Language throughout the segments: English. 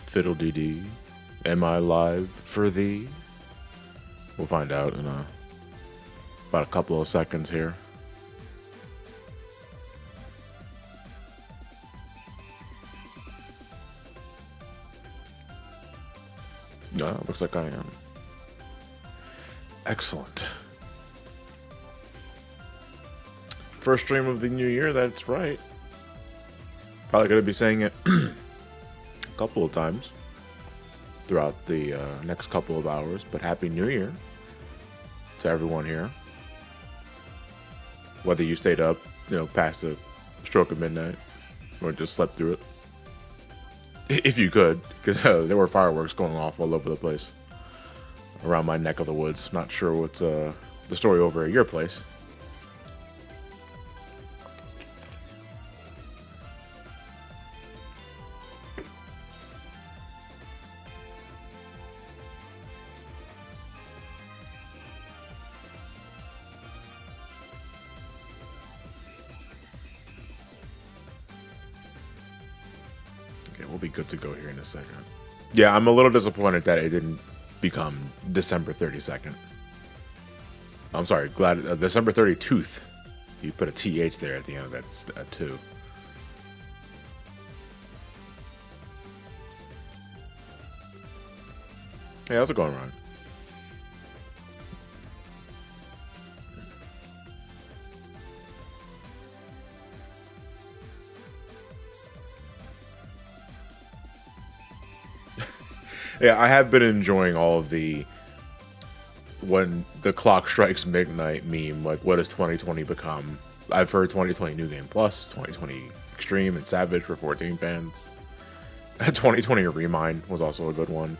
Fiddle-dee-dee. Am I live for thee? We'll find out in about a couple of seconds here. No, looks like I am. Excellent. First stream of the new year, that's right. Probably going to be saying it a couple of times throughout the next couple of hours, but Happy New Year to everyone here. Whether you stayed up, past the stroke of midnight, or just slept through it. If you could, because there were fireworks going off all over the place around my neck of the woods. Not sure what's the story over at your place. We'll be good to go here in a second. Yeah, I'm a little disappointed that it didn't become December 32nd. I'm sorry, December 32th. You put a TH there at the end of that 2. Hey, how's it going, Ron? Yeah, I have been enjoying all of the when the clock strikes midnight meme. Like, what does 2020 become? I've heard 2020 New Game Plus, 2020 Extreme and Savage for 14 fans. 2020 Remind was also a good one.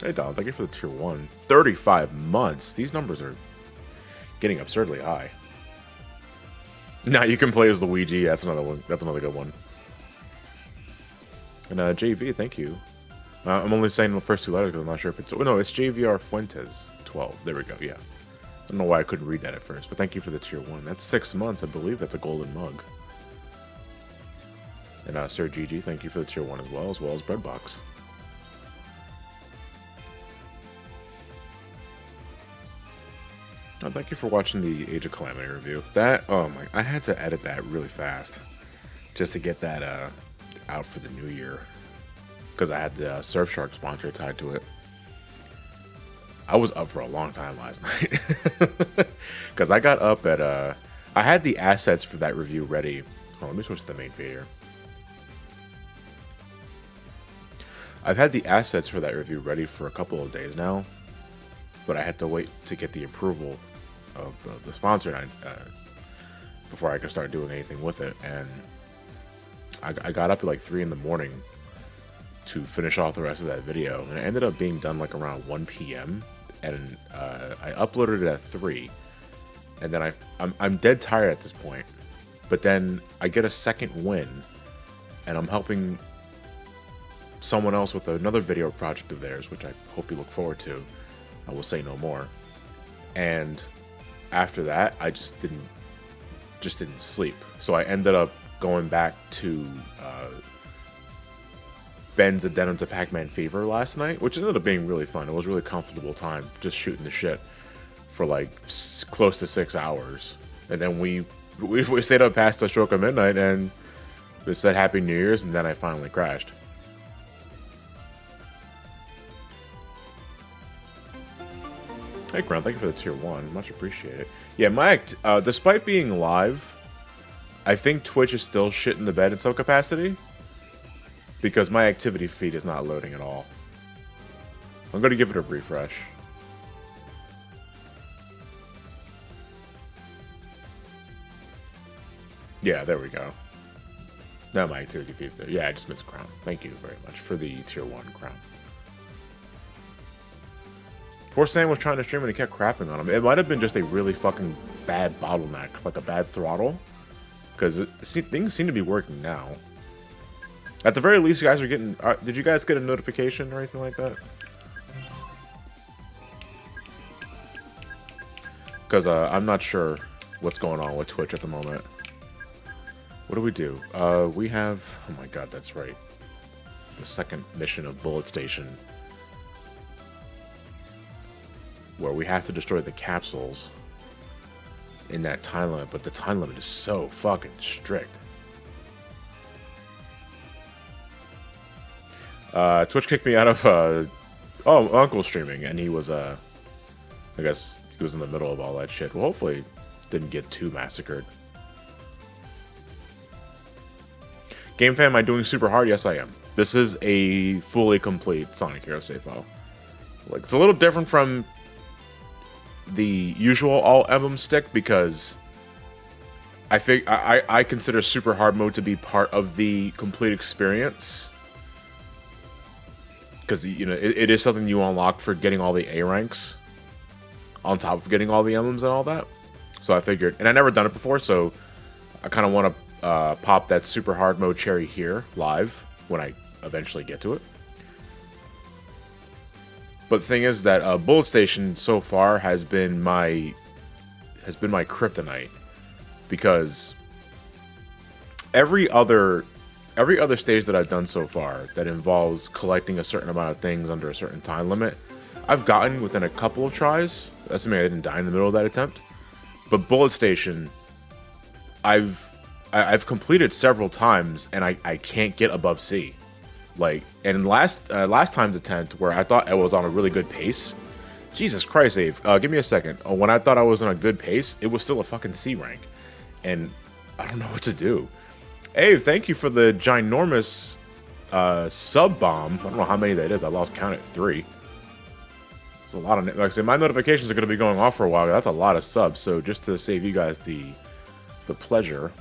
Hey, Don, thank you for the tier 1. 35 months. These numbers are getting absurdly high. Now you can play as Luigi. That's another one. That's another good one. And JV, thank you. I'm only saying the first 2 letters because I'm not sure if it's... Oh, no, it's JVR Fuentes 12. There we go, yeah. I don't know why I couldn't read that at first, but thank you for the tier 1. That's 6 months. I believe that's a golden mug. And Sir GG, thank you for the tier 1 as well as Breadbox. Oh, thank you for watching the Age of Calamity review. That, oh my, I had to edit that really fast just to get that out for the new year because I had the Surfshark sponsor tied to it. I was up for a long time last night because I got up at I had the assets for that review ready. Oh, let me switch to the main feed here. I've had the assets for that review ready for a couple of days now, but I had to wait to get the approval of the sponsor before I could start doing anything with it. And I got up at like 3 in the morning to finish off the rest of that video, and it ended up being done like around 1 p.m. and I uploaded it at 3, and then I'm dead tired at this point, but then I get a second win, and I'm helping someone else with another video project of theirs, which I hope you look forward to. I will say no more. And after that, I just didn't sleep. So I ended up going back to Ben's Addendum to Pac-Man Fever last night, which ended up being really fun. It was a really comfortable time, just shooting the shit for like close to 6 hours. And then we stayed up past the stroke of midnight, and we said Happy New Year's, and then I finally crashed. Hey, Crown, thank you for the tier 1. Much appreciated. Yeah, despite being live, I think Twitch is still shit in the bed in some capacity because my activity feed is not loading at all. I'm going to give it a refresh. Yeah, there we go. Now my activity feed's there. Yeah, I just missed Crown. Thank you very much for the tier 1 Crown. Poor Sam was trying to stream and he kept crapping on him. It might have been just a really fucking bad bottleneck, like a bad throttle. Because things seem to be working now. At the very least, you guys are getting... did you guys get a notification or anything like that? Because I'm not sure what's going on with Twitch at the moment. What do? We have... Oh my god, that's right. the second mission of Bullet Station, where we have to destroy the capsules in that time limit, but the time limit is so fucking strict. Twitch kicked me out of Uncle streaming, and he was I guess he was in the middle of all that shit. Well, hopefully didn't get too massacred. Game fan, am I doing super hard? Yes, I am. This is a fully complete Sonic Heroes save file. Like, it's a little different from the usual all emblem stick because I consider super hard mode to be part of the complete experience, because you know it is something you unlock for getting all the A ranks on top of getting all the emblems and all that. So I figured, and I never done it before, so I kind of want to pop that super hard mode cherry here live when I eventually get to it. But the thing is that Bullet Station so far has been my kryptonite, because every other stage that I've done so far that involves collecting a certain amount of things under a certain time limit, I've gotten within a couple of tries. Assuming I didn't die in the middle of that attempt. But Bullet Station, I've completed several times, and I can't get above C. Like, and last time's attempt, where I thought I was on a really good pace, Jesus Christ, Ave, give me a second. When I thought I was on a good pace, it was still a fucking C rank, and I don't know what to do. Ave, thank you for the ginormous sub bomb. I don't know how many that is. I lost count at 3. It's a lot of, like I said, my notifications are going to be going off for a while. That's a lot of subs. So just to save you guys the pleasure,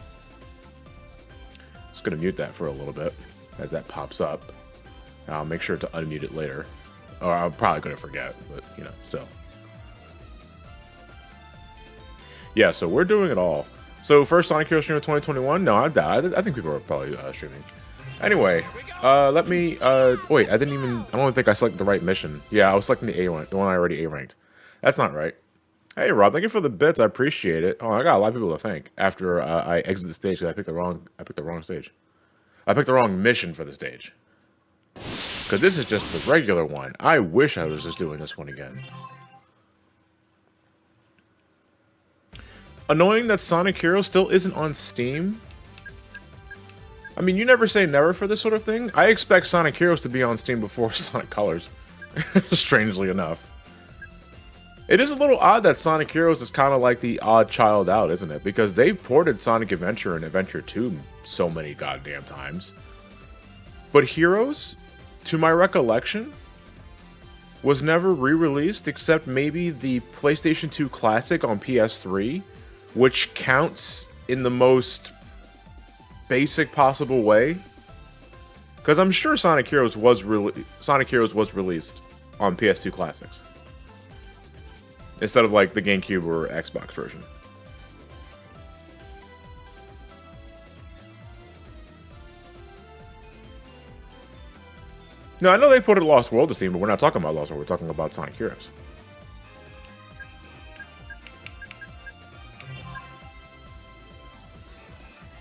just going to mute that for a little bit as that pops up. And I'll make sure to unmute it later. Or I'm probably going to forget, but you know, still. Yeah, so we're doing it all. So first Sonic Heroes stream of 2021? No, I doubt. I think people are probably streaming. Anyway, let me, wait, I don't think I selected the right mission. Yeah, I was selecting the A rank, the one I already A ranked. That's not right. Hey, Rob, thank you for the bits. I appreciate it. Oh, I got a lot of people to thank after I exit the stage because I picked the wrong stage. I picked the wrong mission for the stage. Because this is just the regular one. I wish I was just doing this one again. Annoying that Sonic Heroes still isn't on Steam. I mean, you never say never for this sort of thing. I expect Sonic Heroes to be on Steam before Sonic Colors. Strangely enough. It is a little odd that Sonic Heroes is kind of like the odd child out, isn't it? Because they've ported Sonic Adventure and Adventure 2 so many goddamn times. But Heroes, to my recollection, was never re-released except maybe the PlayStation 2 Classic on PS3, which counts in the most basic possible way, because I'm sure Sonic Heroes was released on PS2 Classics instead of like the GameCube or Xbox version. No, I know they put Lost World to Steam, but we're not talking about Lost World. We're talking about Sonic Heroes.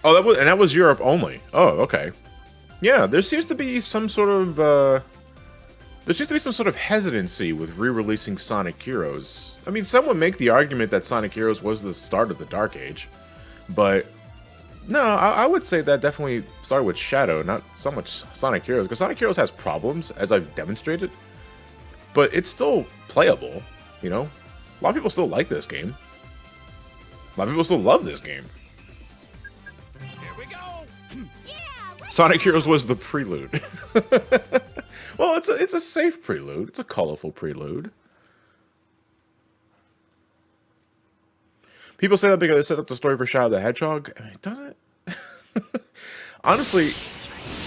Oh, that was Europe only. Oh, okay. Yeah, there seems to be some sort of hesitancy with re-releasing Sonic Heroes. I mean, some would make the argument that Sonic Heroes was the start of the Dark Age, but no, I would say that definitely started with Shadow, not so much Sonic Heroes, because Sonic Heroes has problems, as I've demonstrated, but it's still playable, you know? A lot of people still like this game. A lot of people still love this game. Sonic Heroes was the prelude. Well, it's a safe prelude. It's a colorful prelude. People say that because they set up the story for Shadow the Hedgehog. I mean, it doesn't. Honestly,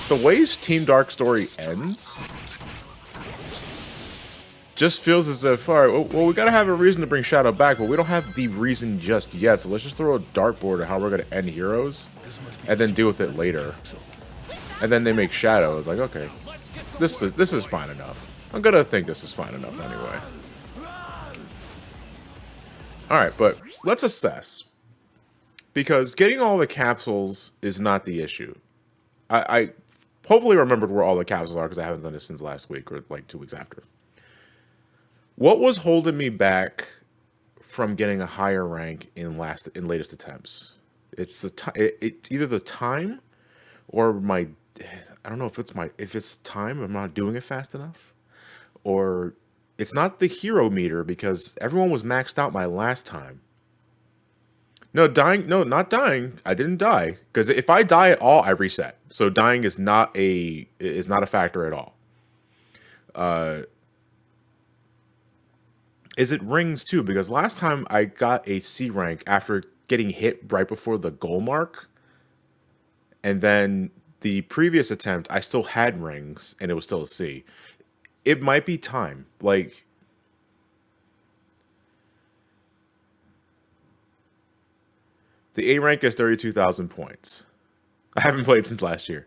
the way Team Dark story ends just feels as if, all right, well, we gotta have a reason to bring Shadow back, but we don't have the reason just yet. So let's just throw a dartboard at how we're gonna end Heroes, and then deal with it later. And then they make Shadow. It's like, okay, this is fine enough. I'm gonna think this is fine enough anyway. Alright, but let's assess. Because getting all the capsules is not the issue. I hopefully remembered where all the capsules are because I haven't done this since last week or like 2 weeks after. What was holding me back from getting a higher rank in latest attempts? It's it's either the time or my, I don't know if it's time, I'm not doing it fast enough, or it's not the hero meter because everyone was maxed out my last time. No, dying. No, not dying. I didn't die because if I die at all, I reset. So dying is not a factor at all. Is it rings too? Because last time I got a C rank after getting hit right before the goal mark, and then the previous attempt I still had rings and it was still a C. It might be time. Like, the A rank is 32,000 points. I haven't played since last year.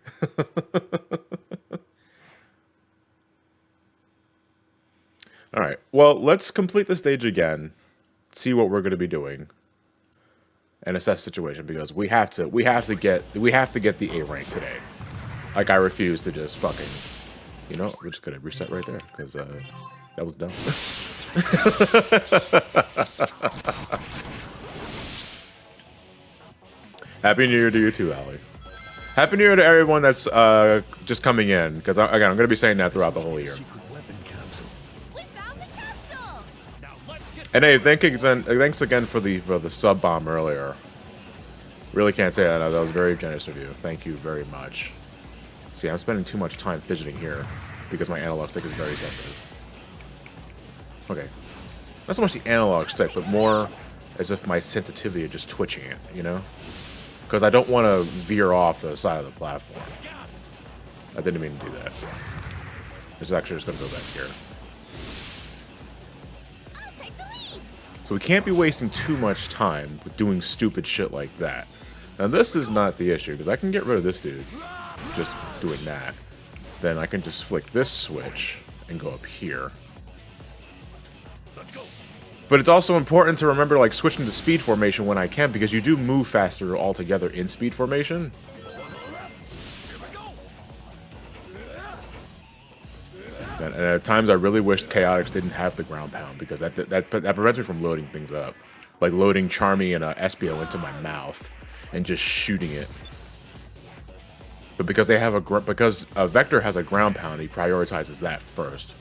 All right. Well, let's complete the stage again, see what we're going to be doing, and assess the situation because we have to get the A rank today. Like, I refuse to just fucking, we're just gonna reset right there because that was dumb. Happy New Year to you too, Allie. Happy New Year to everyone that's just coming in because again, I'm gonna be saying that throughout the whole year. And hey, thanks again for the sub bomb earlier. Really can't say that. That was very generous of you. Thank you very much. See, I'm spending too much time fidgeting here because my analog stick is very sensitive. Okay. Not so much the analog stick, but more as if my sensitivity is just twitching it, Because I don't want to veer off the side of the platform. I didn't mean to do that. It's actually just going to go back here. So we can't be wasting too much time with doing stupid shit like that. Now this is not the issue, because I can get rid of this dude just doing that. Then I can just flick this switch and go up here. But it's also important to remember, like, switching to speed formation when I can, because you do move faster altogether in speed formation. And at times I really wished Chaotix didn't have the ground pound, because that prevents me from loading things up. Like loading Charmy and Espio into my mouth and just shooting it. But because Vector has a ground pound, he prioritizes that first.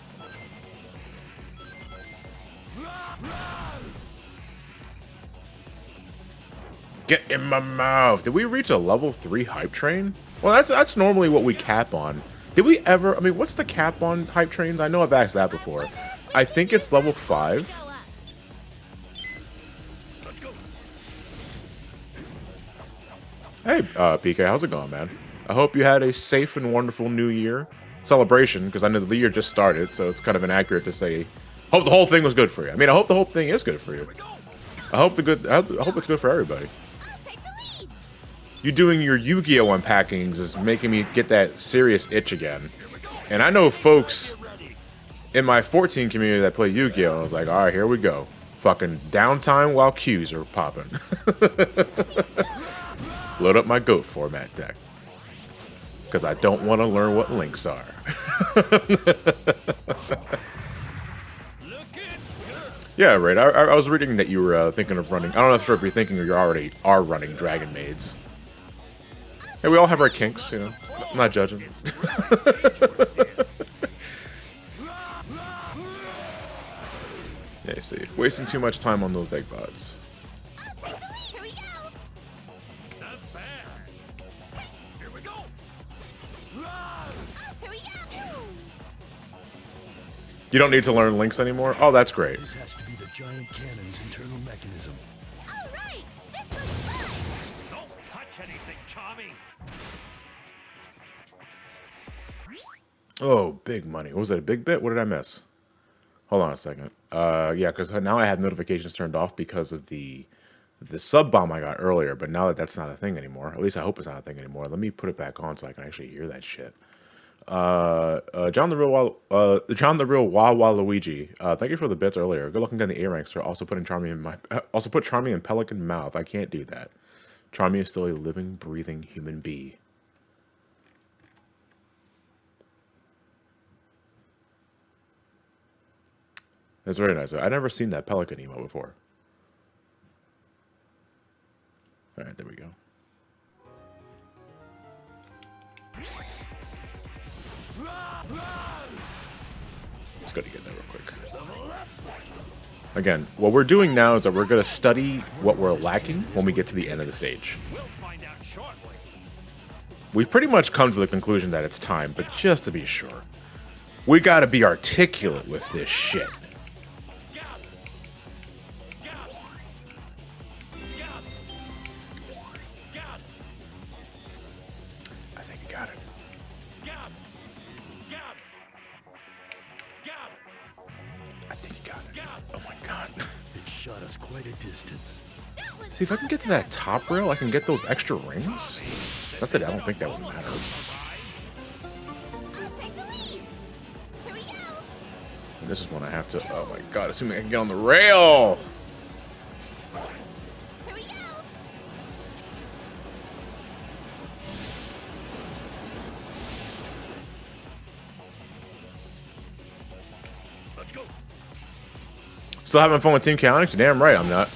Get in my mouth. Did we reach a level 3 hype train? Well, that's normally what we cap on. Did we ever? I mean, what's the cap on hype trains? I know I've asked that before. I think it's level 5. Hey, PK, how's it going, man? I hope you had a safe and wonderful New Year celebration, because I know the year just started, so it's kind of inaccurate to say, hope the whole thing was good for you. I mean, I hope the whole thing is good for you. I hope it's good for everybody. You doing your Yu-Gi-Oh unpackings is making me get that serious itch again. And I know folks in my 14 community that play Yu-Gi-Oh! I was like, alright, here we go. Fucking downtime while Qs are popping. Load up my GOAT format deck. Because I don't want to learn what links are. Yeah, right. I was reading that you were thinking of running. I don't know if you're thinking or you already are running Dragon Maids. Hey, we all have our kinks, I'm not judging. Yeah, I see. Wasting too much time on those egg bots. You don't need to learn links anymore? Oh, that's great. This has to be the giant cannon's internal mechanism. All right, don't touch anything, Tommy. Oh, big money. Was it a big bit? What did I miss? Hold on a second. Yeah, because now I have notifications turned off because of the sub bomb I got earlier. But now that that's not a thing anymore, at least I hope it's not a thing anymore. Let me put it back on so I can actually hear that shit. John the real Waluigi. Thank you for the bits earlier. Good looking getting the A ranks. Also putting Charmy in my also put Charmy in Pelican mouth. I can't do that. Charmy is still a living, breathing human bee. It's very nice. I never seen that pelican emo before. All right, there we go. Let's go to get that real quick. Again, what we're doing now is that we're going to study what we're lacking when we get to the end of the stage. We'll find out shortly. We've pretty much come to the conclusion that it's time, but just to be sure, we got to be articulate with this shit. I think you got it. I think you got it. Oh my god. It shot us quite a distance. See, if I can get to that top rail, I can get those extra rings. Not that I don't think that would matter. And this is when I have to. Oh my god! Assuming I can get on the rail. Let's go. Still having fun with Team Chaotix? Damn right, I'm not.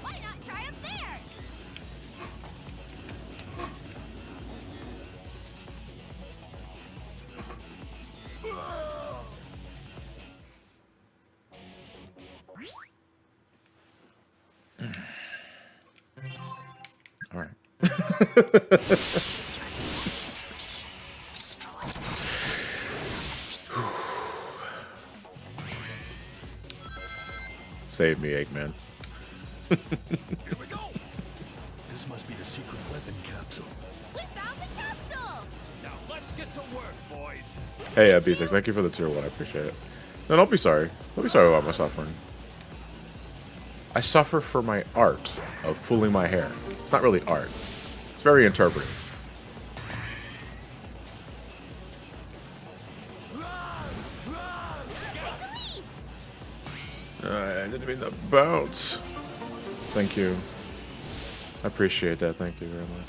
Why not try up there? All right. Save me, Eggman. Here we go. This must be the secret weapon capsule. We found the capsule! Now let's get to work, boys. Hey, B6, thank you for the tier 1. I appreciate it. No, don't be sorry. Don't be sorry about my suffering. I suffer for my art of pulling my hair. It's not really art. It's very interpretive. I didn't mean to bounce. Thank you. I appreciate that. Thank you very much.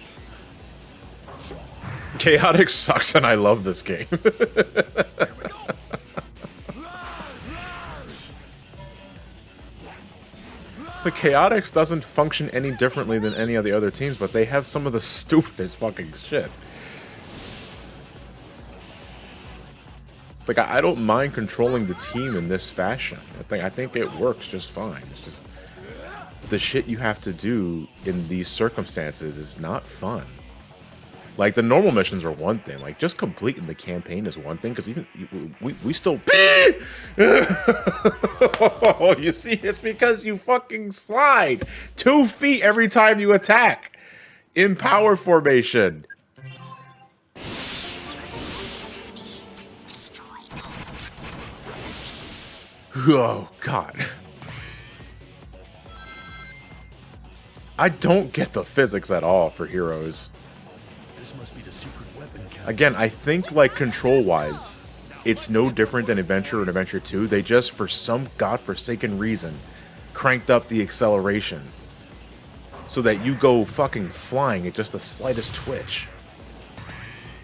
Chaotix sucks and I love this game. So Chaotix doesn't function any differently than any of the other teams, but they have some of the stupidest fucking shit. Like, I don't mind controlling the team in this fashion. I think it works just fine. It's just the shit you have to do in these circumstances is not fun. Like, the normal missions are one thing. Like, just completing the campaign is one thing, because even we still... You see, it's because you fucking slide 2 feet every time you attack in power formation. Oh, God. I don't get the physics at all for heroes. This must be the secret weapon capsule. Again, I think, like, control-wise, it's no different than Adventure and Adventure 2. They just, for some godforsaken reason, cranked up the acceleration so that you go fucking flying at just the slightest twitch.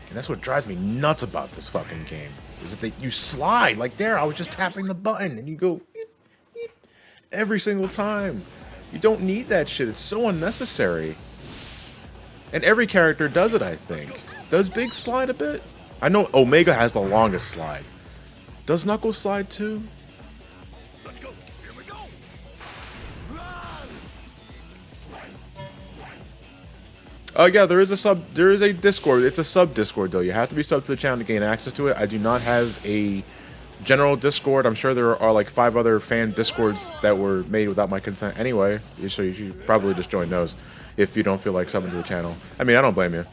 And that's what drives me nuts about this fucking game. Is that you slide like there. I was just tapping the button and you go every single time. You don't need that shit. It's so unnecessary. And every character does it, I think. Does Big slide a bit? I know Omega has the longest slide. Does Knuckles slide too? Let's go. Here we go. Yeah, there is a Discord. It's a sub-Discord, though. You have to be sub to the channel to gain access to it. I do not have a general Discord. I'm sure there are like 5 other fan Discords that were made without my consent anyway. So you should probably just join those if you don't feel like subbing to the channel. I mean, I don't blame you.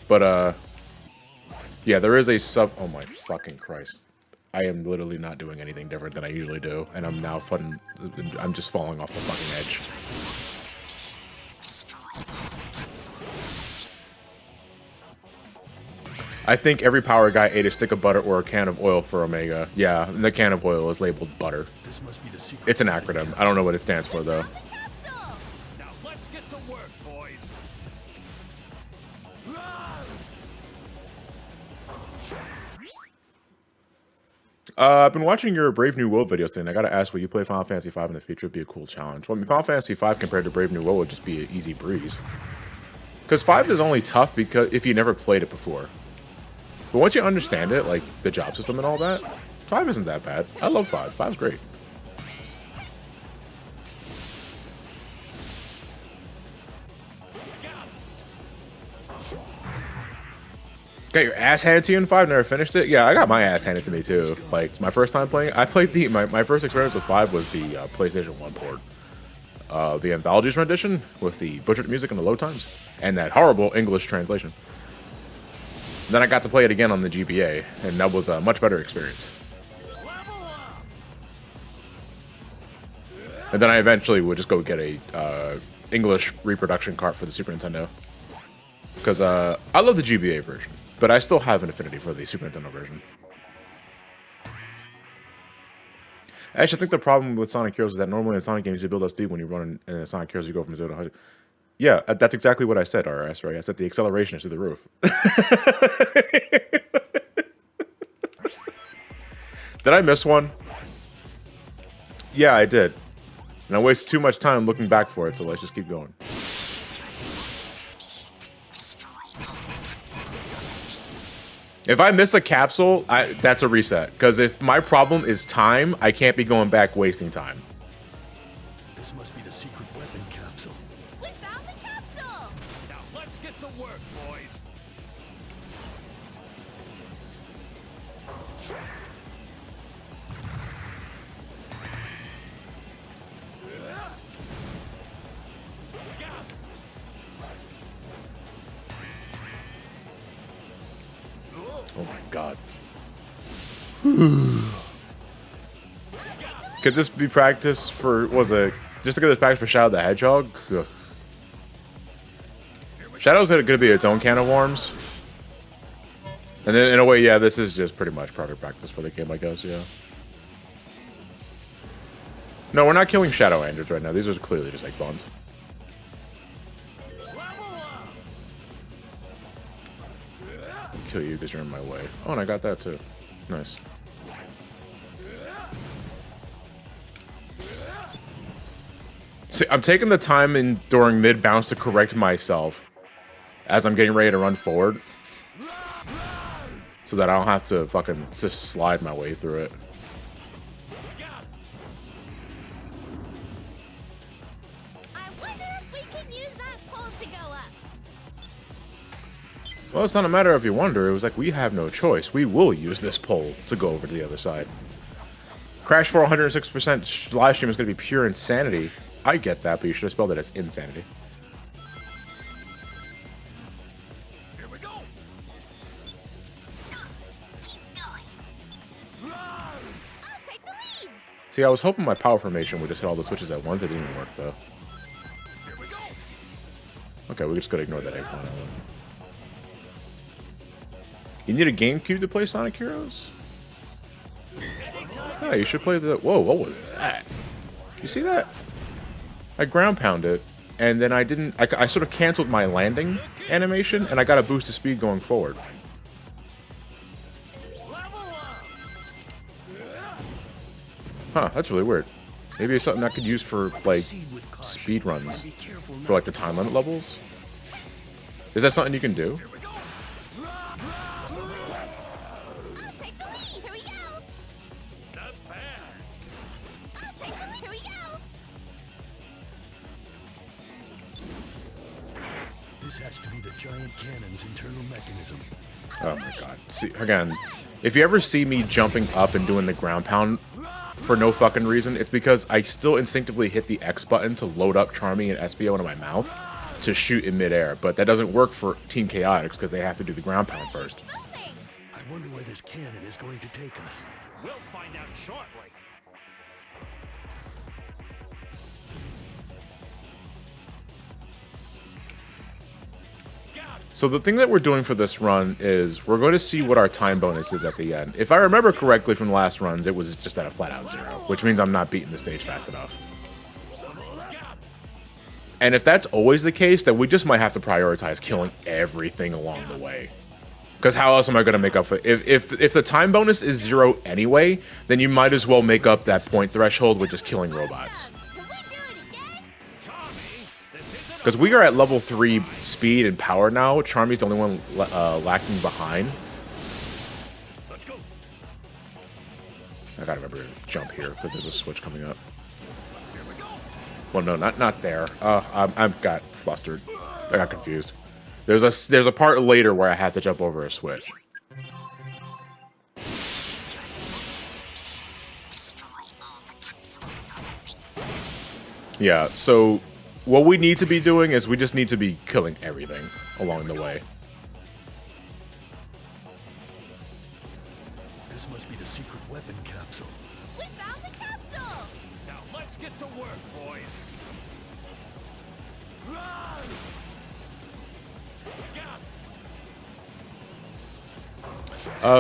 But, yeah, there is a sub... Oh, my fucking Christ. I am literally not doing anything different than I usually do. And I'm now I'm just falling off the fucking edge. I think every power guy ate a stick of butter or a can of oil for Omega. Yeah, and the can of oil is labeled butter. This must be the secret. It's an acronym. I don't know what it stands for, though. Now let's get to work, boys. I've been watching your Brave New World videos today, and I gotta ask, will you play Final Fantasy V in the future? It'd be a cool challenge. Well, I mean, Final Fantasy V compared to Brave New World would just be an easy breeze. Because 5 is only tough because if you never played it before. But once you understand it, like the job system and all that, 5 isn't that bad. I love 5. 5's great. Got your ass handed to you in 5, never finished it? Yeah, I got my ass handed to me too. Like, it's my first time playing. I played my first experience with 5 was the PlayStation 1 port. The Anthologies rendition with the butchered music and the load times. And that horrible English translation. Then I got to play it again on the GBA, and that was a much better experience. And then I eventually would just go get a English reproduction cart for the Super Nintendo. Because I love the GBA version, but I still have an affinity for the Super Nintendo version. Actually, I think the problem with Sonic Heroes is that normally in Sonic games you build up speed when you run in Sonic Heroes, you go from 0 to 100. Yeah, that's exactly what I said, RS, right? I said the acceleration is through the roof. Did I miss one? Yeah, I did. And I wasted too much time looking back for it, so let's just keep going. If I miss a capsule, that's a reset. Because if my problem is time, I can't be going back wasting time. This must be the secret weapon capsule. We found the capsule! Now let's get to work, boys. Oh my god. Could this be practice for, just to get this practice for Shadow the Hedgehog? Ugh. Shadow's gonna be its own can of worms. And then in a way, yeah, this is just pretty much perfect practice for the game, I guess, yeah. No, we're not killing Shadow Androids right now. These are clearly just like bones. Kill you because you're in my way. Oh, and I got that too. Nice. See, I'm taking the time during mid bounce to correct myself as I'm getting ready to run forward, so that I don't have to fucking just slide my way through it. I wonder if we can use that pole to go up. Well, it's not a matter of you wonder. It was like, we have no choice. We will use this pole to go over to the other side. Crash for 106% live stream is going to be pure insanity. I get that, but you should have spelled it as insanity. Here we go. I'll take the lead! See, I was hoping my power formation would just hit all the switches at once. It didn't work, though. Here we go. Okay, we just gotta ignore that eggplant. You need a GameCube to play Sonic Heroes? Yeah, you should play the... Whoa, what was that? You see that? I ground pounded, and then I didn't... I sort of canceled my landing animation, and I got a boost of speed going forward. Huh, that's really weird. Maybe it's something I could use for, like, speed runs. For, like, the time limit levels? Is that something you can do? I'll take the lead! Here we go! Not bad. I'll take the lead! Here we go! This has to be the giant cannon's internal mechanism. Oh my god. See, again, if you ever see me jumping up and doing the ground pound for no fucking reason, it's because I still instinctively hit the X button to load up Charmy and SBO into my mouth to shoot in midair, but that doesn't work for Team Chaotix because they have to do the ground pound first. Nothing! I wonder where this cannon is going to take us. We'll find out shortly. So the thing that we're doing for this run is we're going to see what our time bonus is at the end. If I remember correctly from the last runs, it was just at a flat-out 0, which means I'm not beating the stage fast enough. And if that's always the case, then we just might have to prioritize killing everything along the way. Because how else am I going to make up for it? If the time bonus is 0 anyway, then you might as well make up that point threshold with just killing robots. Because we are at level 3 speed and power now. Charmy's the only one lacking behind. I gotta remember to jump here because there's a switch coming up. Well, no, not there. I got flustered. I got confused. There's a part later where I have to jump over a switch. Yeah, so what we need to be doing is we just need to be killing everything along the way. This must be the secret weapon capsule. We found the capsule! Now let's get to work, boys.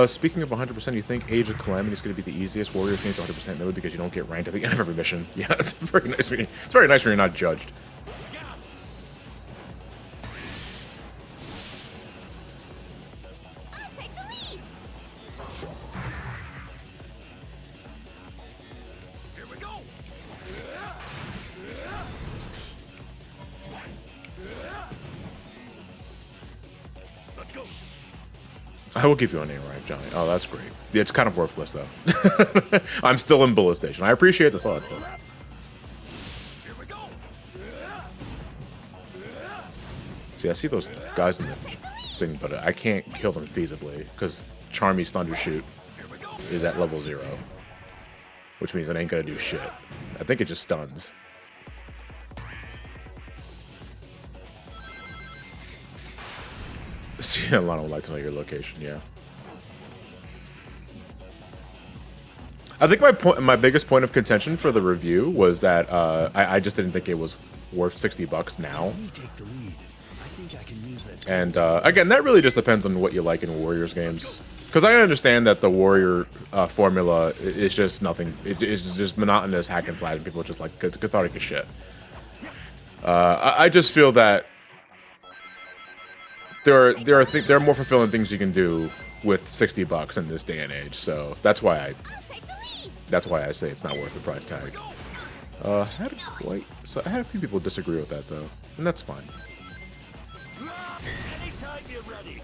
Speaking of 100%, you think Age of Calamity is going to be the easiest? Warriors games 100% no, because you don't get ranked at the end of every mission. Yeah, it's very nice. It's very nice when you're not judged. I'll take the lead! Here we go. Let's go. I will give you a name right, Johnny. Oh, that's great. It's kind of worthless, though. I'm still in Bullet Station. I appreciate the thought, though. Here we go. See, I see those guys in the thing, but I can't kill them feasibly, because Charmy's Thunder Shoot is at level 0. Which means it ain't gonna do shit. I think it just stuns. See, Alana would like to know your location, yeah. I think my biggest point of contention for the review was that I just didn't think it was worth $60 now. Let me take the lead. I think I can use that. And again, that really just depends on what you like in Warriors games. Because I understand that the Warrior formula is just nothing. It's just monotonous hack and slide, and people are just like, it's cathartic as shit. I just feel that there are more fulfilling things you can do with $60 in this day and age. So that's why I say it's not worth the price tag. I had a few people disagree with that though, and that's fine. Anytime you're ready.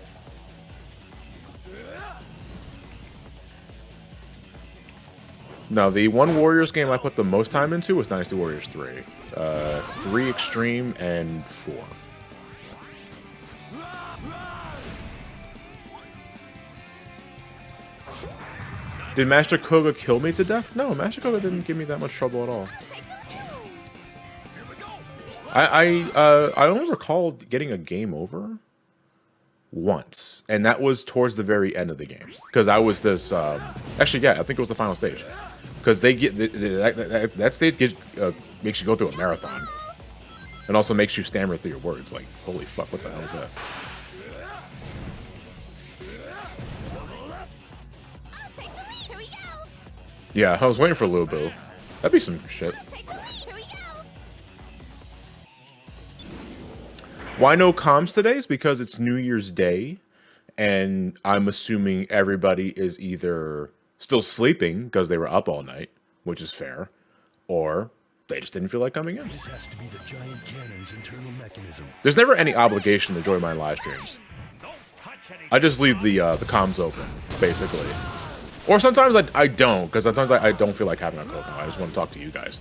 Now, the one Warriors game I put the most time into was Dynasty Warriors 3. 3 Extreme and 4. Did Master Koga kill me to death? No, Master Koga didn't give me that much trouble at all. I only recall getting a game over once, and that was towards the very end of the game. Because I was this, actually, yeah, I think it was the final stage. Because they get that stage makes you go through a marathon, and also makes you stammer through your words. Like, holy fuck, what the hell is that? Here we go! Yeah, I was waiting for Lubu. That'd be some shit. Here we go! Why no comms today? Is because it's New Year's Day, and I'm assuming everybody is either still sleeping because they were up all night, which is fair, or they just didn't feel like coming in. This has to be the giant cannon's internal mechanism. There's never any obligation to join my live streams. Don't touch anything. I just leave the comms open, basically. Or sometimes I don't, because sometimes I don't feel like having a Pokemon. I just want to talk to you guys.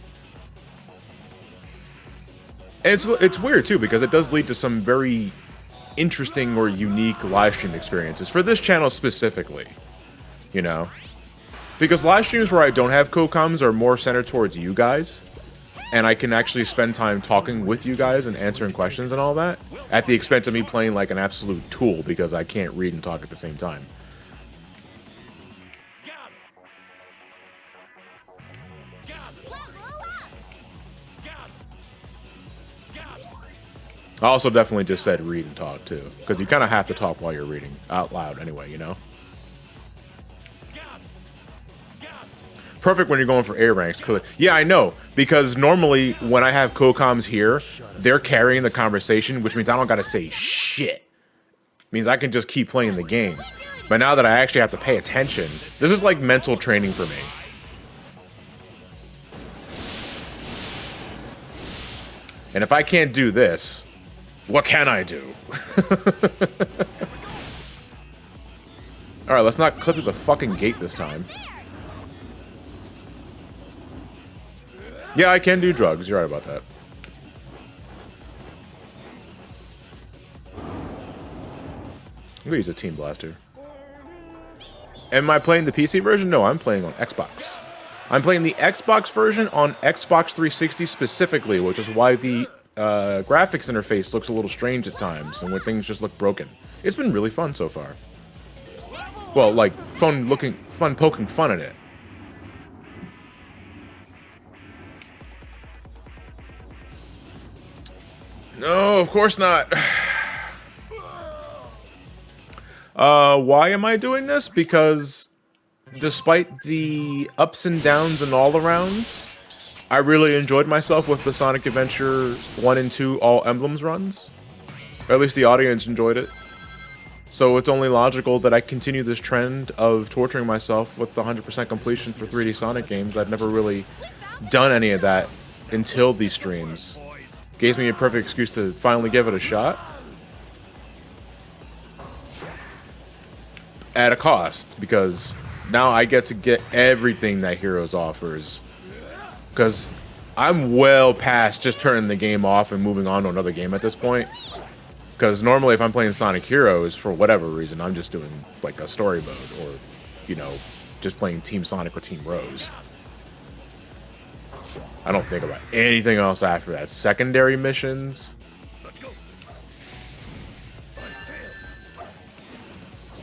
And it's weird, too, because it does lead to some very interesting or unique live stream experiences, for this channel specifically, you know? Because live streams where I don't have co-coms are more centered towards you guys, and I can actually spend time talking with you guys and answering questions and all that, at the expense of me playing like an absolute tool because I can't read and talk at the same time. I also definitely just said read and talk too, because you kind of have to talk while you're reading out loud anyway, you know? Perfect when you're going for A ranks. Yeah, I know, because normally when I have co-coms here, they're carrying the conversation, which means I don't gotta say shit. means I can just keep playing the game. But now that I actually have to pay attention, this is like mental training for me. And if I can't do this, what can I do? Alright, let's not clip through the fucking gate this time. Yeah, I can do drugs. You're right about that. I'm gonna use a Team Blaster. Am I playing the PC version? No, I'm playing on Xbox. I'm playing the Xbox version on Xbox 360 specifically, which is why the graphics interface looks a little strange at times, and where things just look broken. It's been really fun so far. Well, like, fun poking fun at it. No, of course not. Why am I doing this? Because despite the ups and downs and all-arounds, I really enjoyed myself with the Sonic Adventure 1 and 2 all Emblems runs. Or at least the audience enjoyed it. So it's only logical that I continue this trend of torturing myself with the 100% completion for 3D Sonic games. I've never really done any of that until these streams. Gives me a perfect excuse to finally give it a shot. At a cost, because now I get to get everything that Heroes offers. Because I'm well past just turning the game off and moving on to another game at this point. Because normally if I'm playing Sonic Heroes, for whatever reason, I'm just doing like a story mode, or, you know, just playing Team Sonic or Team Rose. I don't think about anything else after that. Secondary missions.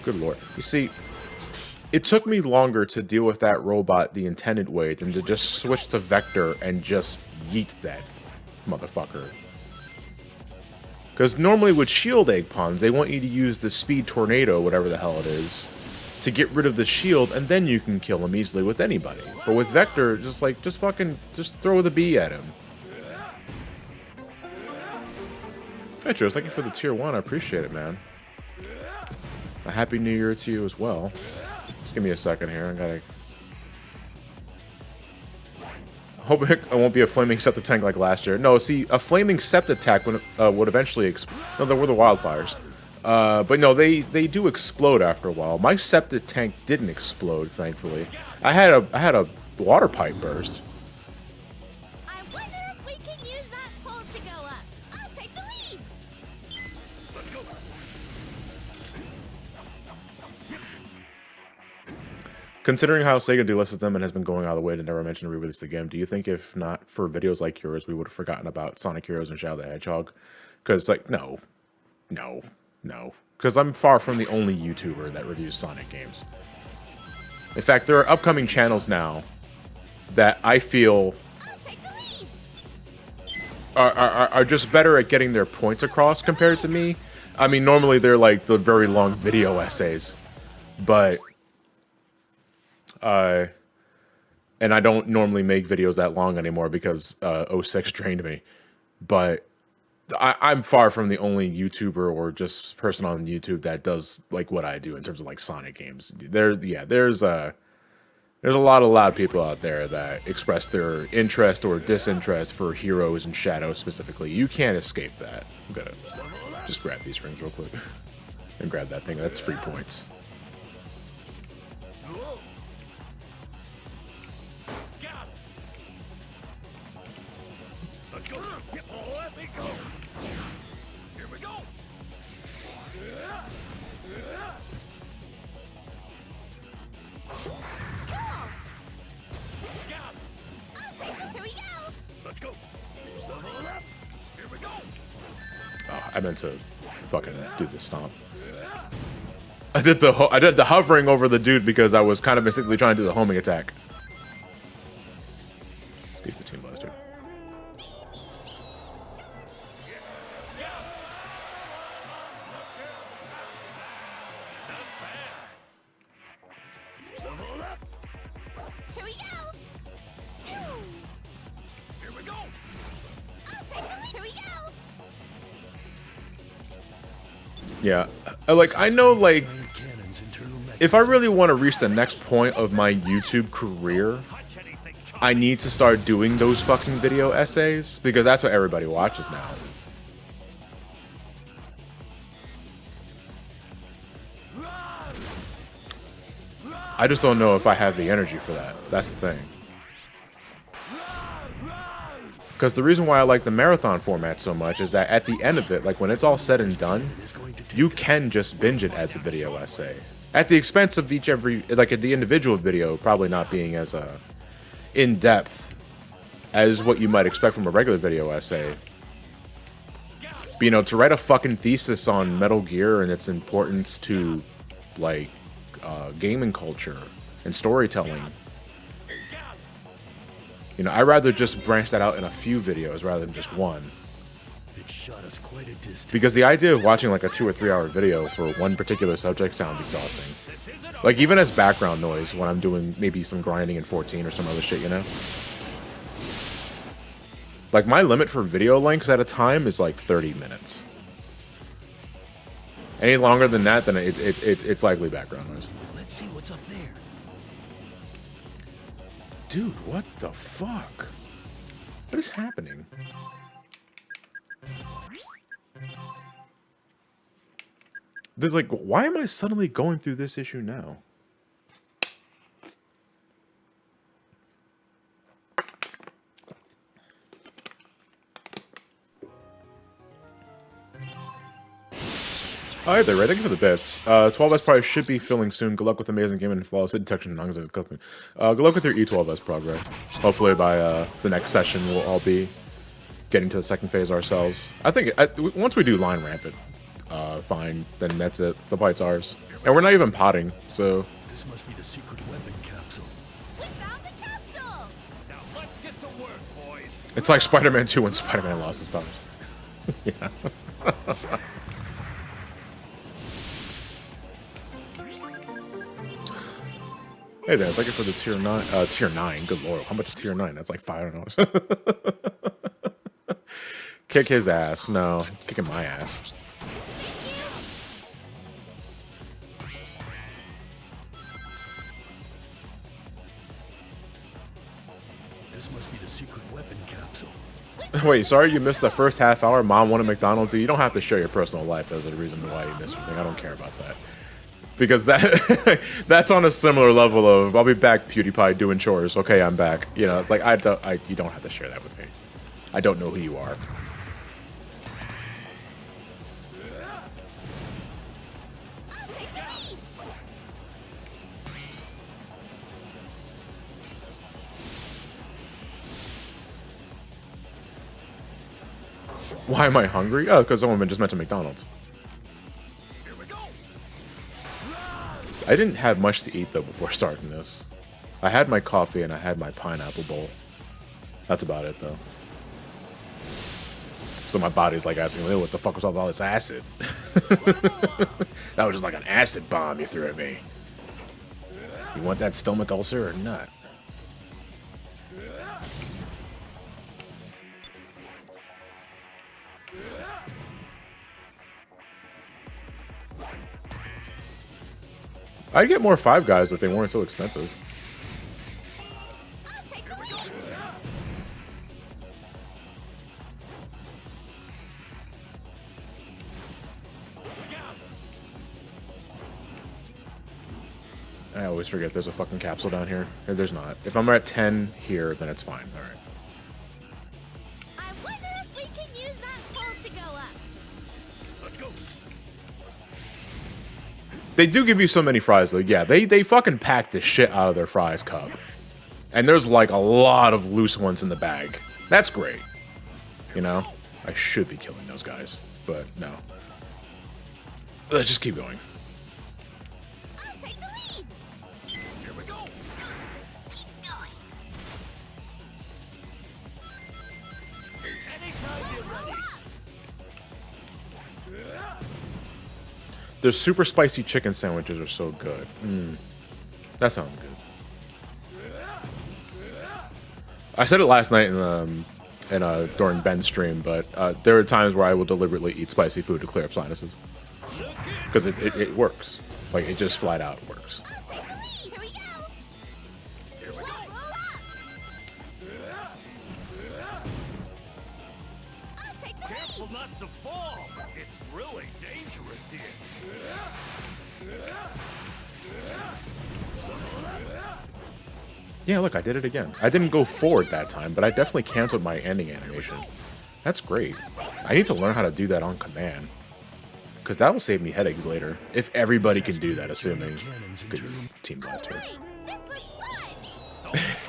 Good lord. You see, it took me longer to deal with that robot the intended way than to just switch to Vector and just yeet that motherfucker. Because normally with shield egg pawns, they want you to use the speed tornado, whatever the hell it is, to get rid of the shield, and then you can kill him easily with anybody. But with Vector, just throw the bee at him. Hey, Joe, thank you for the tier 1. I appreciate it, man. A happy new year to you as well. Just give me a second here. I gotta... Hope it won't be a flaming septic tank like last year. No, see, a flaming septic tank would eventually no, there were the wildfires. But no, they do explode after a while. My septic tank didn't explode, thankfully. I had a water pipe burst. I wonder if we can use that pole to go up. I'll take the lead. Let's go. Considering how Sega delisted them and has been going out of the way to never mention a re-release the game, do you think if not for videos like yours, we would have forgotten about Sonic Heroes and Shadow the Hedgehog? Because, like, no. Because I'm far from the only YouTuber that reviews Sonic games. In fact, there are upcoming channels now that I feel are just better at getting their points across compared to me. I mean, normally they're like the very long video essays, but... and I don't normally make videos that long anymore because 06 drained me. But I'm far from the only YouTuber or just person on YouTube that does like what I do in terms of like Sonic games. There's a lot of loud people out there that express their interest or disinterest for Heroes and Shadow specifically. You can't escape that. I'm gonna just grab these rings real quick and grab that thing. That's free points. Let's go. Let me go. Here we go. Here we go. Let's go. Level up. Here we go. Oh, I meant to fucking do the stomp. I did the hovering over the dude because I was kind of mistakenly trying to do the homing attack. Beat the Team Blaster. Level up. Here we go. Here we go. Here we go. Yeah, Like, I know, like, Cannon's internal if I really want to reach the next point of my YouTube career, I need to start doing those fucking video essays, because that's what everybody watches now. I just don't know if I have the energy for that. That's the thing. Because the reason why I like the marathon format so much is that at the end of it, like when it's all said and done, you can just binge it as a video essay. At the expense of like the individual video probably not being as in-depth as what you might expect from a regular video essay. But, you know, to write a fucking thesis on Metal Gear and its importance to, like, gaming culture and storytelling, you know, I'd rather just branch that out in a few videos rather than just one. It shot us quite a distance. Because the idea of watching like a 2 or 3 hour video for one particular subject sounds exhausting. Like even as background noise when I'm doing maybe some grinding in 14 or some other shit, you know? Like my limit for video lengths at a time is like 30 minutes. Any longer than that, then it's likely background noise. Let's see what's up there. Dude, what the fuck? What is happening? There's like, why am I suddenly going through this issue now? Alright there, right? Thank you for the bits. 12S probably should be filling soon. Good luck with amazing game and flawless hit detection and non-existent clipping. Good luck with your E12S progress. Hopefully by the next session we'll all be getting to the second phase ourselves. I think once we do line rampant, fine, then that's it. The fight's ours. And we're not even potting, so... This must be the secret weapon capsule. We found the capsule! Now let's get to work, boys. It's like Spider-Man 2 when Spider-Man lost his powers. Yeah. Hey there, thank you for the tier 9. Tier 9, good lord. How much is tier 9? That's like $500. Kick his ass. No, kicking my ass. This must be the secret weapon capsule. Wait, sorry you missed the first half hour. Mom wanted McDonald's. You don't have to share your personal life as a reason why you missed something. I don't care about that. Because that that's on a similar level of I'll be back, PewDiePie, doing chores. Okay, I'm back. You know, it's like you don't have to share that with me. I don't know who you are. Why am I hungry? Oh, because someone just mentioned McDonald's. I didn't have much to eat, though, before starting this. I had my coffee and I had my pineapple bowl. That's about it, though. So my body's like asking, "Hey, what the fuck was all this acid?" That was just like an acid bomb you threw at me. You want that stomach ulcer or not? I'd get more Five Guys if they weren't so expensive. I always forget there's a fucking capsule down here. There's not. If I'm at 10 here, then it's fine. All right. I wonder if we can use that pole to go up. Let's go. They do give you so many fries, though. Yeah, they fucking pack the shit out of their fries cup. And there's, like, a lot of loose ones in the bag. That's great. You know? I should be killing those guys. But, no. Let's just keep going. I'll take the lead. Here we go. Keep going. Anytime you're ready. Their super spicy chicken sandwiches are so good. That sounds good. I said it last night during Ben's stream, but there are times where I will deliberately eat spicy food to clear up sinuses. Because it works. Like, it just flat out works. Here we go. Here we go. I'll take the Careful lead. not to fall. It's really dangerous here. Yeah, look, I did it again. I didn't go forward that time, but I definitely canceled my ending animation. That's great. I need to learn how to do that on command. Because that will save me headaches later. If everybody can do that, assuming. Good team blast here.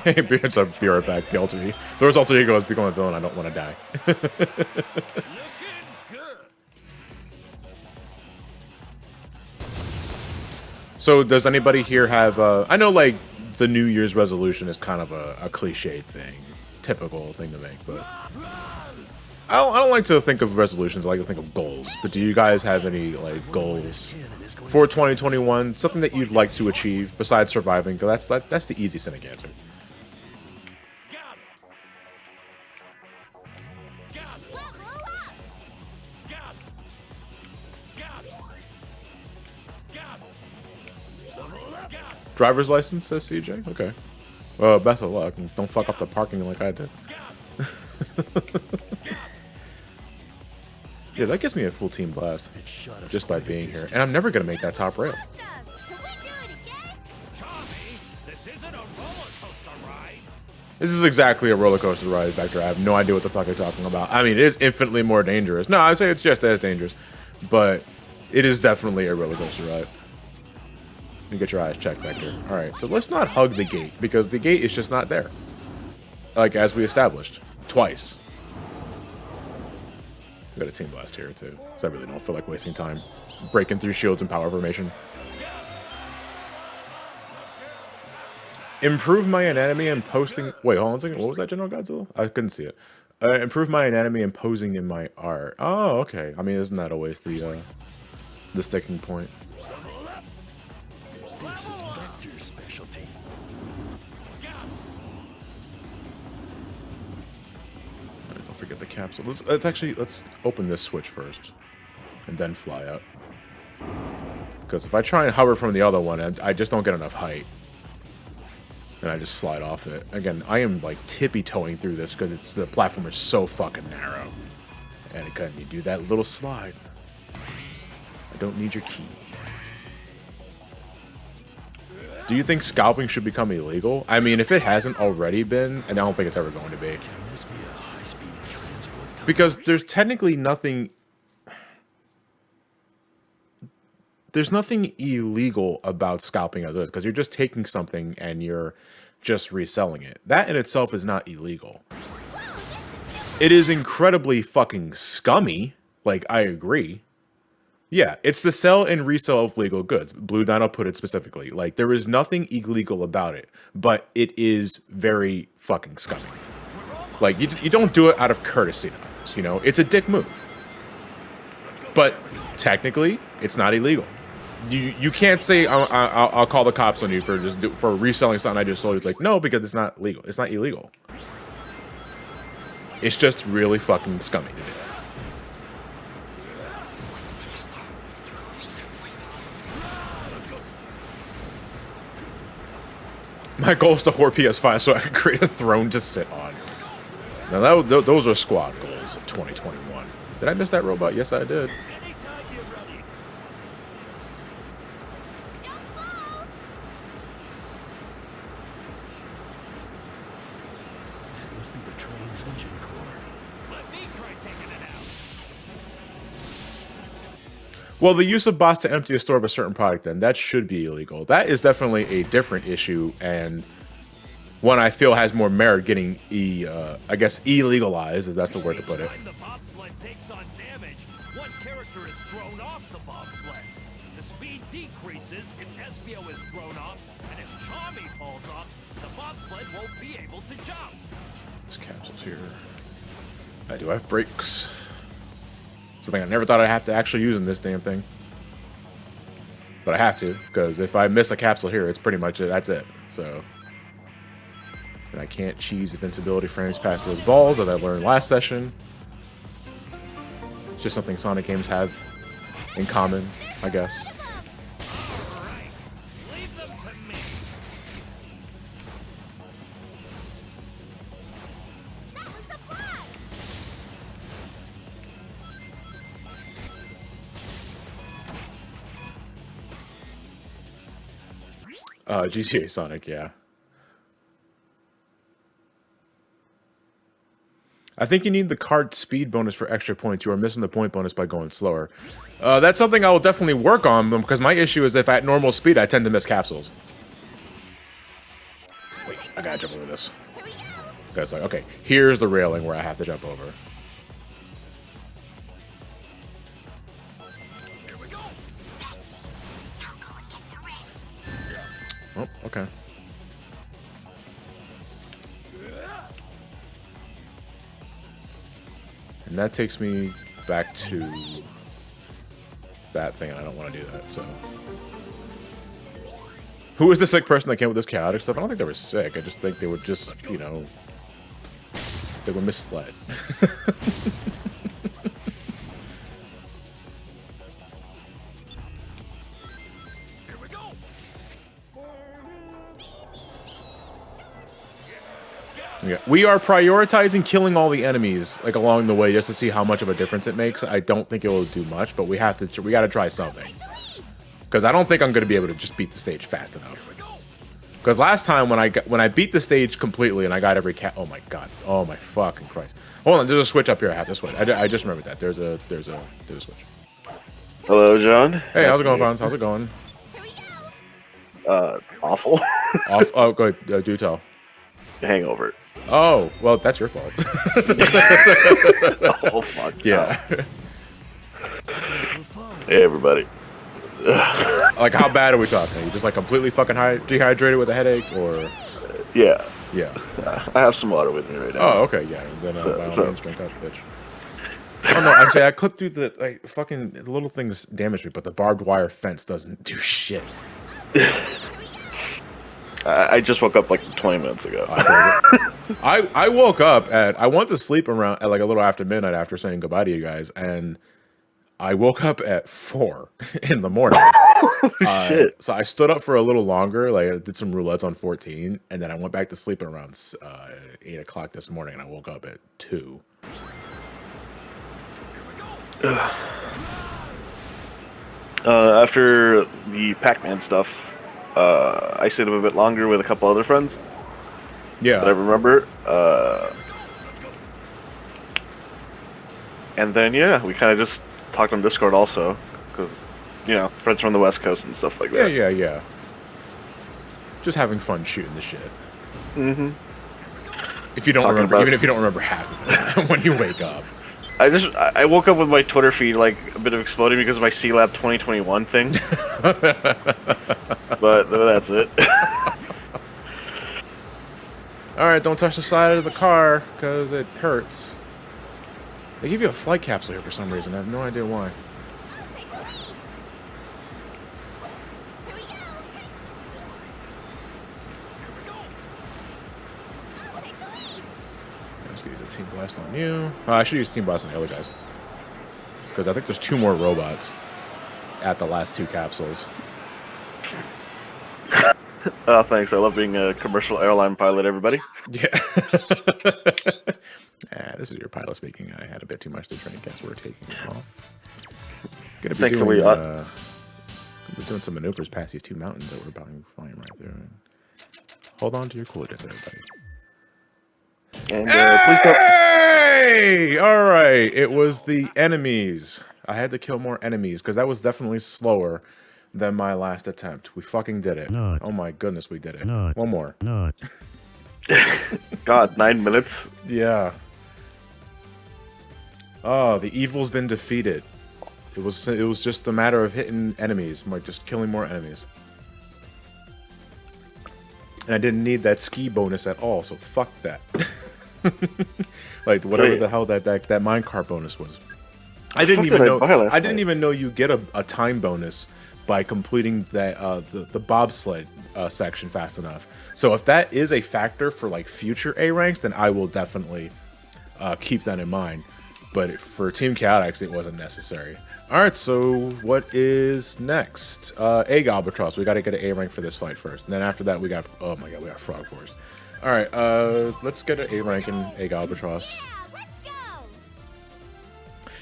Hey, bitch, I'll be right back. The alter ego. There's alter ego has become a villain. I don't want to die. Looking good. So, does anybody here have? I know, like, the New Year's resolution is kind of a cliched thing, typical thing to make, but I don't like to think of resolutions. I like to think of goals. But do you guys have any like goals for 2021? Something that you'd like to achieve besides surviving? Because that's the easy cynic answer. Got it. Got it. Well, roll up. Got it. Got it. Got it. Level up. Got it. Driver's license, says CJ. Okay. Best of luck. And don't fuck up the parking like I did. Yeah, that gives me a full team blast just by being here. And I'm never going to make that top rail. Awesome. Can we do it again? Tommy, this isn't a roller coaster ride. This is exactly a roller coaster ride, Vector. I have no idea what the fuck they're talking about. I mean, it is infinitely more dangerous. No, I'd say it's just as dangerous. But it is definitely a roller coaster ride. You get your eyes checked, Vector. Alright, so let's not hug the gate, because the gate is just not there. Like, as we established. Twice. We got a team blast here, too. So I really don't feel like wasting time breaking through shields and power formation. Improve my anatomy and posting... Wait, hold on a second. What was that, General Godzilla? I couldn't see it. Improve my anatomy and posing in my art. Oh, okay. I mean, isn't that always the sticking point? This is Vector's specialty. Alright, don't forget the capsule. Let's open this switch first, and then fly out. Because if I try and hover from the other one, I just don't get enough height, and I just slide off it. Again, I am like tippy-toeing through this because the platform is so fucking narrow, and again, you do that little slide. I don't need your key. Do you think scalping should become illegal? I mean, if it hasn't already been, and I don't think it's ever going to be. Can this be a high-speed transport tunnel? Because there's technically nothing... There's nothing illegal about scalping as is, because you're just taking something and you're just reselling it. That in itself is not illegal. It is incredibly fucking scummy. Like, I agree. Yeah, it's the sell and resell of legal goods. Blue Dino put it specifically. Like, there is nothing illegal about it, but it is very fucking scummy. Like, you don't do it out of courtesy, you know? It's a dick move. But technically, it's not illegal. You can't say I'll call the cops on you for for reselling something I just sold. It's like, no, because it's not legal. It's not illegal. It's just really fucking scummy to do. My goal is to whore PS5 so I can create a throne to sit on. Now, those are squad goals of 2021. Did I miss that robot? Yes, I did. Anytime you're ready. Don't fall. That must be the train's engine core. Let me try taking it out. Well, the use of bots to empty a store of a certain product, then, that should be illegal. That is definitely a different issue, and one I feel has more merit getting, I guess, illegalized, if that's the word to put it. Each time the bobsled takes on damage, one character is thrown off the bobsled. The speed decreases if Espio is thrown off, and if Tommy falls off, the bobsled won't be able to jump. There's capsules here. I do have brakes. Something I never thought I'd have to actually use in this damn thing. But I have to, because if I miss a capsule here, it's pretty much it. That's it. So... And I can't cheese invincibility frames past those balls, as I learned last session. It's just something Sonic games have in common, I guess. Alright, leave them to me. That was the plan! GTA Sonic, yeah. I think you need the card speed bonus for extra points. You are missing the point bonus by going slower. That's something I will definitely work on, because my issue is if at normal speed, I tend to miss capsules. Wait, I gotta jump over this. Here we go! That's like, okay, here's the railing where I have to jump over. Here we go. That's it. Now go and get the rest. Oh, okay. And that takes me back to that thing, and I don't want to do that, so. Who was the sick person that came with this chaotic stuff? I don't think they were sick. I just think they were just, you know, they were misled. Here we go. Yeah. We are prioritizing killing all the enemies, like, along the way, just to see how much of a difference it makes. I don't think it will do much, but we have to, we got to try something. Because I don't think I'm going to be able to just beat the stage fast enough. Because last time when I beat the stage completely and I got every cat, oh my god, oh my fucking Christ! Hold on, there's a switch up here. I have to switch. I just remembered that there's a switch. Hello, John. Hey, how's it going, Franz? How's it going? Here we go! Awful. Off. Oh, go ahead. Do tell. Hangover. Oh, well, that's your fault. Oh, fuck. Yeah. Hey, everybody. Like, how bad are we talking? Are you just like completely fucking dehydrated with a headache, or? Yeah. Yeah. I have some water with me right now. Oh, okay, yeah. Then by all means, drink up, bitch. Oh no, actually, I clipped through the fucking the little things damaged me, but the barbed wire fence doesn't do shit. I just woke up like 20 minutes ago. I woke up I went to sleep around at like a little after midnight after saying goodbye to you guys, and I woke up at 4 in the morning. Shit. So I stood up for a little longer, like I did some roulettes on 14, and then I went back to sleep at around 8 o'clock this morning, and I woke up at 2. After the Pac-Man stuff, I stayed up a bit longer with a couple other friends Yeah. that I remember. And then, yeah, we kind of just talked on Discord also, because, you know, friends from the West Coast and stuff like that. Yeah. Just having fun shooting the shit. Mm-hmm. If you don't Talking remember, about- even if you don't remember half of it when you wake up. I woke up with my Twitter feed like a bit of exploding because of my C-Lab 2021 thing. But that's it. Alright, don't touch the side of the car, because it hurts. They give you a flight capsule here for some reason. I have no idea why. Let's use a Team Blast on you. I should use Team Blast on the other guys. Because I think there's 2 more robots at the last 2 capsules. Oh, thanks. I love being a commercial airline pilot, everybody. Yeah. This is your pilot speaking. I had a bit too much to drink as we're taking off. Gonna be Thankfully, doing some maneuvers past these 2 mountains that we're about to flying right there. Hold on to your coolers, everybody. And please don't... Hey! Alright, it was the enemies. I had to kill more enemies, because that was definitely slower than my last attempt. We fucking did it. Oh my goodness, we did it. One more. God, 9 minutes? Yeah. Oh, the evil's been defeated. It was just a matter of hitting enemies, like just killing more enemies. And I didn't need that ski bonus at all, so fuck that. Like whatever the hell that minecart bonus was. I didn't even know you get a time bonus by completing that the bobsled section fast enough. So if that is a factor for like future A ranks, then I will definitely keep that in mind. but for Team Chaotix, it wasn't necessary. All right, so what is next? Egg Albatross. We got to get an A rank for this fight first. And then after that, we got, oh my god, we got Frog Force. All right, let's get an A rank in Egg Albatross. Yeah, let's go.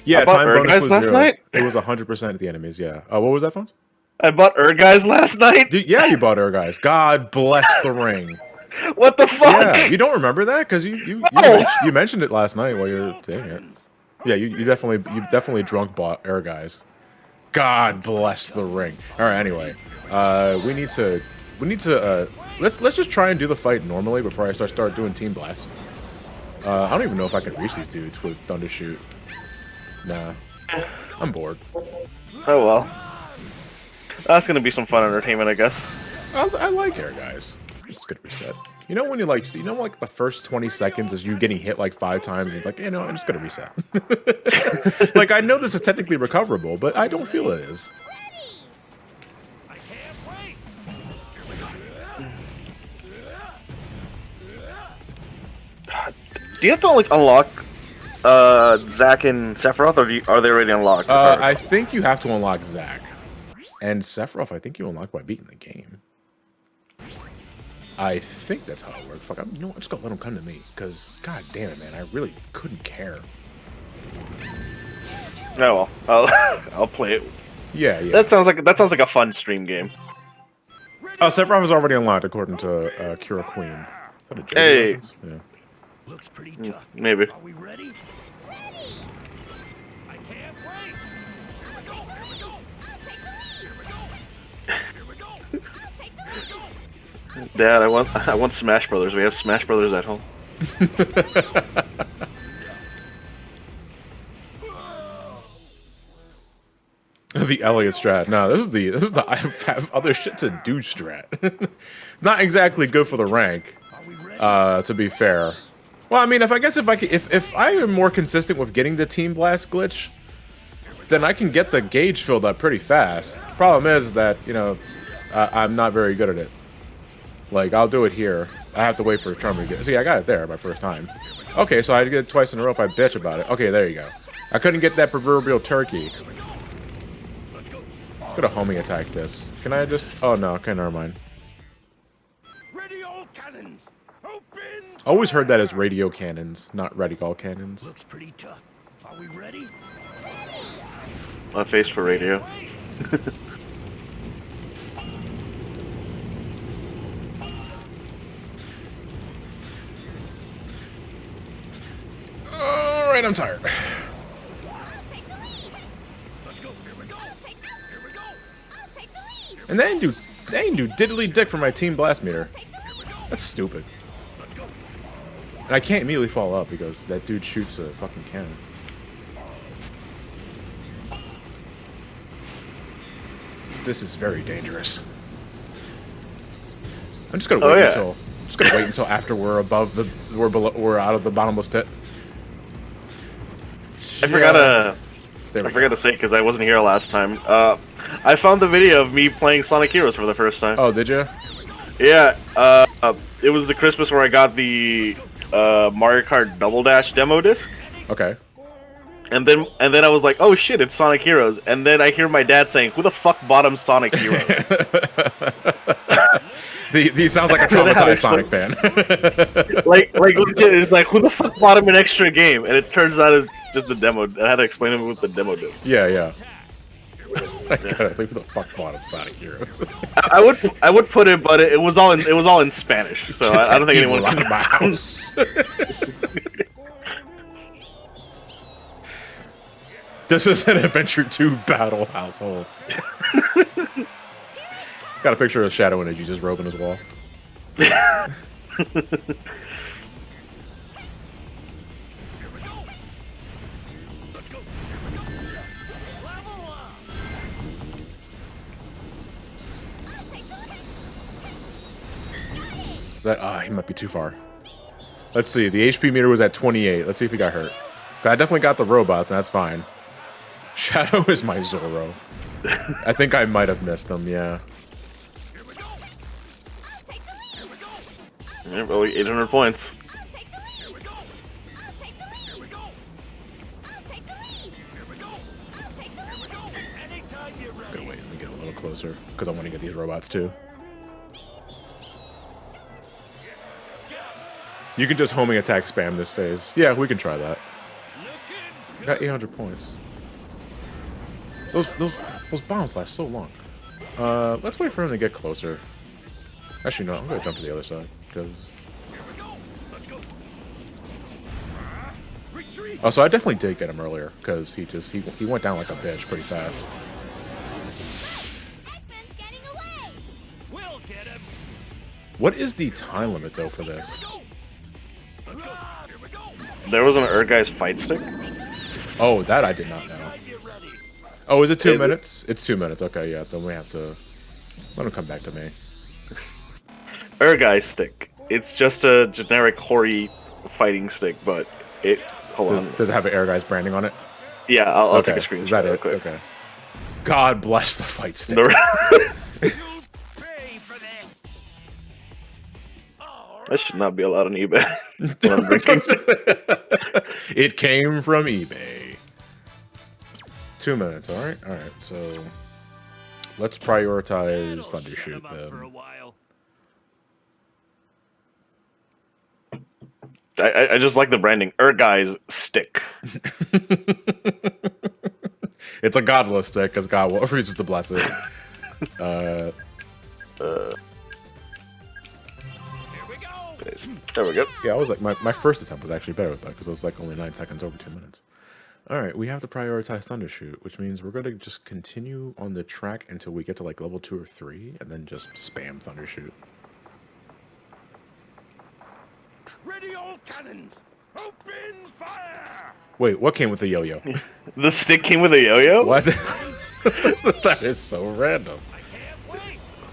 Yeah, I bought time bonus Urguys was last 0. night? It was 100% of the enemies, yeah. What was that, Phones? I bought Urguys last night. Dude, yeah, you bought Urguys. God bless the ring. What the fuck? Yeah, you don't remember that? Because you mentioned it last night while you were saying it. Yeah, you definitely drunk bought Urguys. God bless the ring. All right, anyway, we need to let's just try and do the fight normally before I start doing team blast. I don't even know if I can reach these dudes with Thunder Shoot. Nah, I'm bored. Oh well. That's gonna be some fun entertainment, I guess. I like air guys. It's good reset. You know when like the first 20 seconds is you getting hit like 5 times and like, I'm just gonna reset. Like I know this is technically recoverable, but I don't feel it is. I can't wait. Do you have to like unlock Zack and Sephiroth, or are they already unlocked? I think you have to unlock Zack. And Sephiroth, I think you unlock by beating the game. I think that's how it works. Fuck, I'm just gonna let him come to me, because god damn it, man, I really couldn't care. No, well, I'll play it. Yeah, yeah. That sounds like a fun stream game. Sephiroth is already unlocked according to Kira Queen. Is that a joke? Hey. Yeah. Looks pretty tough. Maybe. Are we ready? I can't wait. Here we go. Here we go. Here we go. Here we go. Dad, I want Smash Brothers. We have Smash Brothers at home. The Elliot strat. No, this is the I have other shit to do strat. Not exactly good for the rank. To be fair. Well, I mean, if I am more consistent with getting the Team Blast glitch, then I can get the gauge filled up pretty fast. Problem is that, I'm not very good at it. Like, I'll do it here. I have to wait for a charm to get... See, I got it there my first time. Okay, so I get it twice in a row if I bitch about it. Okay, there you go. I couldn't get that proverbial turkey. Could have homing attacked this. Can I just... Oh, no. Okay, never mind. Ready all cannons. Open. Always heard that as radio cannons, not radical cannons. Looks pretty tough. Are we ready? My face for radio. Alright, I'm tired. Let's go. Here we go. Here we go. I'll take the lead. And they didn't do diddly dick for my Team Blast meter. That's stupid. Let's go. And I can't immediately fall up because that dude shoots a fucking cannon. This is very dangerous. I'm just gonna wait until after we're we're out of the bottomless pit. I forgot There to say because I wasn't here last time. I found the video of me playing Sonic Heroes for the first time. Oh, did you? Yeah. It was the Christmas where I got the Mario Kart Double Dash demo disc. Okay. And then I was like, oh shit, it's Sonic Heroes. And then I hear my dad saying, who the fuck bought him Sonic Heroes? He sounds like a traumatized Sonic fan. like it's like, who the fuck bought him an extra game? And it turns out it's just the demo. I had to explain it with the demo disc. Yeah. I was like, who the fuck bought him Sonic Heroes? I would put it, but it was all in Spanish, so I don't think anyone out can. of my house. This is an Adventure 2 battle household. It's got a picture of Shadow in it. You just rope in his wall. Is that... he might be too far. Let's see. The HP meter was at 28. Let's see if he got hurt. I definitely got the robots, and that's fine. Shadow is my Zoro. I think I might have missed him, yeah. Yeah, really 800 points. closer because I want to get these robots too. You can just homing attack spam this phase. Yeah, we can try that. Got 800 points. Those bombs last so long. Let's wait for him to get closer. Actually, no, I'm gonna jump to the other side because. Oh, so I definitely did get him earlier because he went down like a bitch pretty fast. X-Men's getting away. We'll get him. What is the time limit though for this? There was an Urgai's fight stick. Oh, that I did not know. Oh, is it 2 minutes? It's 2 minutes. Okay, yeah. Then we have to let him come back to me. Urgai stick. It's just a generic Hori fighting stick, but it. Hold on. Does it have an Air Guys branding on it? Yeah, I'll Okay. take a screenshot. Is that real it? quick. Okay. God bless the fight stick. You'll pay for this. That should not be allowed on eBay. It came from eBay. 2 minutes. All right. All right. So let's prioritize Thundershoot For a then. while. I just like the branding. Urgai's stick. It's a godless stick because God refuses to bless it. Here we go. There we go. Yeah, I was like, my first attempt was actually better with that because it was like only 9 seconds over 2 minutes. All right, we have to prioritize Thundershoot, which means we're going to just continue on the track until we get to like level 2 or 3 and then just spam Thundershoot. Ready all cannons! Open fire! Wait, what came with the yo-yo? The stick came with a yo-yo? What? That is so random.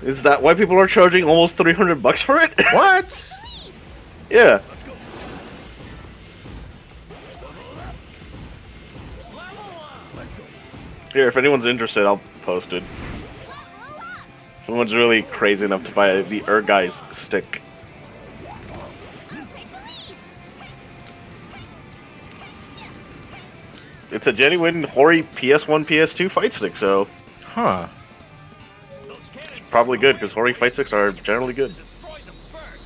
Is that why people are charging almost $300 for it? What? Yeah. Here, if anyone's interested, I'll post it. If someone's really crazy enough to buy the Urgai's stick. It's a genuine Hori PS1, PS2 fight stick, so Huh. it's probably good, because Hori fight sticks are generally good. Destroy them first.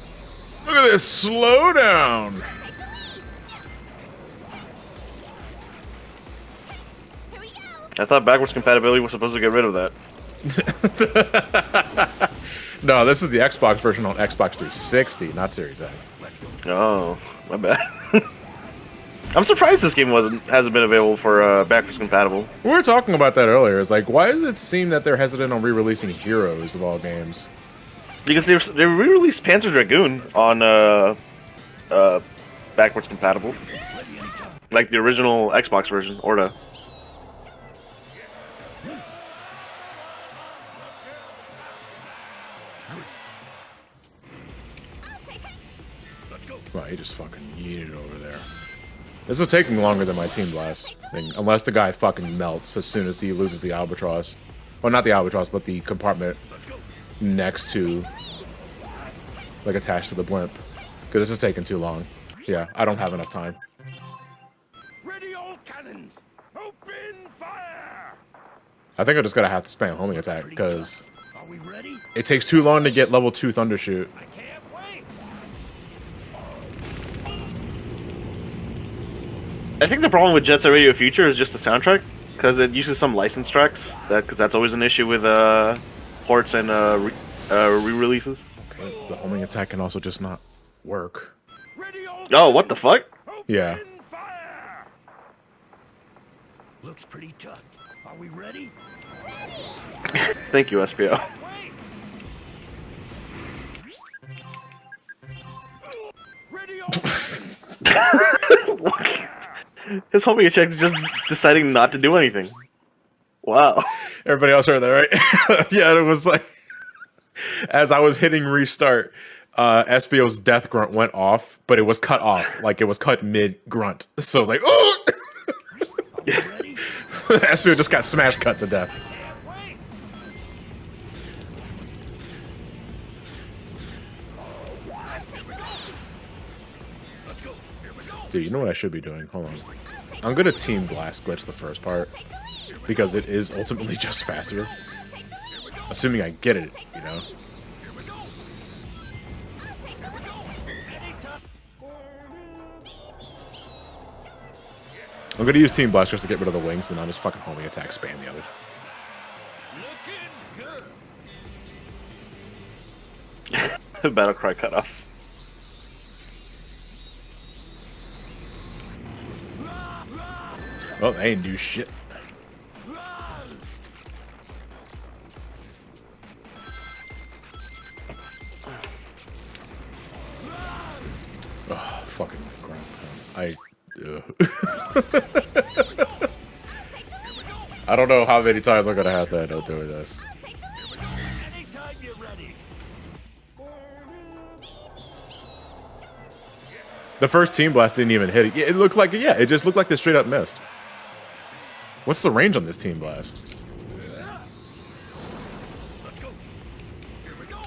Look at this slow down. Here we go. I thought backwards compatibility was supposed to get rid of that. No, this is the Xbox version on Xbox 360, not Series X. Oh, my bad. I'm surprised this game hasn't been available for backwards compatible. We were talking about that earlier. It's like, why does it seem that they're hesitant on re-releasing Heroes of all games? Because they re-released Panzer Dragoon on backwards compatible, like the original Xbox version, Orta. Wow, he just fucking yeeted over there. This is taking longer than my Team Blast thing, unless the guy fucking melts as soon as he loses the Albatross. Well, not the Albatross, but the compartment next to, like, attached to the blimp. Because this is taking too long. Yeah, I don't have enough time. Ready all cannons! Open fire! I think I'm just gonna have to spam homing attack, because Are we ready? it takes too long to get level 2 Thundershoot. I can't wait. I think the problem with Jet Set Radio Future is just the soundtrack, because it uses some licensed tracks. Because that's always an issue with ports and re-releases. Okay, the homing attack can also just not work. Ready all Oh, what the fuck? Open Yeah. fire! Looks pretty tough. Are we ready? Thank you, SPO. Wait. Ready all cannons! His homing attack is just deciding not to do anything. Wow. Everybody else heard that, right? Yeah, it was like, as I was hitting restart, SBO's death grunt went off, but it was cut off. Like, it was cut mid-grunt. So, I was like, oh! Ready? SBO just got smash cut to death. Can't wait. Dude, you know what I should be doing? Hold on. I'm gonna Team Blast glitch the first part, because it is ultimately just faster. assuming I get it, you know. Here we go. I'm gonna use Team Blast just to get rid of the wings, and I'll just fucking homing attack spam the other. Looking good. Battle cry cut off. Oh, they ain't do shit. Oh, fucking ground pound. I don't know how many times I'm gonna have to end up doing this. Anytime you're ready. The first Team Blast didn't even hit it. It looked like it, yeah, it just looked like they straight up missed. What's the range on this Team Blast? Let's go. Here we go.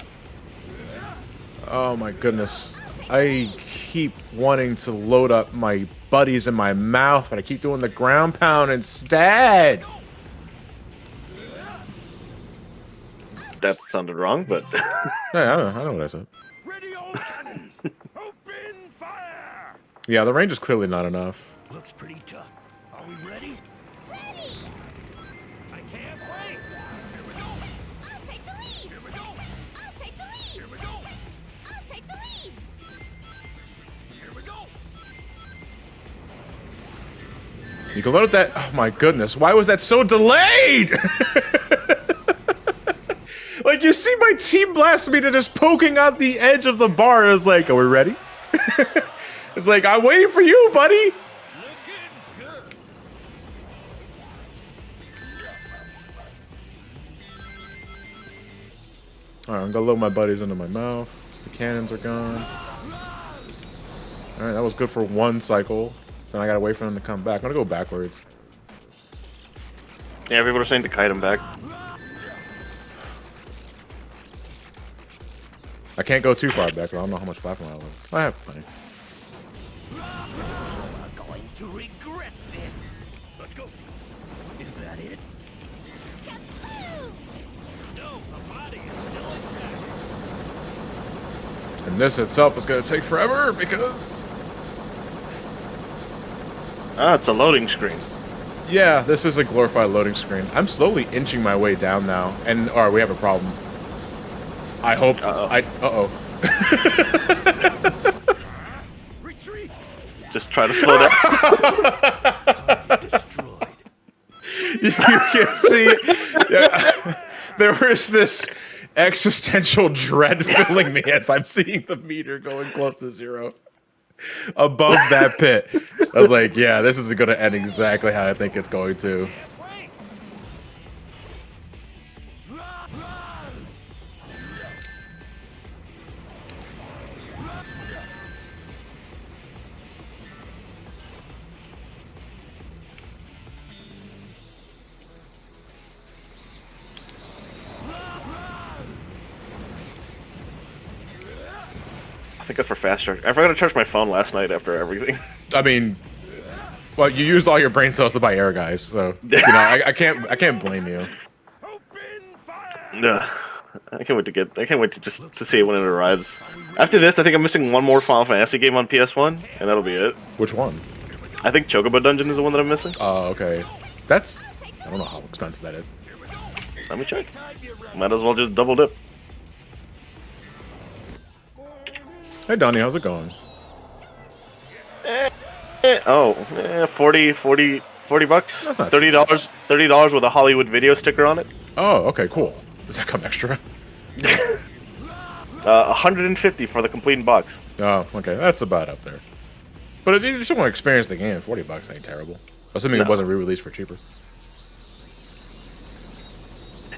Oh my goodness. I keep wanting to load up my buddies in my mouth, but I keep doing the ground pound instead. That sounded wrong, but Yeah, I know what I said. Ready, all cannons. Open fire. Yeah, the range is clearly not enough. Looks pretty tough. Are we ready? Ready! I can't wait. Here we go. I'll take the lead! Here we go. I'll take the lead! Here we go. I'll take the lead! Here we go. You can load up that. Oh my goodness, why was that so delayed? Like, you see my Team Blast meter just poking out the edge of the bar. It's like, are we ready? It's like, I'm waiting for you, buddy. Looking good. Alright, I'm gonna load my buddies into my mouth. The cannons are gone. Alright, that was good for one cycle. Then I gotta wait for them to come back. I'm gonna go backwards. yeah, people are saying to kite him back. I can't go too far back. I don't know how much platform I have. I have plenty. We're going to regret this. Let's go. Is that it? Kaboom! No, the body is still intact. And this itself is gonna take forever because... Ah, it's a loading screen. Yeah, this is a glorified loading screen. I'm slowly inching my way down now. And, alright, we have a problem. I hope... Uh-oh. Retreat. Just try to slow down. Destroyed. You can see it. Yeah. There was this existential dread filling me as I'm seeing the meter going close to zero above that pit. I was like, yeah, this is going to end exactly how I think it's going to. Wait. I think that's for fast charge. I forgot to charge my phone last night after everything. I mean, well, you used all your brain cells to buy air guys, so you know, I can't blame you. Open fire. Ugh. I can't wait to just to see it when it arrives. After this, I think I'm missing one more Final Fantasy game on PS1, and that'll be it. Which one? I think Chocobo Dungeon is the one that I'm missing. Oh, okay. That's... I don't know how expensive that is. Let me check. Might as well just double dip. Hey, Donnie, how's it going? 40 bucks. That's not $30. $30 with a Hollywood Video sticker on it. Oh, okay, cool. Does that come extra? 150 for the complete box. Oh, okay, that's about up there. But if you just want to experience the game, $40 ain't terrible. Assuming it No. wasn't re-released for cheaper.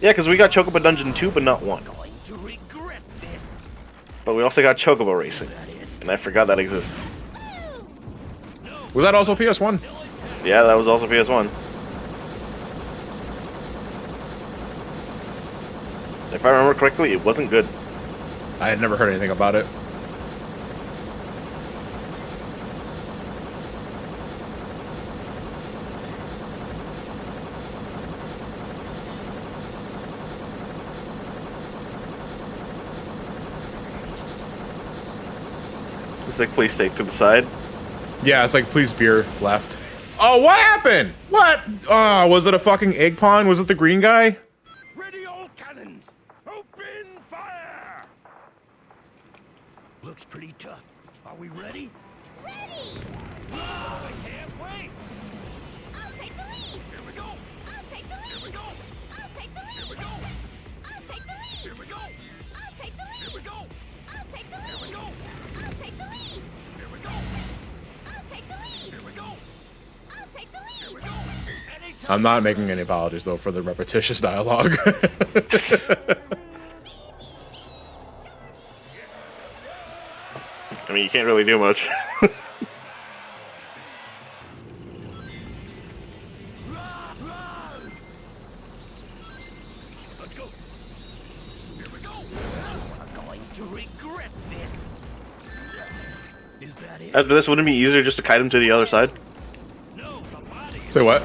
Yeah, because we got Chocobo Dungeon 2, but not 1. Going to regret this. But we also got Chocobo Racing, and I forgot that existed. Was that also PS1? Yeah, that was also PS1. If I remember correctly, it wasn't good. I had never heard anything about it. It's like, please stay to the side. Yeah, it's like, please veer left. Oh, what happened? What? Oh, was it a fucking egg pawn? Was it the green guy? Ready all cannons! Open fire! Looks pretty tough. Are we ready? Ready! I can't wait. I'll take the lead! Here we go! I'll take the lead! Here we go! I'll take the lead! Here we go! I'll take the lead! Here we go! I'll take the lead! Here we go! I'll take the Here we lead! go! I'll take the lead! Here we go! I'll take the lead! Here we go! I'll take the Here lead! we go! Anytime. I'm not making any apologies, though, for the repetitious dialogue. I mean, you can't really do much. Let's go! Here we go! We're going to regret this. Is that it? After this, wouldn't it be easier just to kite him to the other side? No, the body. Say what?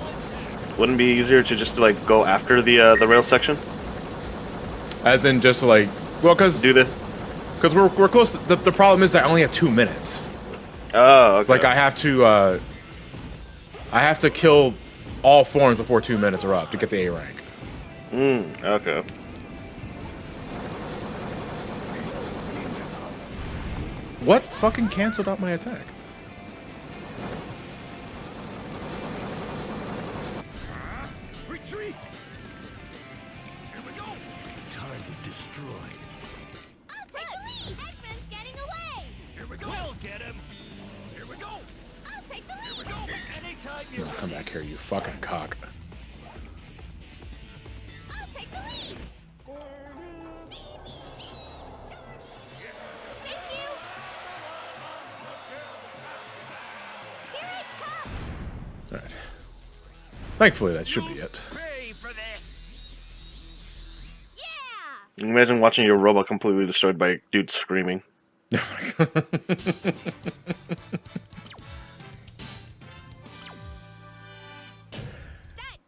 Wouldn't it be easier to just like go after the rail section? As in just like, well, because Do the. we're close. The problem is that I only have 2 minutes. Oh, okay. It's like I have to kill all forms before 2 minutes are up to get the A rank. Okay. What fucking canceled out my attack? Retreat! Here we go! Target destroyed. I'll take the lead! Edmund's getting away! Here we go! We'll get him. Here we go! I'll take the Here we lead! go! Anytime you're No, ready. come back here, you fucking cock. I'll take the lead! Thank you! Here it comes! Alright. Thankfully, that should be it. Pay for this. Yeah! Imagine watching your robot completely destroyed by a dude screaming. That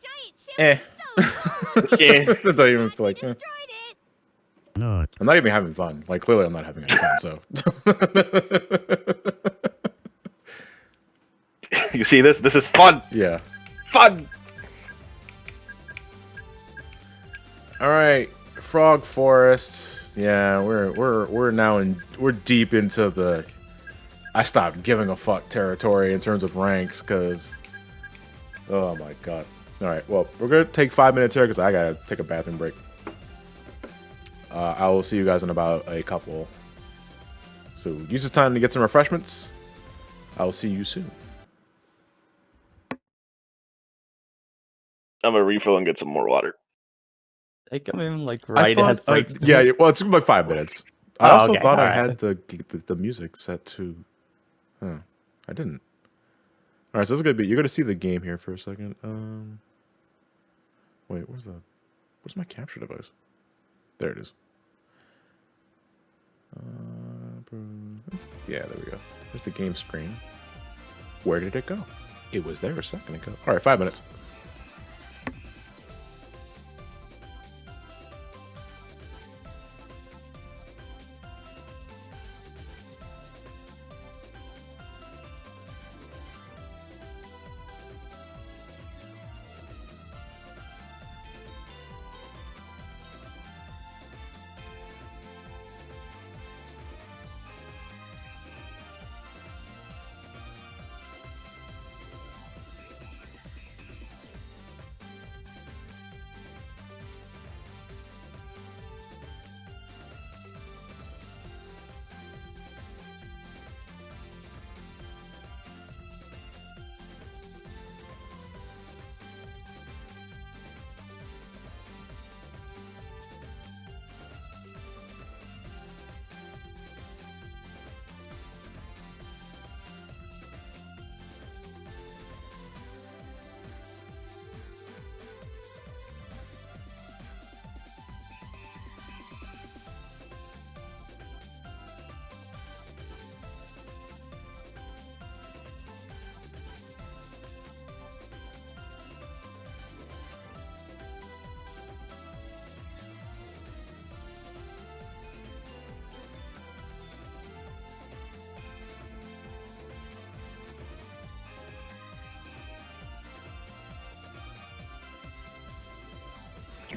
giant ship Eh. was so small looking! Yeah. That's not even like. Destroyed it! I'm not even having fun. Like, clearly, I'm not having any fun. So. You see this? This is fun. Yeah. Fun. All right, Frog Forest. Yeah, we're now we're deep into the I stopped giving a fuck territory in terms of ranks because oh my god. All right, well we're gonna take 5 minutes here because I gotta take a bathroom break. I will see you guys in about a couple. So use this time to get some refreshments. I will see you soon. I'm gonna refill and get some more water. They come in like I right thought, as breaks. yeah, well, it's about 5 minutes. I Oh, also okay, thought I alright. had the music set to. Huh. I didn't. All right, so this is gonna be. You're gonna see the game here for a second. Wait, where's my capture device? There it is. Yeah, there we go. There's the game screen. Where did it go? It was there a second ago. All right, 5 minutes.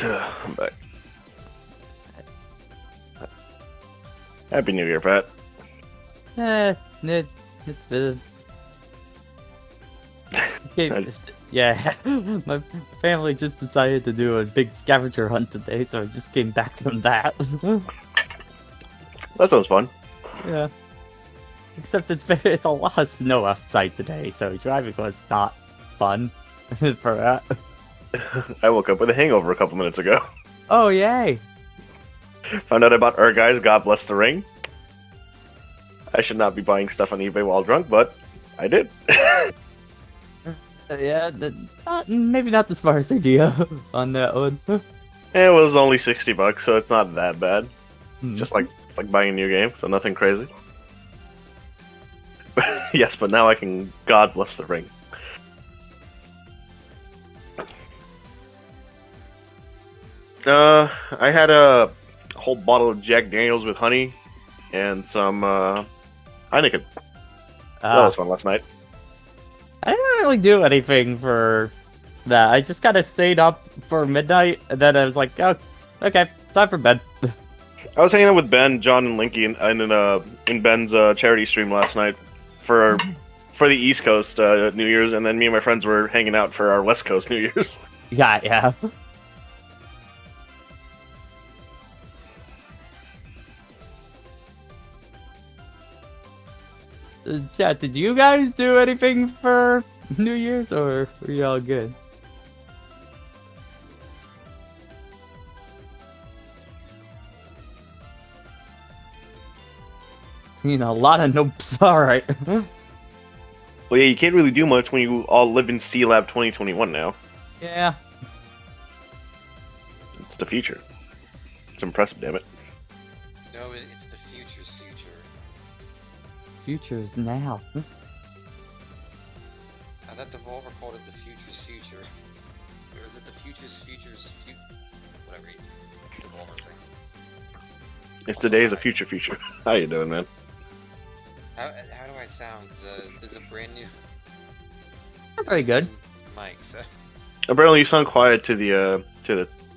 I'm back. Happy New Year, Pat. It's been. Yeah, my family just decided to do a big scavenger hunt today, so I just came back from that. That sounds fun. Yeah. Except it's a lot of snow outside today, so driving was not fun for that. I woke up with a hangover a couple minutes ago. Oh, yay! Found out about our guys, God bless the ring. I should not be buying stuff on eBay while drunk, but I did. Yeah, maybe not the smartest idea on that one. It was only $60, so it's not that bad. Hmm. Just like it's like buying a new game, so nothing crazy. Yes, but now I can God bless the ring. I had a whole bottle of Jack Daniels with honey and some Heineken. That was fun last night. I didn't really do anything for that. I just kind of stayed up for midnight, and then I was like, oh, okay, time for bed. I was hanging out with Ben, John, and Linky in Ben's charity stream last night for the East Coast New Year's, and then me and my friends were hanging out for our West Coast New Year's. Yeah. Chat, did you guys do anything for New Year's, or were you all good? Seen a lot of nopes, alright. Well, yeah, you can't really do much when you all live in C-Lab 2021 now. Yeah. It's the future. It's impressive, damn it. No, it's the future's future. Future's now. I thought Devolver called it the future's future. Or is it the future's whatever Devolver thing. It's the days of future. How you doing, man? How do I sound? Is it brand new? Pretty good. Mic, so. Apparently, you sound quiet to the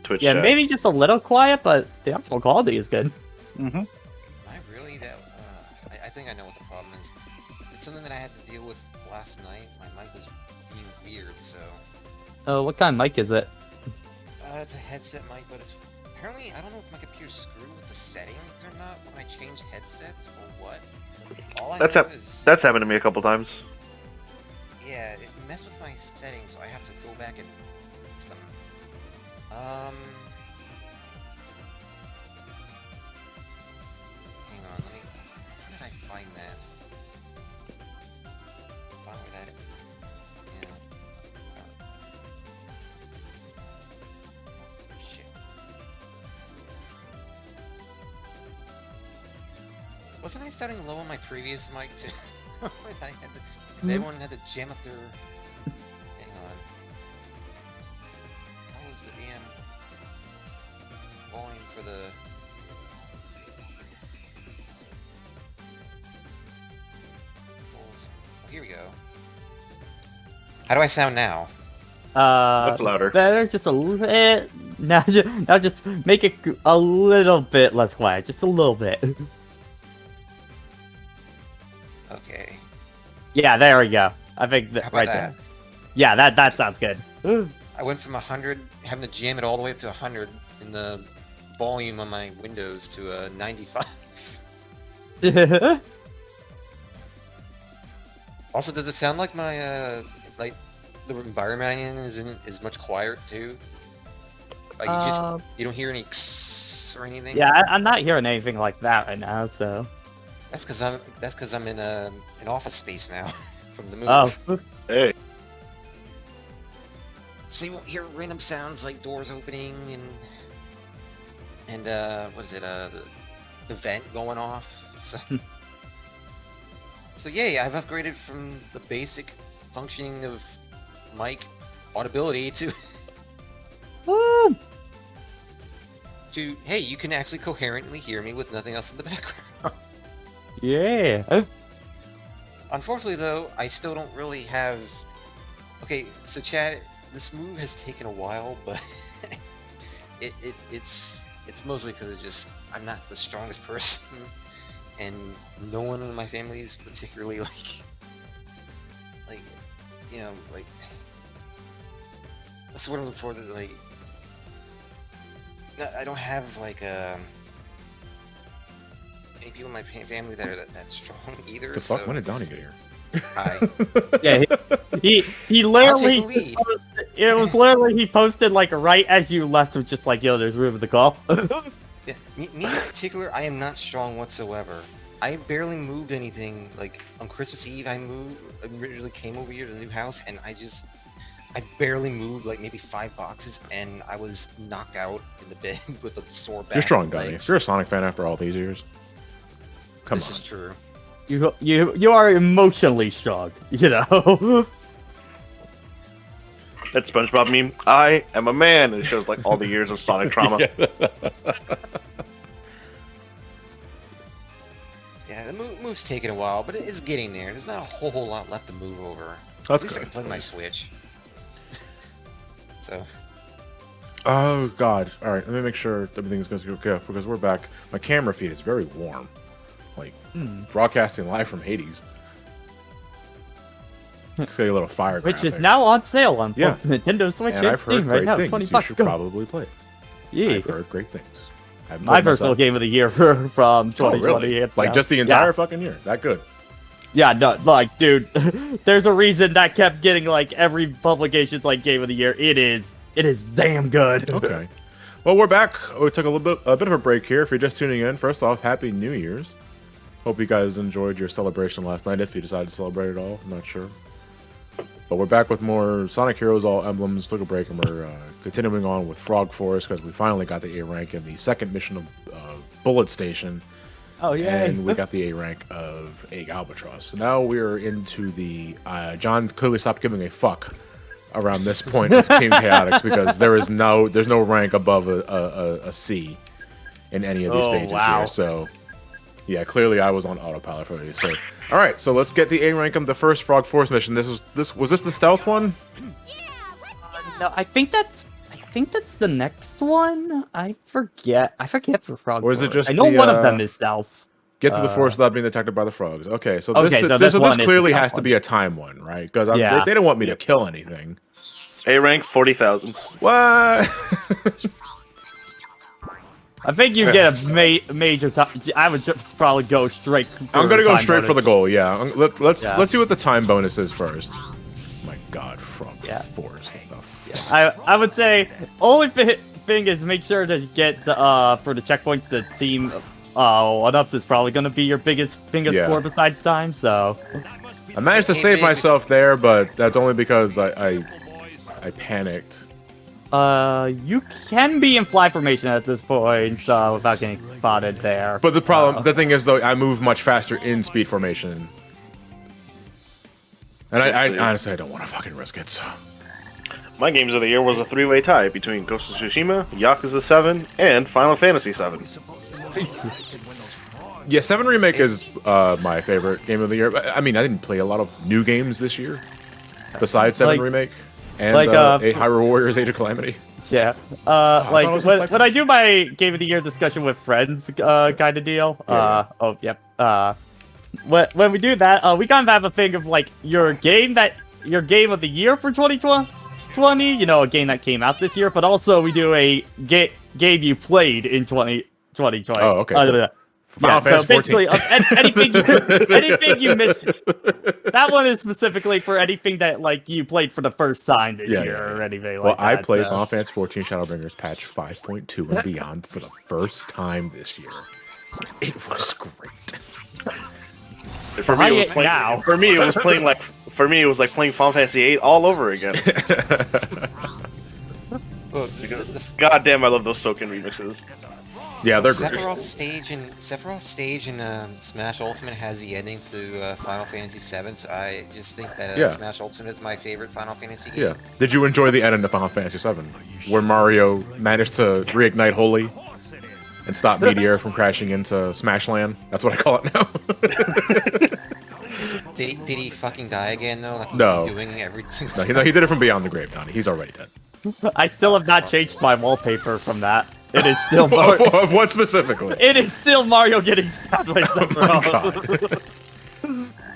Twitch Yeah, chat. maybe just a little quiet, but the actual quality is good. Mm-hmm. Am I really that? I think I know what the problem is. It's something that I had to deal with last night. My mic was being weird, so. Oh, what kind of mic is it? It's a headset mic, but it's apparently I don't know if my computer's screwed with the settings or not when I changed headsets or what. All I know is That's happened to me a couple times. yeah, it messed with my settings, so I have to go back and fix them. Hang on, where did I find that? Find where that, yeah. Shit. Wasn't I starting low on my previous mic too? I had to, everyone had to jam up their. Hang on. How was the damn volume for the? Oh, here we go. How do I sound now? Much louder. Better, just a little. Now just make it a little bit less quiet, just a little bit. Okay. Yeah, there we go. I think How about right that? there. Yeah, that sounds good. I went from 100, having to jam it all the way up to 100 in the volume on my Windows to 95. Also, does it sound like my like the environment I'm in is much quieter too? Like you don't hear any or anything? Yeah, I'm not hearing anything like that right now, so. That's because I'm in an office space now from the move. Oh. Hey. So you won't hear random sounds like doors opening and what is it? The vent going off. So yeah, I've upgraded from the basic functioning of mic audibility to hey, you can actually coherently hear me with nothing else in the background. Yeah. Unfortunately, though, I still don't really have. Okay, so Chad, this move has taken a while, but it's mostly because it's just I'm not the strongest person, and no one in my family is particularly like you know, like that's what I'm looking forward to. Like, I don't have like any people in my family that are that strong either. The fuck? So When did Donnie get here? Yeah, he I'll literally. take the lead. It was literally he posted like right as you left, was just like, "Yo, there's room in the call." Yeah, me in particular, I am not strong whatsoever. I barely moved anything. Like on Christmas Eve, I originally came over here to the new house, and I barely moved like maybe 5 boxes, and I was knocked out in the bed with a sore back. You're strong, and Donnie. legs. If you're a Sonic fan after all these years, come This on. is true. You are emotionally strong, you know. That SpongeBob meme. I am a man. It shows like all the years of Sonic trauma. Yeah, the move's taking a while, but it is getting there. There's not a whole lot left to move over. That's At least I good. can play my Switch. So, Oh god. All right, let me make sure everything's going to go okay because we're back. My camera feed is very warm, like broadcasting live from Hades. It's got a little fire Which is graphic. now on sale on Yeah. both Nintendo Switch And and I've heard Steam right great now. things. $20 You should go. probably play it. Yeah. I've heard great things. I haven't My played personal myself. game of the year from 2020. Oh, really? hands Like down. just the entire fucking year. That good. Yeah, no, like, dude, there's a reason that kept getting like every publication's like game of the year. It is damn good. Okay. Well, we're back. We took a bit of a break here. If you're just tuning in, first off, Happy New Year's. Hope you guys enjoyed your celebration last night. If you decided to celebrate at all, I'm not sure. But we're back with more Sonic Heroes, all emblems. Took a break, and we're continuing on with Frog Forest because we finally got the A rank in the second mission of Bullet Station, Oh yeah. and we got the A rank of Egg Albatross. So now we're into the John clearly stopped giving a fuck around this point of Team Chaotix because there's no rank above a C in any of these Oh, stages wow. here. So yeah, clearly I was on autopilot for these. So all right, so let's get the A rank of the first Frog Forest mission. Was this the stealth one? No, I think that's the next one. I forget for Frog. Or is it Forest. just I know the, one of them is stealth. Get to the forest without being detected by the frogs. Okay, so Okay, so this one is clearly the has stealth to be a time one, right? Because Yeah. they don't want me to kill anything. A rank 40,000. What? I think you get a major time. I would just probably go straight. I'm gonna the go time straight for the bonus. goal. Yeah, let's Yeah. let's see what the time bonus is first. My God, Frog Yeah. Forest. What the fuck? I would say only thing is make sure to get for the checkpoints the team one ups is probably gonna be your biggest Yeah. score besides time. So I managed to save myself there, but that's only because I panicked. you can be in fly formation at this point without getting spotted there. But the thing is though, I move much faster in speed formation, and I honestly I don't want to fucking risk it. So My games of the year was a 3-way tie between Ghost of Tsushima, Yakuza 7, and Final Fantasy 7. yeah, 7 Remake is my favorite game of the year. I mean, I didn't play a lot of new games this year besides 7 Like- Remake and like, Hyrule Warriors: Age of Calamity. Yeah. thought Like it was when, like- when I do my game of the year discussion with friends kind of deal. Yeah. Oh yep. When we do that, we kind of have a thing of like your game of the year for 2020. You know, a game that came out this year, but also we do a game you played in 2020. Oh, okay. Yeah, Final so Fantasy 14. basically, anything you missed. That one is specifically for anything that like you played for the first time this Yeah, year yeah, yeah. or anything Well, like that. I played so. Final Fantasy 14 Shadowbringers patch 5.2 and beyond for the first time this year. It was great. For me, it was playing, now. for me, it was playing like it was like playing Final Fantasy 8 all over again. Because, goddamn, I love those Soken remixes. Yeah, they're great. Sephiroth's stage in Smash Ultimate has the ending to Final Fantasy VII, so I just think that Yeah. Smash Ultimate is my favorite Final Fantasy game. Yeah. Did you enjoy the end of Final Fantasy VII, where Mario managed to reignite Holy and stop Meteor from crashing into Smashland? That's what I call it now. Did he fucking die again though? Like he's No. been doing every single No, time? he did it from beyond the grave, Donnie. He's already dead. I still have not changed my wallpaper from that. It is still Of what specifically? It is still Mario getting stabbed by Oh my god.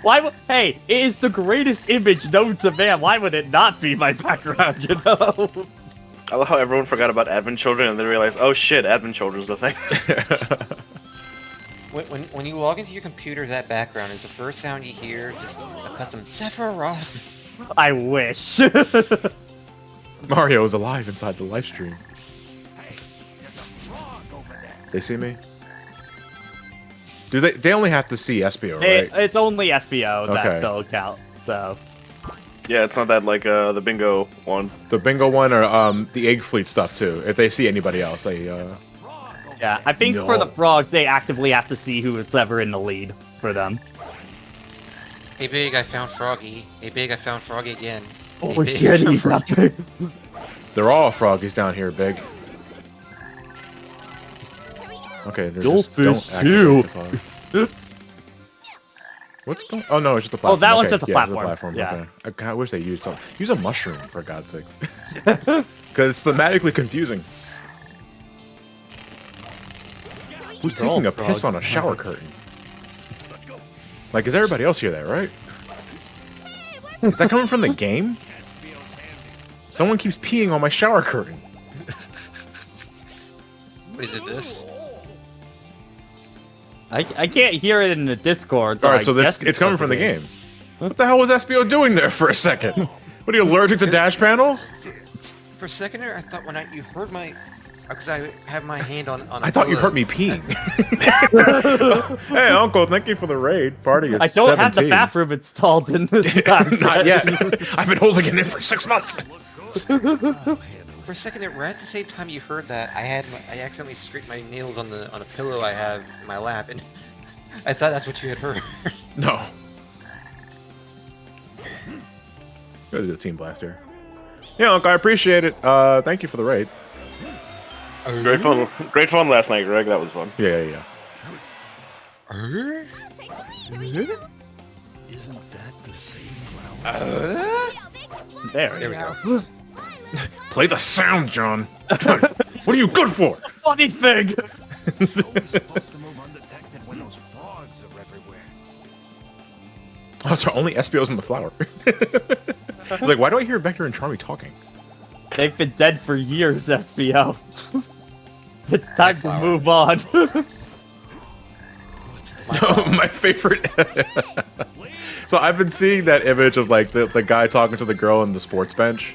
Why would? Hey, it is the greatest image known to man. Why would it not be my background? You know. I love how everyone forgot about Advent Children and then realized, oh shit, Advent Children's a thing. When you log into your computer, that background is the first sound you hear. Just a custom Sephiroth. I wish. Mario is alive inside the live stream. They see me? Do they? They only have to see Espio, right? It's only SBO Okay. that they'll count. So. Yeah, it's not that like the bingo one. The bingo one or the egg fleet stuff too. If they see anybody else, they Yeah, I think for the frogs, they actively have to see who is ever in the lead for them. Hey Big, I found Froggy. Hey Big, I found Froggy again. Oh Big, shit, I found he's Froggy. not there. they're all froggies down here, big. Okay, they're just Goldfish don't too. activate the fog. What's going? Oh no, it's just a platform. Oh, that one's Okay, just a yeah, it's platform. Yeah. Okay. I wish they used something. Use a mushroom for God's sake. Because it's thematically confusing. Who's They're all taking a piss frogs. on a shower curtain? Like, is everybody else hear that, right? Is that coming from the game? Someone keeps peeing on my shower curtain. What is it? This? I can't hear it in the Discord. So Alright, I so guess it's coming from the game. What the hell was SBO doing there for a second? What are you, allergic to dash panels? For a second there, I thought you heard my, because I have my hand on. I thought you heard me peeing. Hey, Uncle, thank you for the raid. Party is I don't have the 17. bathroom installed in this. Not yet. I've been holding it in for 6 months. For a second there, right at the same time you heard that, I accidentally scraped my nails on a pillow I have in my lap, and I thought that's what you had heard. No. Go to the team blast here. Yeah, Uncle, I appreciate it. Thank you for the raid. Great fun last night, Greg. That was fun. Yeah. Isn't that the same flower? There we go. Play the sound, John. What are you good for? Funny thing. It's always supposed to move undetected when those frogs are everywhere. Oh, so only SBO's in the flower. I was like, why do I hear Vector and Charmy talking? They've been dead for years, SBO. It's time to move on. My favorite. So I've been seeing that image of like the guy talking to the girl in the sports bench.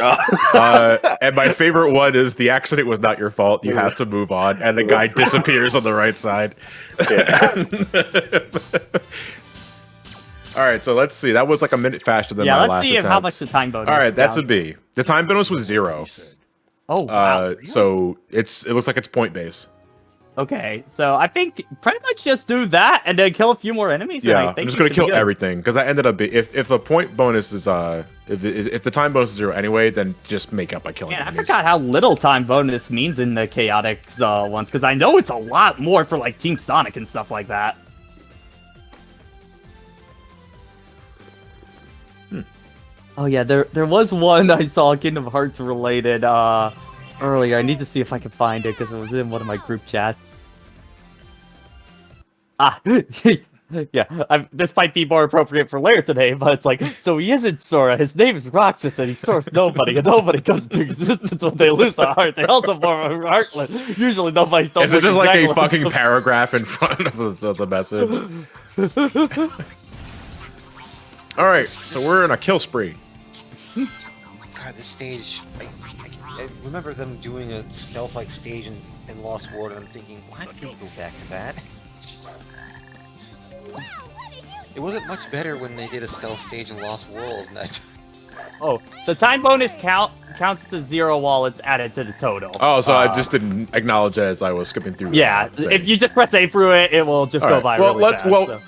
And my favorite one is the accident was not your fault. You have to move on, and the guy disappears on the right side. Yeah. All right, so let's see. That was like a minute faster than Yeah, my let's last see attempt. how much the time bonus. All right, is that's down. a B. The time bonus was 0. Oh wow. So it looks like it's point base. Okay, so I think pretty much just do that and then kill a few more enemies. and I Yeah, think I'm just you gonna should be kill good. everything because I ended up if the point bonus is if the time bonus is 0 anyway, then just make up by killing Man, I enemies. forgot how little time bonus means in the Chaotix ones, because I know it's a lot more for like Team Sonic and stuff like that. Oh yeah, there was one I saw Kingdom Hearts related earlier. I need to see if I can find it because it was in one of my group chats. Ah, yeah. This might be more appropriate for later today, but it's like, so he isn't Sora. His name is Roxas, and he soars nobody, and nobody comes into existence when they lose a heart. They also are heartless. Usually, nobody's. Is it just like a fucking paragraph in front of the message? All right, so we're in a kill spree. God, this stage, I remember them doing a stealth-like stage in Lost World, and I'm thinking, why did they go back to that? It wasn't much better when they did a stealth stage in Lost World. Oh, the time bonus counts to 0 while it's added to the total. Oh, so I just didn't acknowledge it as I was skipping through. Yeah, the thing. if you just press A through it, it will just All go right, by well, really fast. So.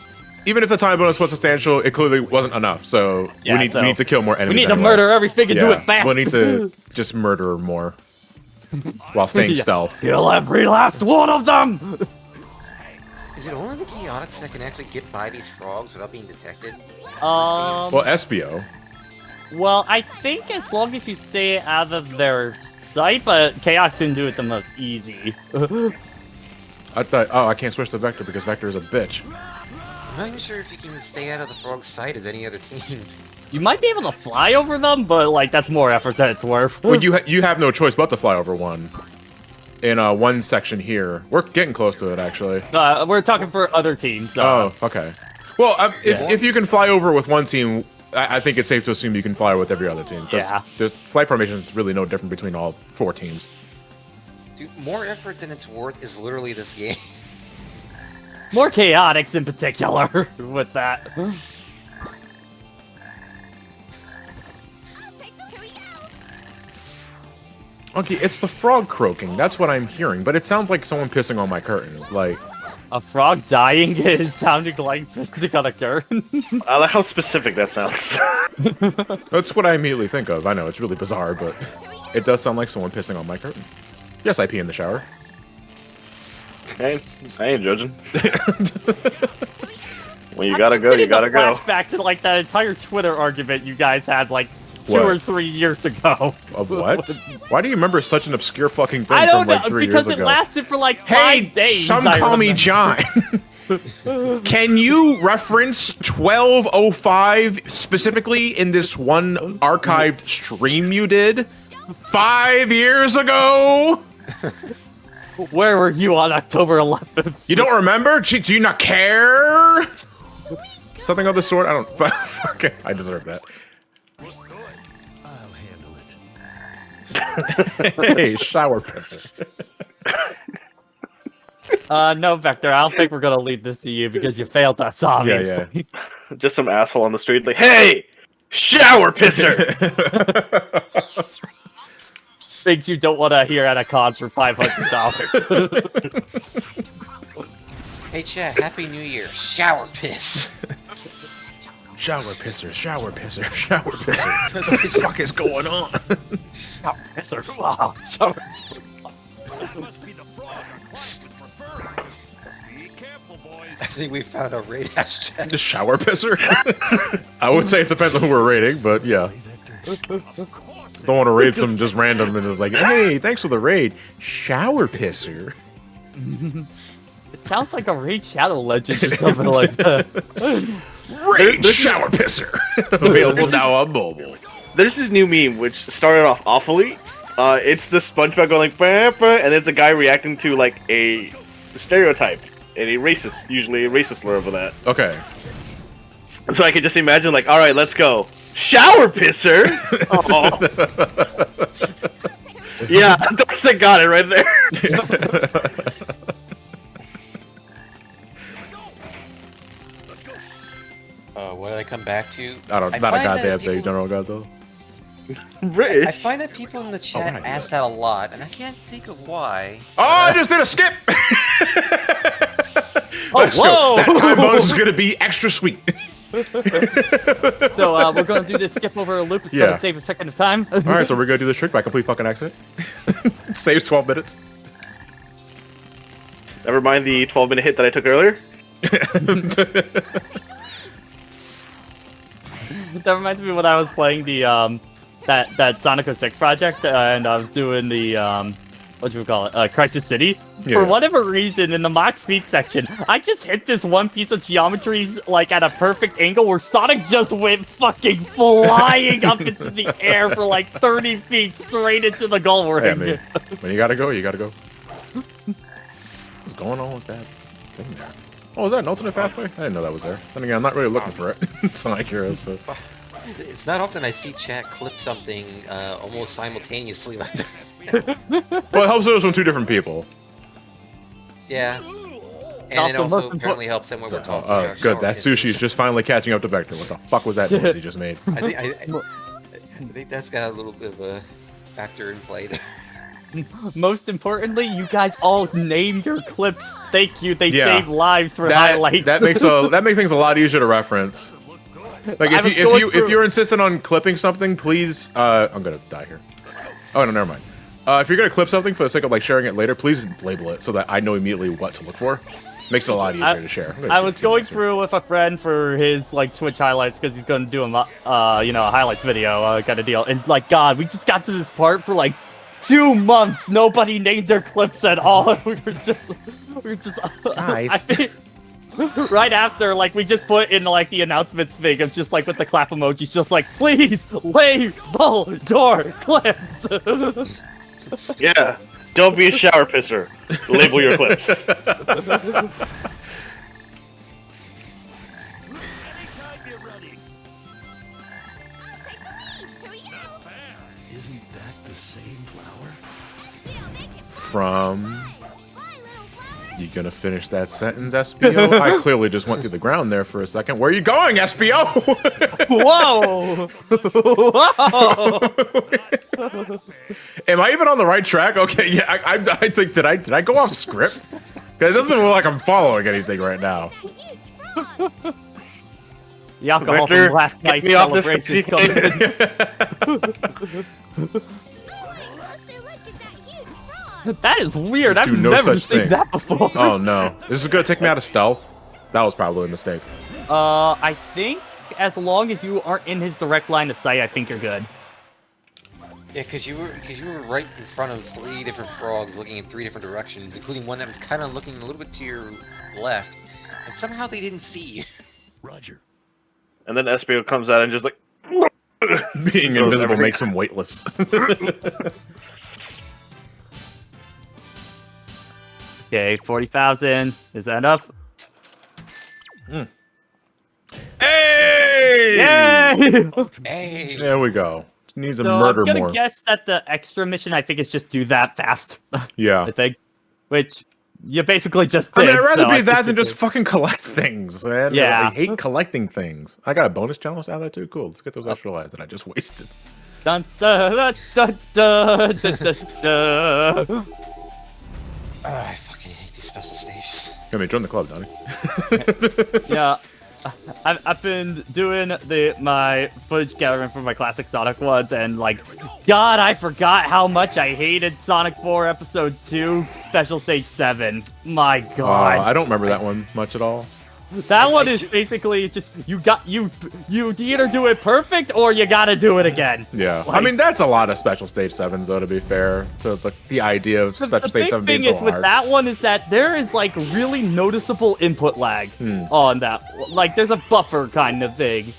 Even if the time bonus was substantial, it clearly wasn't enough. So, Yeah, we need to kill more enemies. We need to anyway. murder everything and do it fast. We'll need to just murder more while staying Yeah. stealth. Kill every last one of them! Is it only the Chaotix that can actually get by these frogs without being detected? Well, Espio. Well, I think as long as you stay out of their sight, but Chaotix didn't do it the most easy. I thought, oh, I can't switch to Vector because Vector is a bitch. I'm not even sure if you can stay out of the frog's sight as any other team. You might be able to fly over them, but like that's more effort than it's worth. Well, you have no choice but to fly over one. In one section here, we're getting close to it actually. We're talking for other teams. Oh, okay. Well, if you can fly over with one team, I think it's safe to assume you can fly with every other team. Yeah. The flight formation is really no different between all 4 teams. Dude, more effort than it's worth is literally this game. More Chaotix in particular with that. Here we go. Okay, it's the frog croaking. That's what I'm hearing, but it sounds like someone pissing on my curtain. Like A frog dying is sounding like pissing on a curtain. I like how specific that sounds. that's what I immediately think of. I know it's really bizarre, but it does sound like someone pissing on my curtain. Yes, I pee in the shower. Hey, I ain't judging. When you gotta go, you gotta go. Flashback to like that entire Twitter argument you guys had like 2 or 3 years ago. Of what? Why do you remember such an obscure fucking thing I don't from like know 3 years because ago? it lasted for like 5 Hey, days. some I call me remember. John. Can you reference 1205 specifically in this one archived stream you did 5 years ago? Where were you on October 11th? You don't remember? Do you not care? Something of the sort? I don't. Fuck it. I deserve that. I'll handle it. Hey, shower pisser. No, Vector, I don't think we're gonna lead this to you because you failed us, obviously. Just some asshole on the street like, hey, shower pisser! Things you don't want to hear at a con for $500. Hey chat, Happy New Year. Shower piss. Shower pisser, shower pisser, shower pisser. What the fuck is going on? Yes, sir. Wow. Shower. That must be the frog our client would prefer. Be careful, boys. I think we found a raid hashtag. The shower pisser? I would say it depends on who we're raiding, but yeah. Don't want to raid some just random and just like, hey, thanks for the raid. Shower pisser. It sounds like a Raid Shadow Legends or something like that. Raid shower pisser. Available now on mobile. There's this new meme which started off awfully. It's the SpongeBob going like, bah, bah, and it's a guy reacting to like a stereotype and a racist, usually a racist slur over that. Okay. So I could just imagine like, all right, let's go. Shower pisser. Oh. Yeah, I got it right there. What did I come back to? I don't. I Not a find that goddamn thing, people- General Godzilla. British. I find that people in the chat right, ask that a lot, and I can't think of why. Oh, I just did a skip. Let's whoa! go. That time bonus is gonna be extra sweet. So we're going to do this skip over a loop. It's Yeah. going to save a second of time. All right, so we're gonna do this trick by complete fucking accident. Saves 12 minutes. Never mind the 12-minute hit that I took earlier. That reminds me of when I was playing the that Sonic 06 project, and I was doing the what do you call it, Crisis City. Yeah. For whatever reason, in the mock speed section, I just hit this one piece of geometry like at a perfect angle where Sonic just went fucking flying up into the air for like 30 feet straight into the goal Yeah, ring. man. When you gotta go, you gotta go. What's going on with that thing there? Oh, is that an alternate pathway? I didn't know that was there. Then again, I'm not really looking for it. It's not curious. So. It's not often I see chat clip something almost simultaneously like that. Well, it helps those from 2 different people. Yeah. And Also, it most also apparently helps them when we're talking about Good. shower That pisses. sushi is just finally catching up to Vector. What the fuck was that noise he just made? I think that's got a little bit of a factor in play there. Most importantly, you guys all name your clips. Thank you. They Yeah. save lives for That, highlights. that makes things a lot easier to reference. Like I was if going through- you're insistent on clipping something, please. I'm gonna die here. Oh no, never mind. If you're gonna clip something for the sake of like sharing it later, please label it so that I know immediately what to look for. Makes it a lot easier to share. I was going through with a friend for his like Twitch highlights because he's going to do a you know, a highlights video kind of deal. And like, God, we just got to this part for like 2 months. Nobody named their clips at all. We were just Guys. I think, right after, like, we just put in like the announcements thing of just like with the clap emojis, just like, please label your clips. Yeah. Don't be a shower pisser. Label your clips. Anytime you're ready. Here we go. Not bad. Isn't that the same flower? SBO, make it From... fly, little flower. You gonna finish that sentence, SBO? I clearly just went through the ground there for a second. Where are you going, SBO? Whoa! Whoa! Am I even on the right track? Okay, yeah, I think, did I go off script? 'Cause it doesn't look like I'm following anything right now. Huge frog. The alcohol Victor, from last get night's me off this celebration is coming. Closer look at that huge frog. That is weird. I've Do no never such seen thing. that before. Oh no. This is gonna take me out of stealth. That was probably a mistake. I think as long as you aren't in his direct line of sight, I think you're good. Yeah, because you were right in front of 3 different frogs looking in 3 different directions, including one that was kind of looking a little bit to your left, and somehow they didn't see you. Roger. And then SBO comes out and just like... Being Throws invisible everything. makes him weightless. Okay, 40,000. Is that enough? Hey! Yay! Hey! There we go. Needs a So murder I'm gonna more. guess that the extra mission, I think, is just do that fast. Yeah. I think, which you basically just I did. mean, I'd rather so be I that think than you're just good. fucking collect things, man. Yeah. I hate collecting things. I got a bonus challenge out of that too. Cool. Let's get those extra lives that I just wasted. Dun, dun, dun, dun, dun, dun, dun. I fucking hate these special stages. I mean, join the club, Donnie. Yeah, I've been doing my footage gathering for my classic Sonic ones, and like, God, I forgot how much I hated Sonic 4 Episode 2 Special Stage 7. My God. I don't remember that one much at all. That one is basically just you either do it perfect or you gotta do it again. Yeah. I Like- mean, that's a lot of special stage 7s, though, to be fair. To the idea of The special stage big 7 being thing so is with hard. that one is that there is like really noticeable input lag on that. Like there's a buffer kind of thing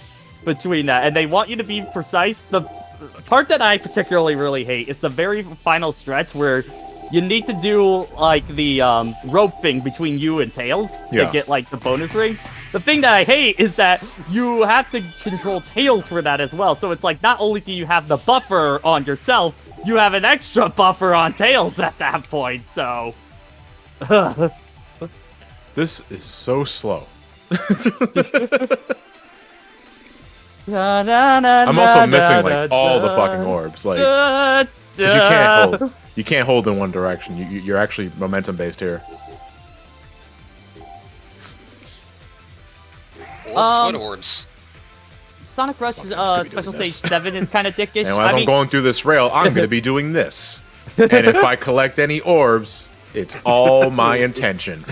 between that, and they want you to be precise. The part that I particularly really hate is the very final stretch where you need to do like the rope thing between you and Tails Yeah. to get like the bonus rings. The thing that I hate is that you have to control Tails for that as well. So it's like not only do you have the buffer on yourself, you have an extra buffer on Tails at that point. So This is so slow. I'm I'm also missing like all the fucking orbs. Like, 'cause you can't hold in one direction. You're actually momentum based here. What orbs? Sonic Rush Fuck, I'm just gonna be Special doing Stage this. 7 is kind of dickish. And as I I'm mean, going through this rail, I'm gonna be doing this. And if I collect any orbs, it's all my intention.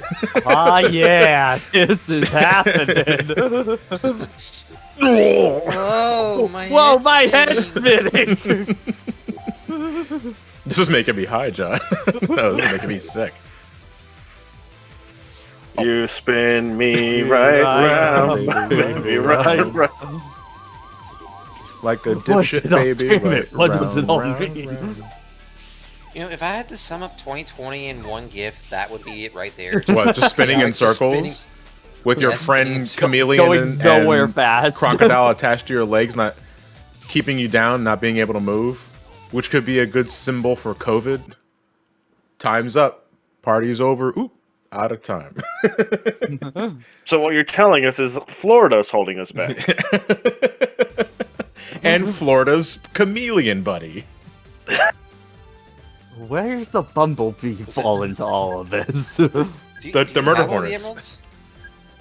ah yeah, this is happening. Whoa, my Whoa, head's my head's spinning. spinning. This is making me high, John. No, this is making me sick. You spin me right round, spin me right round. Like a What's dipshit it all- baby. damn it, right what does it round, all round, mean? round. You know, if I had to sum up 2020 in one GIF, that would be it right there. What, just spinning Yeah, in just spinning. circles? With your Yeah, friend spinning. Chameleon Going and nowhere fast. Crocodile attached to your legs, not keeping you down, not being able to move, which could be a good symbol for COVID. Time's up. Party's over. Oop, out of time. So what you're telling us is Florida's holding us back. And Florida's chameleon buddy. Where's the bumblebee fall into all of this? Do The you murder have all the hornets. emeralds?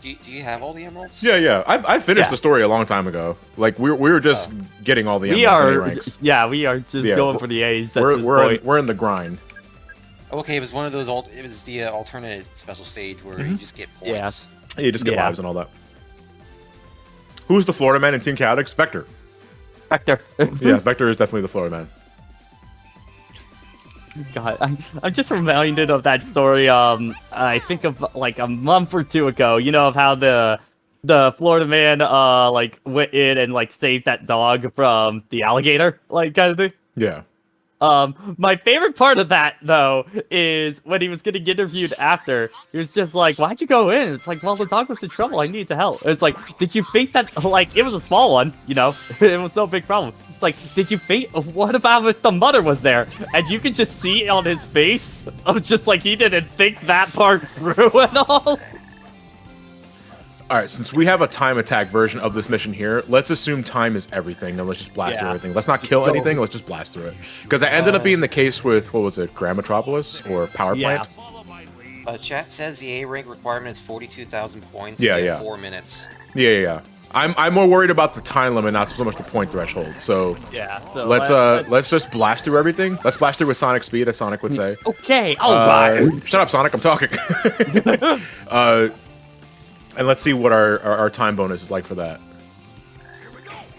Do you have all the emeralds? Yeah. I finished Yeah. the story a long time ago. Like we were just getting all the we emeralds and A are, ranks. yeah, we are just Yeah, going for the A's at this We're point. we're in the grind. Okay, it was one of those. It was the alternate special stage where you just get points. Yeah. Yeah, you just get Yeah. lives and all that. Who's the Florida man in Team Chaotix? Vector. Vector. Yeah, Vector is definitely the Florida man. God, I'm just reminded of that story. I think of like a month or two ago. You know of how the Florida man like went in and like saved that dog from the alligator, like kind of thing. Yeah. My favorite part of that though is when he was getting interviewed after. He was just like, "Why'd you go in?" It's like, "Well, the dog was in trouble. I needed to help." It's like, "Did you think that like it was a small one? You know, it was no big problem." It's like, "Did you think? What about if the mother was there?" And you could just see on his face of just like he didn't think that part through at all. All right, since we have a time attack version of this mission here, let's assume time is everything, and let's just blast through Yeah. everything. Let's not kill anything, let's just blast through it. Because that ended up being the case with, what was it, Grand Metropolis or Power Yeah. Plant? Follow my lead. Chat says the A rank requirement is 42,000 points. Yeah, We have yeah. 4 minutes. Yeah. I'm more worried about the time limit, not so much the point threshold. So Yeah. So let's just blast through everything. Let's blast through with Sonic speed, as Sonic would say. Okay. All right. Shut up, Sonic. I'm talking. And let's see what our time bonus is like for that.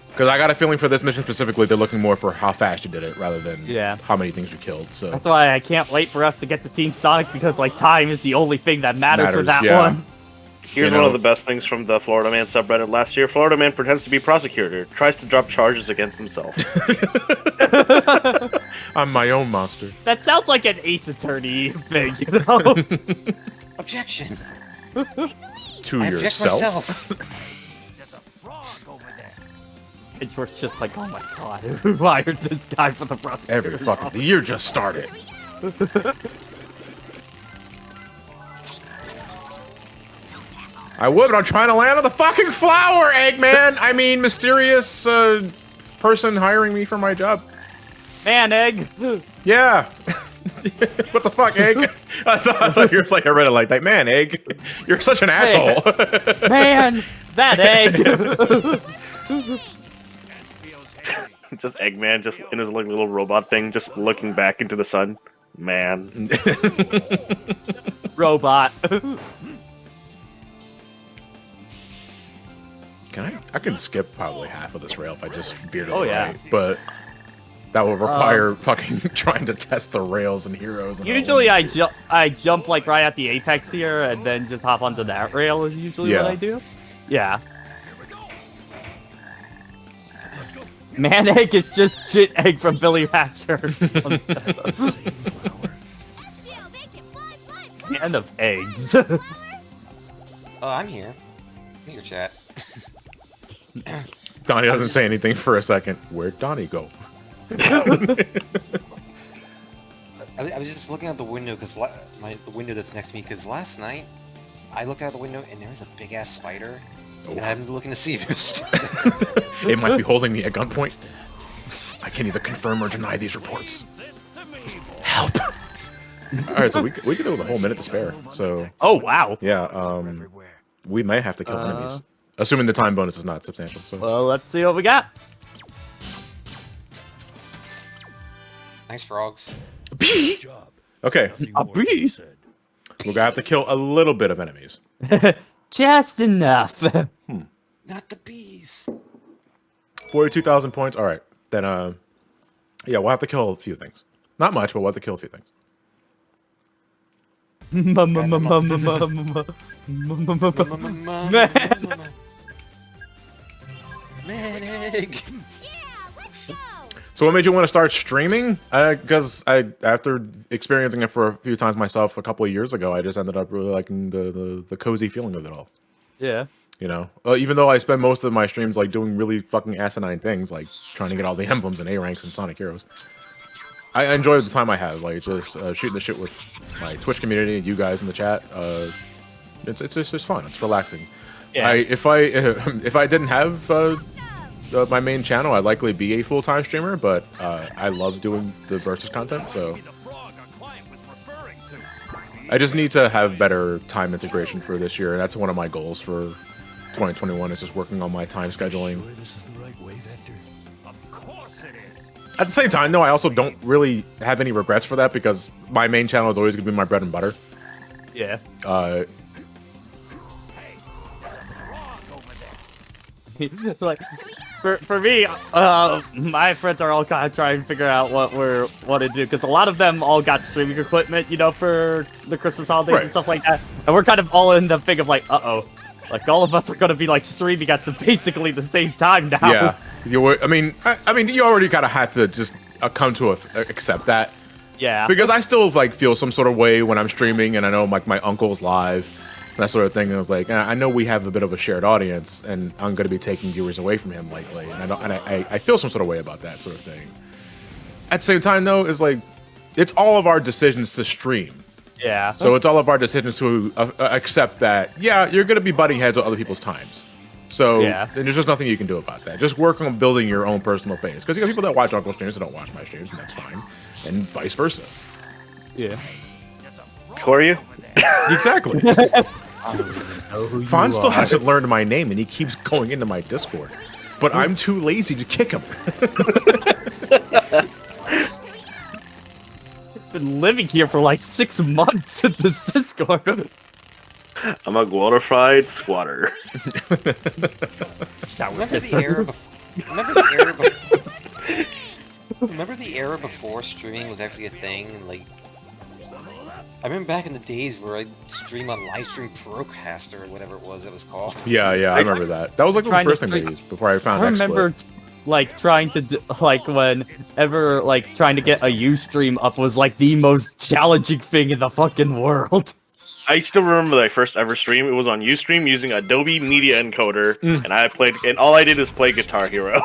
Because I got a feeling for this mission specifically, they're looking more for how fast you did it rather than how many things you killed. So That's why I can't wait for us to get to Team Sonic because like time is the only thing that matters for that yeah. one. Here's You one know- of the best things from the Florida Man subreddit last year. Florida Man pretends to be prosecutor, tries to drop charges against himself. I'm my own monster. That sounds like an Ace Attorney thing, you know? Objection! To I object yourself. myself. There's a frog over there. And George's just like, oh my god, who hired this guy for the prosecutor? Every fucking the year just started. I would, but I'm trying to land on the fucking flower, Eggman! I mean, mysterious person hiring me for my job. Man, Egg! Yeah. What the fuck, Egg? I thought you were like, I read it like that. Man, Egg, you're such an asshole. Man, that Egg! SBO's angry. Just Eggman, just in his like, little robot thing, just looking back into the sun. Man. Robot. I can skip probably half of this rail if I just veer to Oh, the yeah. right, but that will require fucking trying to test the rails and heroes. And all Usually that. I jump like right at the apex here and then just hop onto that rail is usually Yeah. what I do. Yeah. Man, Egg is just Jit Egg from Billy Hatcher. SBO, they can fly. End of eggs. Oh, I'm here. I'm here, chat. Donnie doesn't say anything for a second. Where'd Donnie go? I was just looking out the window because the window that's next to me. Because last night I looked out the window and there was a big ass spider, and I'm looking to see if it's. It might be holding me at gunpoint. I can either confirm or deny these reports. Help! All right, so we could do with a whole minute to spare. So Oh wow. yeah, we may have to kill enemies, assuming the time bonus is not substantial. So Well, let's see what we got. Nice frogs. Job. okay, Nothing A more to be bee. said. we're gonna have to kill a little bit of enemies. Just enough. Not the bees. 42,000 points. All right, then yeah, we'll have to kill a few things. Not much, but we'll have to kill a few things. Meg. Yeah, let's go. So what made you want to start streaming? Because after experiencing it for a few times myself a couple of years ago, I just ended up really liking the cozy feeling of it all. Yeah. You know, even though I spend most of my streams like doing really fucking asinine things, like trying to get all the emblems and A ranks and Sonic Heroes, I enjoy the time I have, like just shooting the shit with my Twitch community, you guys in the chat. It's just fun. It's relaxing. Yeah. If I didn't have my main channel, I'd likely be a full-time streamer, but I love doing the versus content, so The frog our client was referring to. I just need to have better time integration for this year, and that's one of my goals for 2021. Is just working on my time scheduling. Sure this is the right way, Vector. Of course it is. At the same time, though, I also don't really have any regrets for that because my main channel is always going to be my bread and butter. Yeah. Like, for me, my friends are all kind of trying to figure out what to do because a lot of them all got streaming equipment, you know, for the Christmas holidays and stuff like that, and we're kind of all in the thing of like, like all of us are gonna be like streaming at basically the same time now. Yeah, I mean, you already kind of have to just come to accept that. Yeah. Because I still like feel some sort of way when I'm streaming, and I know like my uncle's live, and that sort of thing. And I was like, I know we have a bit of a shared audience, and I'm gonna be taking viewers away from him lately, and I feel some sort of way about that sort of thing. At the same time, though, is like it's all of our decisions to stream. Yeah. So it's all of our decisions to accept that. Yeah, you're gonna be butting heads with other people's times. So there's just nothing you can do about that. Just work on building your own personal base. Because you got people that watch Uncle streams that don't watch my streams, and that's fine. And vice versa. Yeah. Who are you? Exactly. Fawn still hasn't learned my name, and he keeps going into my Discord. But I'm too lazy to kick him. He's been living here for like 6 months in this Discord. I'm a glorified squatter. Remember the era before streaming was actually a thing? And, like, I remember back in the days where I'd stream on Livestream Procaster or whatever it was called. Yeah, I remember that. That was like the first thing I used before I found XSplit. I remember like trying to like whenever like trying to get a Ustream up was like the most challenging thing in the fucking world. I still remember my first ever stream. It was on Ustream using Adobe Media Encoder, and all I did is play Guitar Hero.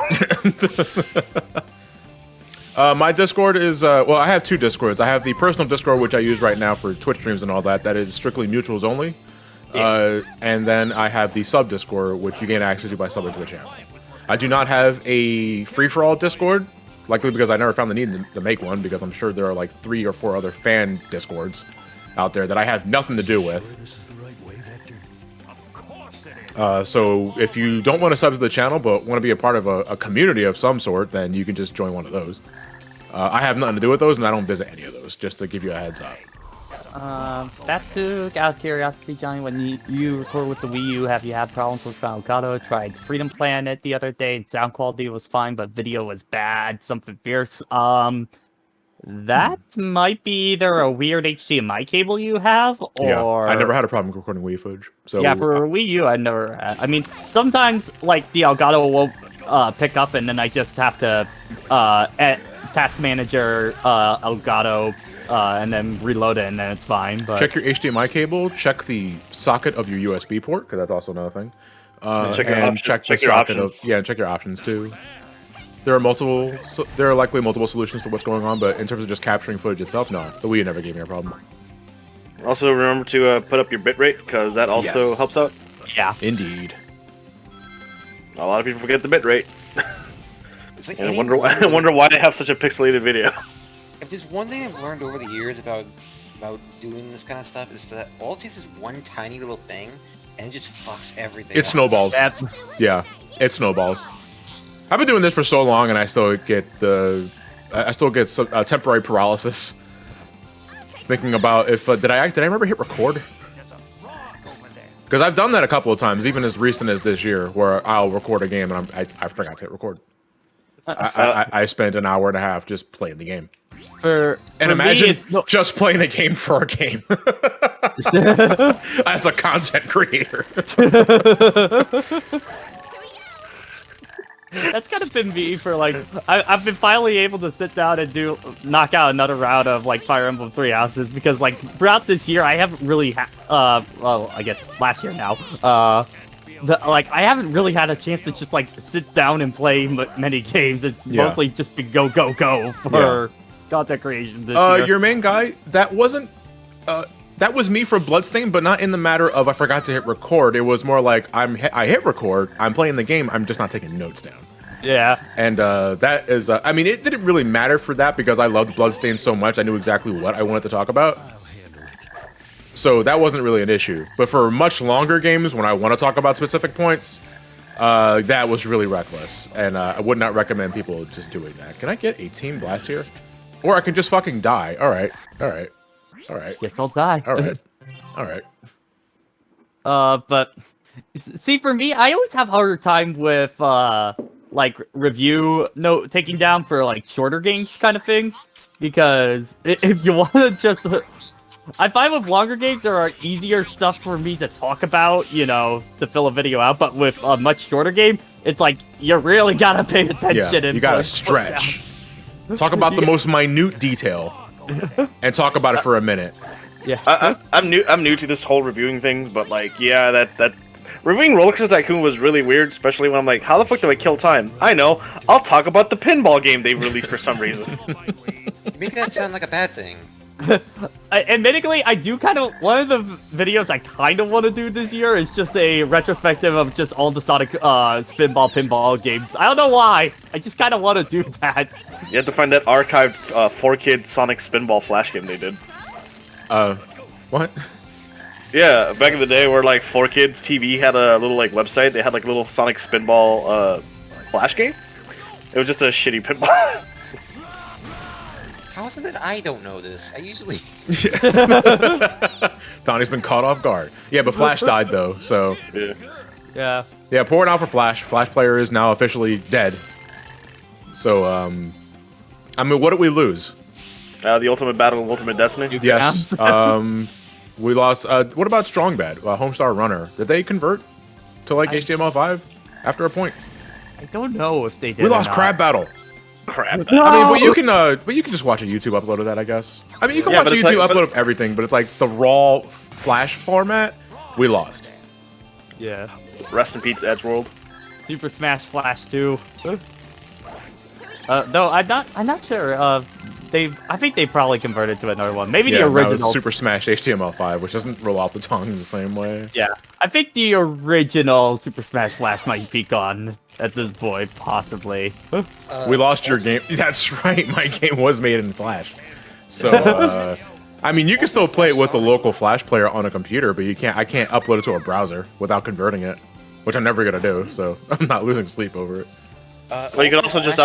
My Discord is well, I have two Discords. I have the personal Discord, which I use right now for Twitch streams and all that. That is strictly mutuals only. And then I have the sub Discord, which you gain access to by subbing to the channel. I do not have a free-for-all Discord, likely because I never found the need to make one, because I'm sure there are like 3 or 4 other fan Discords out there that I have nothing to do with. So if you don't want to sub to the channel but want to be a part of a community of some sort, then you can just join one of those. I have nothing to do with those, and I don't visit any of those, just to give you a heads up. Back to out of curiosity, Johnny, when you record with the Wii U, have you had problems with Elgato? Tried Freedom Planet the other day, and sound quality was fine, but video was bad, something fierce. That might be either a weird HDMI cable you have, or... Yeah, I never had a problem recording Wii footage. So yeah, for Wii U, I never had. I mean, sometimes, like, the Elgato won't pick up, and then I just have to task manager Elgato, and then reload it, and then it's fine. But check your HDMI cable, check the socket of your USB port, because that's also another thing. Check the socket of... Yeah, and check your options, too. There are likely multiple solutions to what's going on, but in terms of just capturing footage itself, no. The Wii U never gave me a problem. Also, remember to put up your bitrate, because that also helps out. Yeah. Indeed. A lot of people forget the bitrate. It's like I wonder why they have such a pixelated video. If there's one thing I've learned over the years about doing this kind of stuff, is that all it takes is one tiny little thing, and it just fucks everything It snowballs. Yeah, it snowballs. I've been doing this for so long, and I still get some temporary paralysis. Thinking about if did I remember hit record? Because I've done that a couple of times, even as recent as this year, where I'll record a game and I forgot to hit record. I spent an hour and a half just playing the game. Imagine just playing a game for a game as a content creator. That's kind of been me for like I've been finally able to sit down and knock out another round of like Fire Emblem 3 Houses, because like throughout this year I haven't really well, I guess last year now I haven't really had a chance to just like sit down and play many games. It's mostly just been go for content creation this year. Your main guy, that wasn't that was me for Bloodstain, but not in the matter of I forgot to hit record. It was more like I hit record, I'm playing the game, I'm just not taking notes down. Yeah. And that is, I mean, it didn't really matter for that because I loved Bloodstain so much, I knew exactly what I wanted to talk about. So that wasn't really an issue. But for much longer games, when I want to talk about specific points, That was really reckless, and I would not recommend people just doing that. Can I get a team blast here? Or I can just fucking die. Alright, alright, alright, Guess I'll die. alright, alright. But see, for me, I always have harder time with like review note taking down for like shorter games kind of thing, because if you want to just, I find with longer games there are easier stuff for me to talk about, you know, to fill a video out. But with a much shorter game, it's like you really gotta pay attention. Yeah, and you gotta put stretch. Talk about the most minute detail, and talk about it for a minute. Yeah. I'm new to this whole reviewing thing, but like, yeah, that reviewing Roller Coaster Tycoon was really weird, especially when I'm like, how the fuck do I kill time? I know, I'll talk about the pinball game they released for some reason. You make that sound like a bad thing. Admittedly, I do kind of, one of the videos I kind of want to do this year is just a retrospective of just all the Sonic spinball pinball games. I don't know why, I just kind of want to do that. You have to find that archived 4-kid Sonic Spinball Flash game they did. What? Yeah, back in the day where like 4Kids TV had a little like website, they had like a little Sonic Spinball Flash game. It was just a shitty pinball. How is it that I don't know this? I usually... Donnie's been caught off guard. Yeah, but Flash died though, so... Yeah. Yeah, pouring out for Flash. Flash player is now officially dead. So, I mean, what did we lose? The Ultimate Battle of Ultimate Destiny. Yes. We lost... what about Strong Bad? Homestar Runner. Did they convert to, like, HTML5 after a point? I don't know if they did. We lost or not. Crab Battle. Crap. No! I mean, but you can just watch a YouTube upload of that, I guess. I mean, you can Yeah, watch a but it's YouTube like- upload of everything, but it's like the raw Flash format, we lost. Yeah. Rest in peace, Edgeworld. Super Smash Flash 2. No, I'm not sure. I think they probably converted to another one. Maybe the No, it's original. Super Smash HTML5, which doesn't roll off the tongue in the same way. Yeah, I think the original Super Smash Flash might be gone at this point, possibly. We lost your game. That's right, my game was made in Flash. So, I mean, you can still play it with the local Flash player on a computer, but you can't. I can't upload it to a browser without converting it, which I'm never gonna do. So I'm not losing sleep over it. Well, you could also just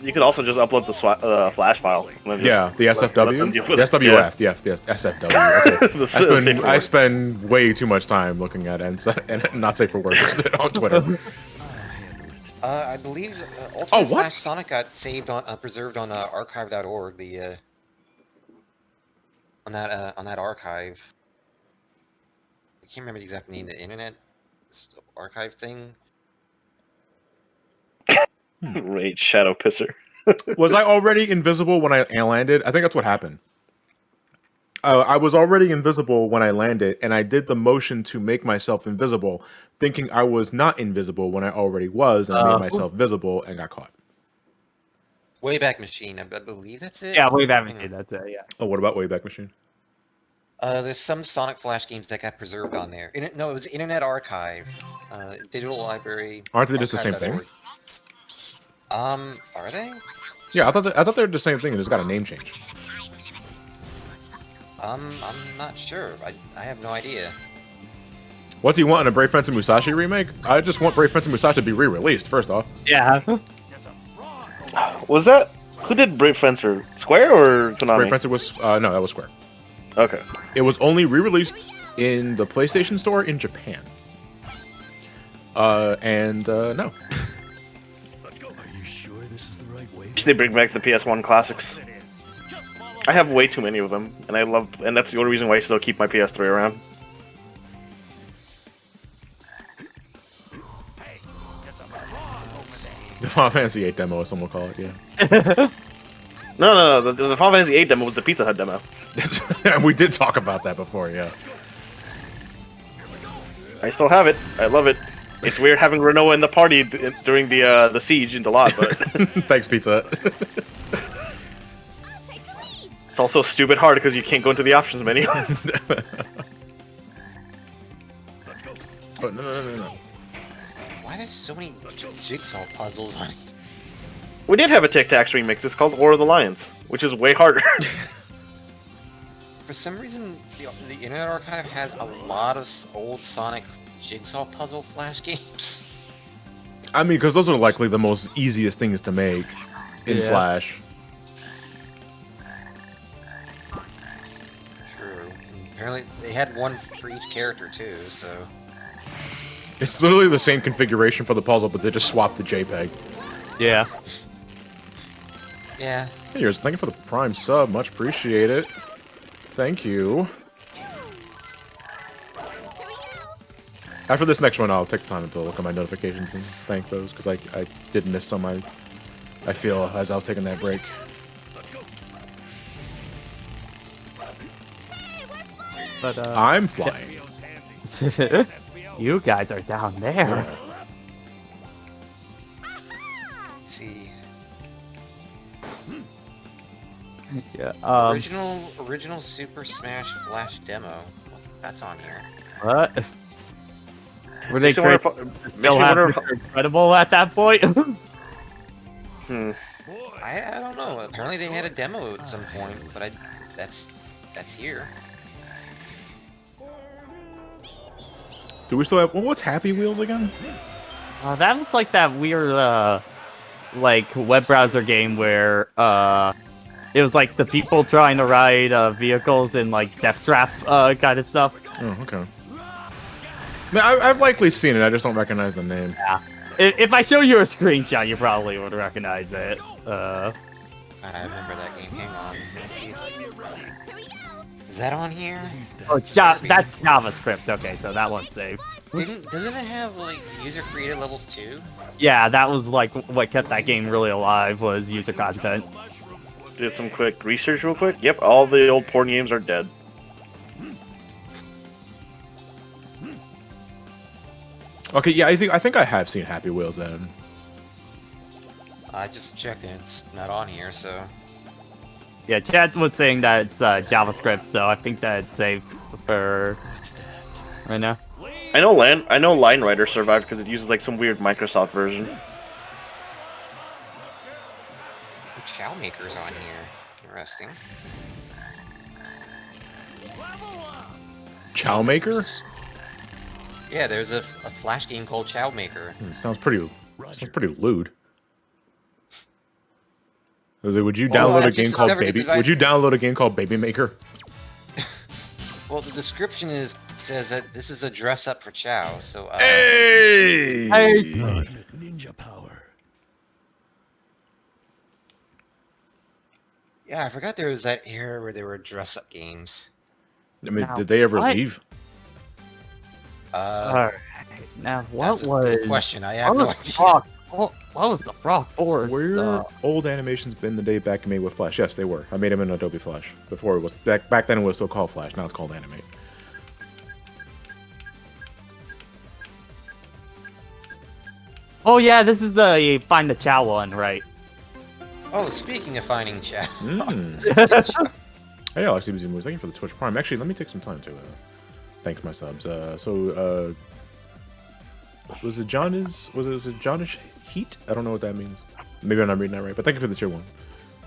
you could also just upload the Flash file. Yeah, the SFW, the SWF, the SFW. Okay. I I spend way too much time looking at and not safe for work on Twitter. I believe Ultimate Oh, what? Flash Sonic got saved on, preserved on archive.org. The on that archive. I can't remember the exact name. The internet archive thing. Rage Shadow Pisser. Was I already invisible when I landed? I think that's what happened. I was already invisible when I landed, and I did the motion to make myself invisible, thinking I was not invisible when I already was, and I made myself visible and got caught. Wayback Machine. I believe that's it. Yeah, Wayback Hang Machine, on. that's it, yeah. Oh, what about Wayback Machine? There's some Sonic Flash games that got preserved on there. No, it was Internet Archive, Digital Library. Aren't they just the same archive.org. Are they? Yeah, I thought they were the same thing. It just got a name change. I'm not sure. I have no idea. What do you want in a Brave Fencer Musashi remake? I just want Brave Fencer Musashi to be re-released, first off. Yeah. Was that who did Brave Fencer? Square or Konami? Brave Fencer was... no, that was Square. Okay. It was only re-released in the PlayStation Store in Japan. No. Are you sure this is the right way? They bring back the PS1 classics. I have way too many of them, and that's the only reason why I still keep my PS3 around. The Final Fantasy VIII demo, as some will call it, yeah. No. The Final Fantasy VIII demo was the Pizza Hut demo. We did talk about that before, yeah. I still have it. I love it. It's weird having Renoa in the party during the siege in Dalat, but Thanks, Pizza. it's also stupid hard because you can't go into the options menu. Oh, no. Why there's so many jigsaw puzzles on it? We did have a Tic Tacs remix. It's called War of the Lions, which is way harder. For some reason, the Internet Archive has a lot of old Sonic jigsaw puzzle Flash games. I mean, because those are likely the most easiest things to make in Yeah. Flash. True. And apparently, they had one for each character too. So It's literally the same configuration for the puzzle, but they just swapped the JPEG. Yeah. yeah. Hey, yours, thank you for the Prime sub. Much appreciate it. Thank you. After this next one, I'll take the time to look at my notifications and thank those, because I did miss some, I feel, as I was taking that break. But I'm flying. you guys are down there. Let's see. Yeah. Original Super Smash Flash demo. That's on here. What? Were they Makes me wonder still makes me have wonder Mr. Incredible at that point? I don't know. Apparently they had a demo at some point, but that's here. Do we still have... Well, what's Happy Wheels again? That was like that weird, like, web browser game where, it was like the people trying to ride, vehicles in, like, Death Trap, kind of stuff. Oh, okay. I mean, I've likely seen it, I just don't recognize the name. Yeah. If I show you a screenshot, you probably would recognize it. God, I remember that game. Hang on. Let's see. Is that on here? Oh, that's JavaScript. Okay, so that one's safe. Doesn't it have like user created levels too? Yeah, that was like what kept that game really alive was user content. Did some quick research real quick. Yep, all the old porn games are dead. Okay, yeah, I think I have seen Happy Wheels then. I just checked and it's not on here, so. Yeah, Chad was saying that it's JavaScript, so I think that's safe for right now. I know Line Rider survived because it uses like some weird Microsoft version. Chow Maker's on here. Interesting. Chow Maker? Yeah, there's a Flash game called Chow Maker. Sounds pretty lewd. Would you Well, download I a game just called discovered Baby? that I- Would you download a game called Baby Maker? Well, the description says that this is a dress up for Chow, so Hey! Ultimate ninja power. yeah, I forgot there was that era where there were dress up games. I mean, Now, did they ever what? leave? Alright, now what That's a was good question. I have what no was idea. Frog- what was the Frog Forest? Were old animations been the day back made with Flash? Yes, they were. I made them in Adobe Flash. Before it was back then it was still called Flash. Now it's called Animate. Oh yeah, this is the Find the Chow one, right? Oh, speaking of finding Chow. Hey, Alex, CBZ Moves. Thank you for the Twitch Prime. Actually, let me take some time to thank my subs. Was it Johnish Heat? I don't know what that means. Maybe I'm not reading that right. But thank you for the tier 1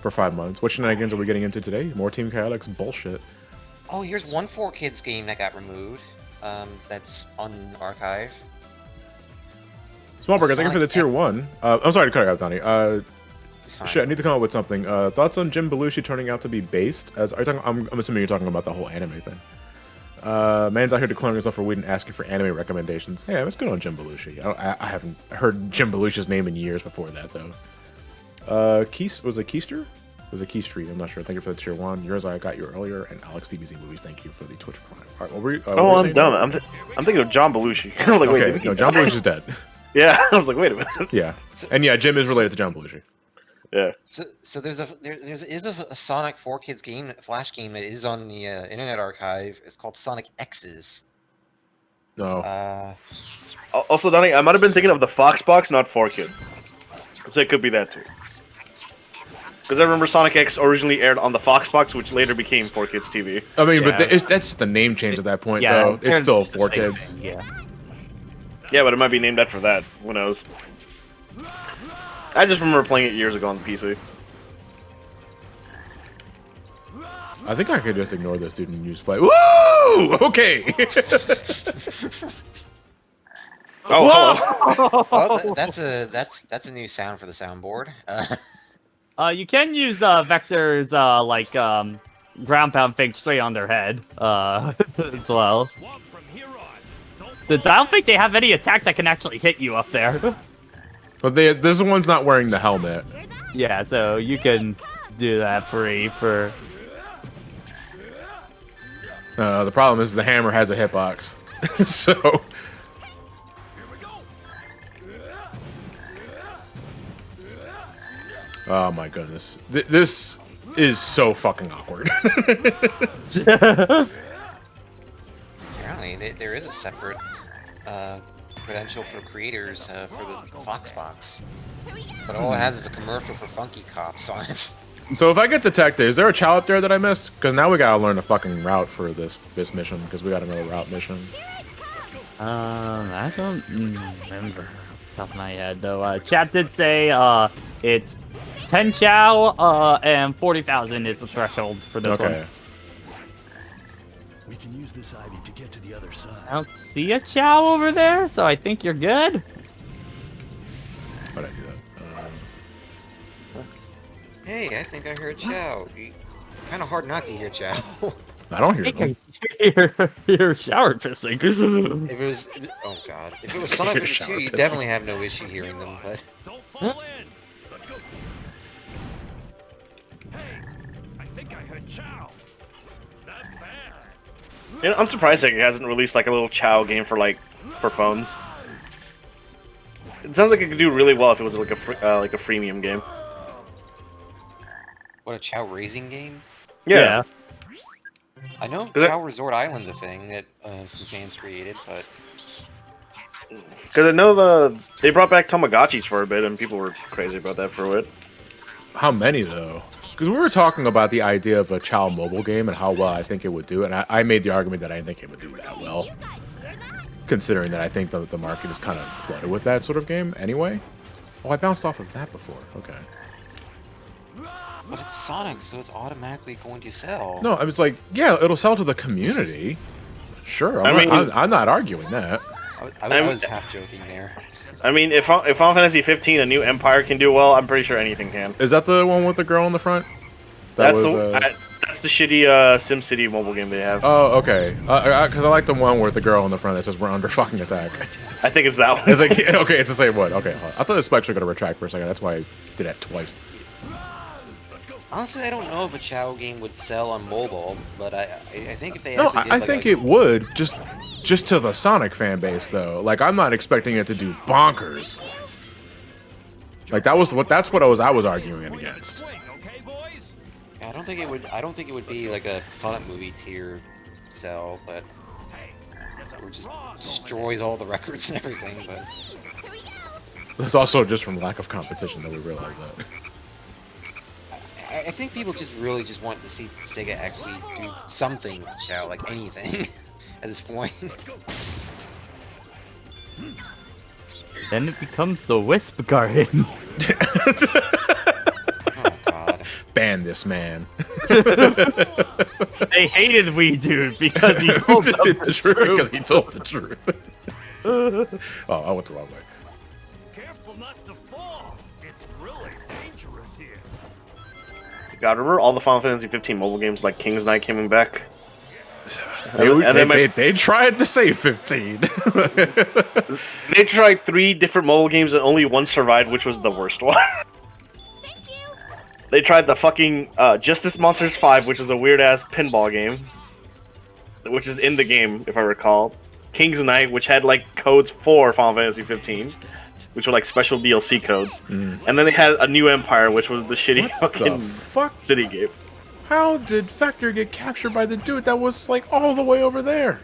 for 5 months. What shenanigans are we getting into today? More Team Chaotix bullshit. Oh, here's one 4Kids game that got removed. That's on archive. Smallburger, thank you for the tier Sonic 1. I'm sorry to cut you out, Donnie. It's fine. Shit, I need to come up with something. Thoughts on Jim Belushi turning out to be based? Are you talking? I'm assuming you're talking about the whole anime thing. Man's out here declaring himself for weed and asking for anime recommendations. Hey, let's go on Jim Belushi. I haven't heard Jim Belushi's name in years before that, though. Was it Keister? Was it Key Street? I'm not sure. Thank you for the tier 1. Yours, I got you earlier. And Alex DBZ Movies, thank you for the Twitch Prime. All right, what were you, Oh, I'm dumb. I'm thinking of John Belushi. I was like, wait, Okay, did he no, John die? Belushi's dead. Yeah, I was like, wait a minute. Yeah. And yeah, Jim is related to John Belushi. Yeah. So there's a Sonic 4Kids game, Flash game that is on the Internet Archive. It's called Sonic X's. No. Also, Donnie, I might have been thinking of the Fox box, not 4Kids. So it could be that too. Because I remember Sonic X originally aired on the Fox box, which later became 4Kids TV. I mean, Yeah. but that's just the name change at that point, Yeah, though. It's still 4 same kids. thing, Yeah. Yeah, but it might be named after that. Who knows? I just remember playing it years ago on the PC. I think I could just ignore this dude and use flight. Woo! Okay! Oh, hello. Oh, that's a new sound for the soundboard. You can use vectors like ground pound fake straight on their head as well. Swamp from here on. Don't Since I don't think they have any attack that can actually hit you up there. But this one's not wearing the helmet. Yeah, so you can do that free for. The problem is the hammer has a hitbox. So. Oh my goodness. This is so fucking awkward. Apparently, there is a separate credential for creators for the Foxbox, but all it has is a commercial for Funky Cops on it. So if I get detected, is there a chow up there that I missed? Because now we gotta learn a fucking route for this mission, because we got another route mission. I don't remember off the top of my head though. Chat did say it's 10 chow and 40,000 is the threshold for this one. Okay. We can use this ivy to get to the other side. I don't see a chow over there, so I think you're good. How'd I do that? Hey, I think I heard Chow. It's kind of hard not to hear Chow. I don't I hear them. think you're shower pissing. If it was, oh god, if it was Sonic You're 52, shower you pissing. definitely have no issue hearing them. But Don't fall in. Let's go. Hey, I think I heard Chow. Not bad. You know, I'm surprised that it hasn't released like a little Chow game for phones. It sounds like it could do really well if it was like a freemium game. what, a Chow racing game? Yeah. I know Is it- Chow Resort Island's a thing that some fans created, but Because I know they brought back Tamagotchis for a bit, and people were crazy about that for a bit. How many though? Because we were talking about the idea of a chow mobile game and how well I think it would do, and I made the argument that I didn't think it would do that well, considering that I think the market is kind of flooded with that sort of game anyway. Oh, I bounced off of that before. Okay. but it's Sonic, so it's automatically going to sell. No, I was like, yeah, it'll sell to the community. Sure, I mean- I'm not arguing that. I was half joking there. I mean, if Final Fantasy 15, a new Empire can do well, I'm pretty sure anything can. Is that the one with the girl in the front? That That's the shitty SimCity mobile game they have. Oh, okay. Because I like the one with the girl in the front that says we're under fucking attack. I think it's that I one. think, okay, it's the same one. Okay, I thought the specs were gonna retract for a second. That's why I did that twice. Honestly, I don't know if a Chow game would sell on mobile, but I think if they No, actually did I like think a, it would just to the Sonic fan base though. Like I'm not expecting it to do bonkers. Like that's what I was arguing against. Swing, okay, boys? I don't think it would be like a Sonic movie tier sell, but Hey, there's a it just frog over destroys all the records and everything. But It's also just from lack of competition that we realize that. I think people just really just want to see Sega actually do something with Chow, like anything, at this point. Then it becomes the Wisp Garden. Oh god. Ban this man. They hated Wee Dude because he told them the truth. Because he told the truth. Oh, I went the wrong way. Careful not to fall. It's really dangerous here. God, remember all the Final Fantasy 15 mobile games like King's Knight coming back? They tried to say 15. They tried 3 different mobile games and only one survived, which was the worst one. Thank you. They tried the fucking Justice Monsters 5, which is a weird-ass pinball game. Which is in the game, if I recall. King's Knight, which had, like, codes for Final Fantasy 15. Which were, like, special DLC codes. And then they had a New Empire, which was the shitty What the fucking fuck? city game. How did Vector get captured by the dude that was, like, all the way over there?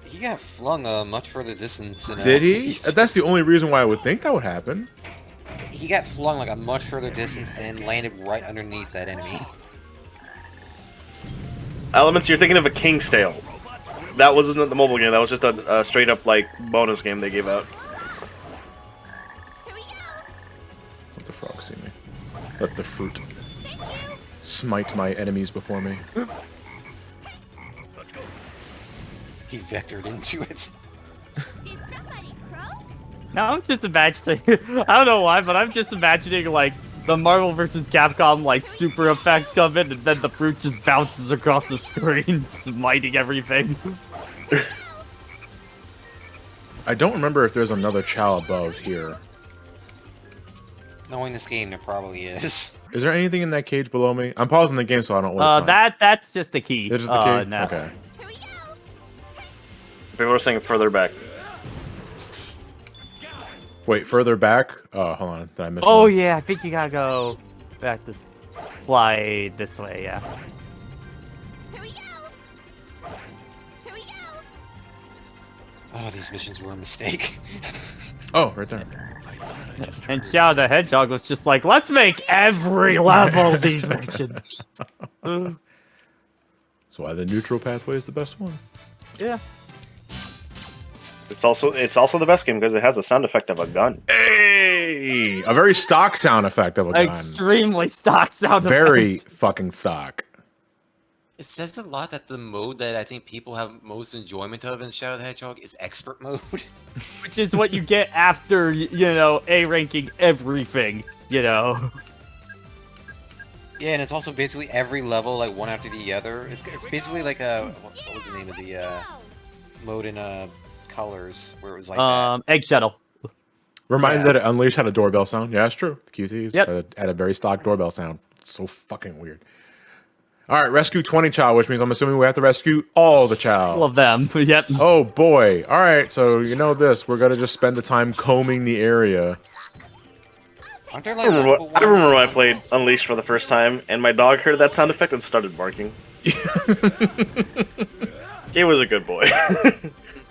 He got flung much further distance. Than, Did he? That's the only reason why I would think that would happen. He got flung like a much further distance and landed right underneath that enemy. Elements, you're thinking of a King's Tale. That wasn't the mobile game, that was just a straight-up, like, bonus game they gave out. Here we go. Let the frog see me. Let the fruit smite my enemies before me. He vectored into it. Did somebody croak? Now I'm just imagining. I don't know why, but I'm just imagining like the Marvel vs. Capcom like super effects come in, and then the fruit just bounces across the screen, smiting everything. I don't remember if there's another Chow above here. Knowing this game, there probably is. Is there anything in that cage below me? I'm pausing the game so I don't waste time. That's just the key. It's just the key? No. Okay. Here we go. People are saying further back. Wait, further back? Hold on. Did I miss Oh one? yeah, I think you gotta go back this, fly this way. Yeah. Here we go. Here we go. Oh, these missions were a mistake. Oh, right there. I thought I just And heard. Xiao the Hedgehog was just like, let's make every level these missions. That's why the neutral pathway is the best one. Yeah. It's also the best game because it has a sound effect of a gun. Hey! A very stock sound effect of a gun. Extremely stock sound Very effect. fucking stock. It says a lot that the mode that I think people have most enjoyment of in Shadow the Hedgehog is expert mode. Which is what you get after, you know, A ranking everything, you know. Yeah, and it's also basically every level, like, one after the other. It's basically like a... What was the name of the mode in Colors, where it was like that? Egg shuttle. Reminds Yeah. me that it Unleashed had a doorbell sound. Yeah, that's true. The QTs Yep. had a very stock doorbell sound. It's so fucking weird. All right, rescue 20 Chow, which means I'm assuming we have to rescue all the Chow. All of them. Yep. Oh boy. All right, so you know this. We're going to just spend the time combing the area. Aren't there I like remember, multiple I remember when I ones? played Unleashed for the first time, and my dog heard that sound effect and started barking. He was a good boy.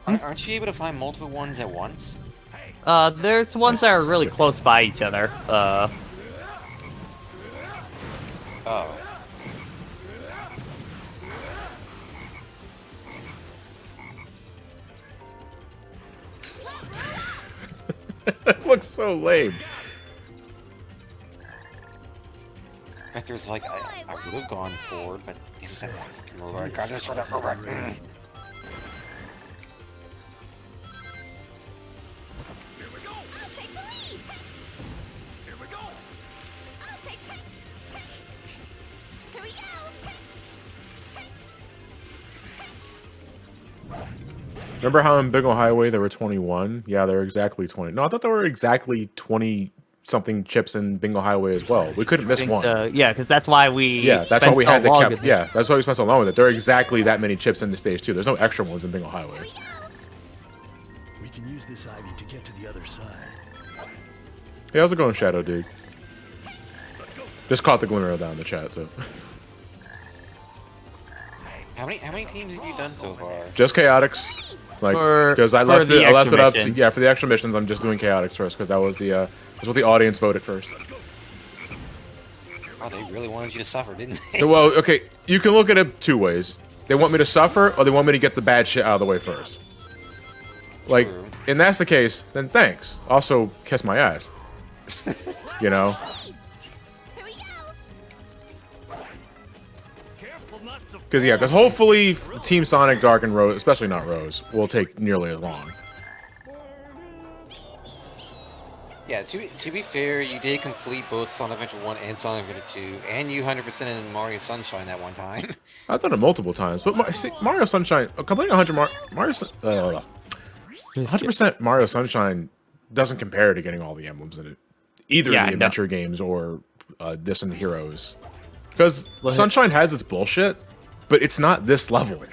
Aren't you able to find multiple ones at once? There's ones that are really close by each other. Oh. That looks so lame. Vector's like, I would have gone forward, but is that fucking rover? I got this for that rover. Here we go. I'll take the lead. Here we go. I'll take the... Here we go. Remember how in Bingo Highway there were 21? Yeah, there were exactly 20. No, I thought there were exactly 20 something chips in Bingo Highway as well. We couldn't miss one. Yeah, because that's why we. Yeah, that's why spent we so had to long kept. in it. Yeah, that's why we spent so long with it. There are exactly that many chips in the stage too. There's no extra ones in Bingo Highway. We can use this ivy to get to the other side. Hey, how's it going, Shadow Dude? Just caught the glimmer of that in the chat, so. How many teams have you done so far? Just Chaotix. Like, For- because I for left the it up extra to, missions. yeah, for the extra missions, I'm just doing Chaotix first, because that was the, that's what the audience voted first. Oh, they really wanted you to suffer, didn't they? Well, okay, you can look at it two ways. They want me to suffer, or they want me to get the bad shit out of the way first. Like, True. and that's the case, then thanks. Also, kiss my ass. You know? Here we go. Careful not to Because, yeah, because hopefully Team Sonic, Dark, and Rose, especially not Rose, will take nearly as long. Yeah, to be fair, you did complete both Sonic Adventure 1 and Sonic Adventure 2, and you 100% in Mario Sunshine at one time. I've done it multiple times, but see, Mario Sunshine, completing 100% Mario Sunshine doesn't compare to getting all the emblems in it. Either Yeah, the no. adventure games or this and Heroes. Because Sunshine has its bullshit, but it's not this level.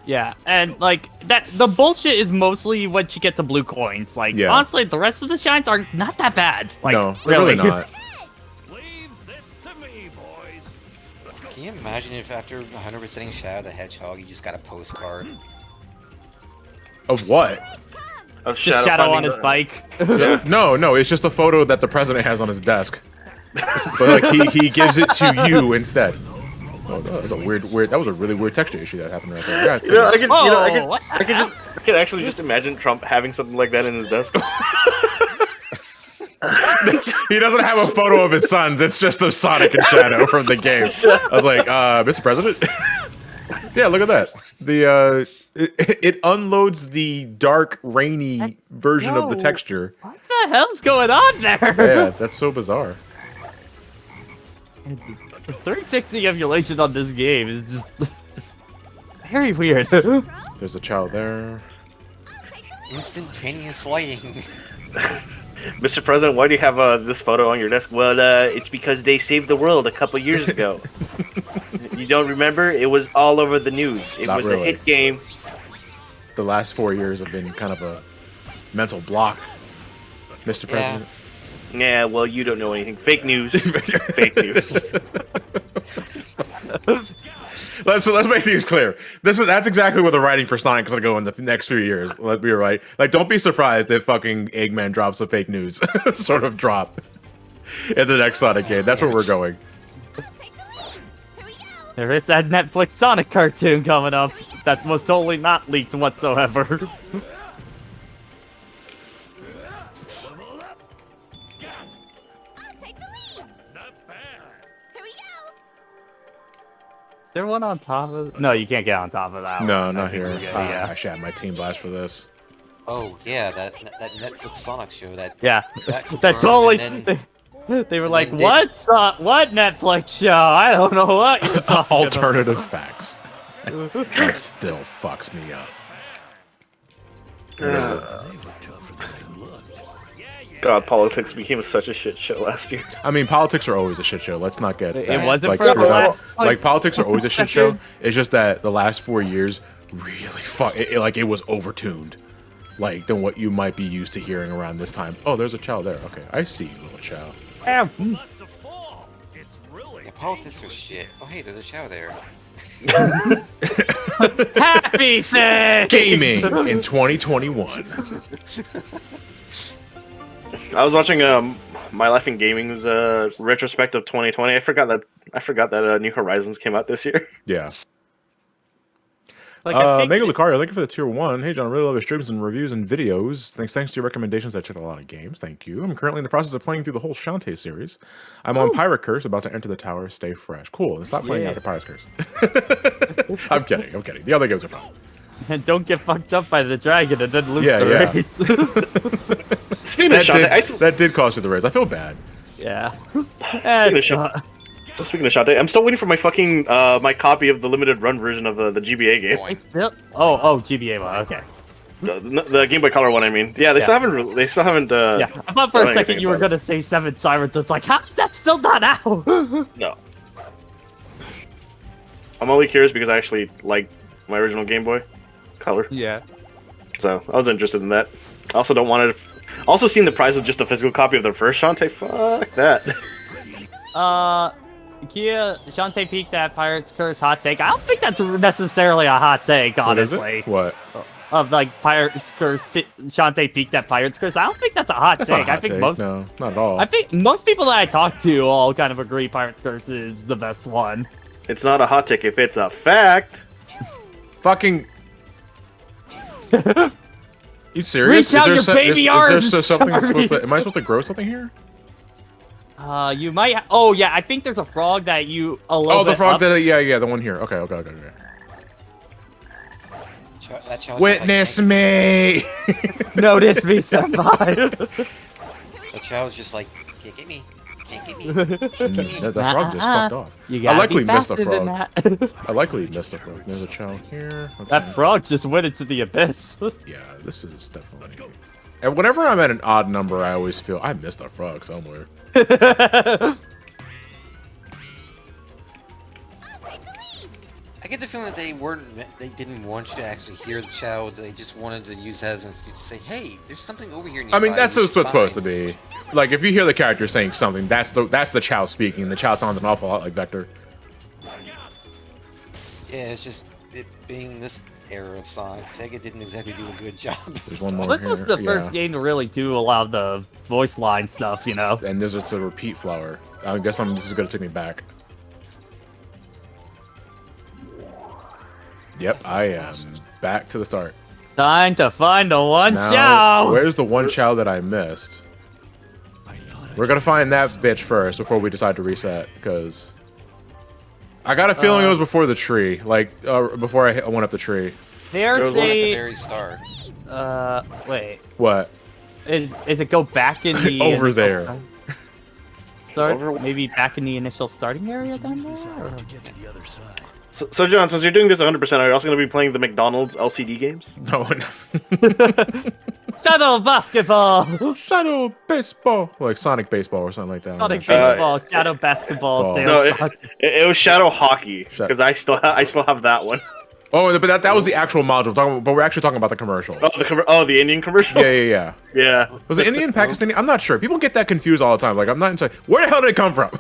Yeah, and like that, the bullshit is mostly when you get the blue coins. Like, Yeah. honestly, the rest of the shines are not that bad. Like, No, they're really not. leave this to me, boys. Can you imagine if after 100%ing Shadow the Hedgehog, you just got a postcard? Of what? Of Just Shadow on finding his the- bike. No, it's just a photo that the president has on his desk. But like he gives it to you instead. Oh, that was a that was a really weird texture issue that happened right there. Yeah, You know, I could, Oh, you know, what the I could actually just imagine Trump having something like that in his desk. he doesn't have a photo of his sons. It's just of Sonic and Shadow from the game. I was like, Mr. President? Yeah, look at that. The it unloads the dark, rainy version of the so- texture. What the hell's going on there? Yeah, that's so bizarre. The 360 emulation on this game is just very weird. There's a child there. Instantaneous lighting. Mr. President, why do you have this photo on your desk? Well, it's because they saved the world a couple years ago. You don't remember? It was all over the news. It Not was really. a hit game. The last 4 years have been kind of a mental block, Mr. President. Yeah, well, you don't know anything. Fake news. Fake news. Let's make things clear. That's exactly where the writing for Sonic is gonna go in the next few years. Let me right. Like, don't be surprised if fucking Eggman drops a fake news sort of drop in the next Sonic game. That's where we're going. There is that Netflix Sonic cartoon coming up that was totally not leaked whatsoever. Not bad. Here we go. Is there one on top of? No, you can't get on top of that. No, one. not I think here. we're good, I yeah. should have my team blast for this. Oh yeah, that Netflix Sonic show. That Yeah, that that totally. and then- They were like, then they- what Netflix show? I don't know what you're talking Alternative facts. That still fucks me up. God, politics became such a shit show last year. I mean, politics are always a shit show. Let's not get It that, wasn't like, for the screwed up. last, Like, politics are always a shit show. decade. It's just that the last 4 years really it was overtuned, like than what you might be used to hearing around this time. Oh, there's a child there. Okay, I see you, little child. Ow. Not to fall. It's really. Yeah, politics are shit. Oh hey, there's a show there. Happy thing. Gaming in 2021. I was watching My Life in Gaming's retrospective 2020. I forgot that New Horizons came out this year. Yeah. Like, I think Mega that- Lucario, thank you for the tier 1. Hey John, I really love your streams and reviews and videos. Thanks to your recommendations, I checked a lot of games. Thank you. I'm currently in the process of playing through the whole Shantae series. I'm on Pirate Curse, about to enter the tower. Stay fresh. Cool. And stop playing Yeah. after Pirate Curse. I'm kidding. The other games are fun. And don't get fucked up by the dragon and then lose Yeah, the yeah. race. Speaking of Shantae, That did cost you the raise. I feel bad. Yeah. Speaking of Shantae, I'm still waiting for my fucking my copy of the limited run version of the GBA game. Oh, GBA one. Okay. The Game Boy Color one, I mean. Yeah, they Yeah. still haven't. They still haven't. Yeah. I thought for done a second anything you were about gonna say Seven Sirens. It's like, how's that still not out? it. No. I'm only curious because I actually like my original Game Boy Color, Yeah. so I was interested in that. I also don't want to. Also, seeing the price of just a physical copy of the first Shantae, fuck that. Kia, Shantae peaked that Pirate's Curse hot take. I don't think that's necessarily a hot take, What is honestly. it? What? Of like Pirate's Curse, Shantae peaked that Pirate's Curse. I don't think that's a hot That's take. not a hot I think take. most, No, not at all. I think most people that I talk to all kind of agree Pirate's Curse is the best one. It's not a hot take if it's a fact. Fucking. You serious? Reach out your baby arms, something Charlie. supposed to, am I supposed to grow something here? You might. Oh yeah, I think there's a frog that you a little. Oh, the bit frog up. that. Yeah, the one here. Okay. That challenge Witness is me. Notice me, senpai. the challenge is just like, can't get me, can't get me, can't get me. That frog just fucked off. You I gotta likely be missed the faster than frog. that. I likely missed the frog. There's a child here. Okay. That frog just went into the abyss. Yeah, this is definitely. And whenever I'm at an odd number, I always feel I missed a frog somewhere. I get the feeling that they didn't want you to actually hear the child. They just wanted to use that as an excuse to say, "Hey, there's something over here." I mean, nearby, that's we what it's should supposed to find." be. Like, if you hear the character saying something, that's the child speaking. The child sounds an awful lot like Vector. Yeah, it's just it being this era of Sonic, Sega didn't exactly do a good job. There's one more Well, this here. was the first Yeah. game to really do a lot of the voice line stuff, you know. And there's a repeat flower. I guess this is gonna take me back. Yep, I am back to the start. Time to find the one Now, chow. where's the one chow that I missed? We're gonna find that bitch first before we decide to reset, because I got a feeling it was before the tree, like before I went up the tree. There's At the a very start. wait. What? Is it go back in the Over initial there. Start Over- maybe back in the initial starting area down there? Or? To get to the other side. So John, since you're doing this 100%, are you also going to be playing the McDonald's LCD games? No. Shadow basketball! Shadow baseball, like Sonic baseball or something like that. I'm Sonic not sure. baseball, shadow basketball, Ball. Tails No, soccer. it was Shadow Hockey Shut- because I still have that one. Oh, but that was the actual module. But we're actually talking about the commercial. The Indian commercial. Yeah. Yeah. Was it Indian, Pakistani? I'm not sure. People get that confused all the time. Like, I'm not entirely. Where the hell did it come from?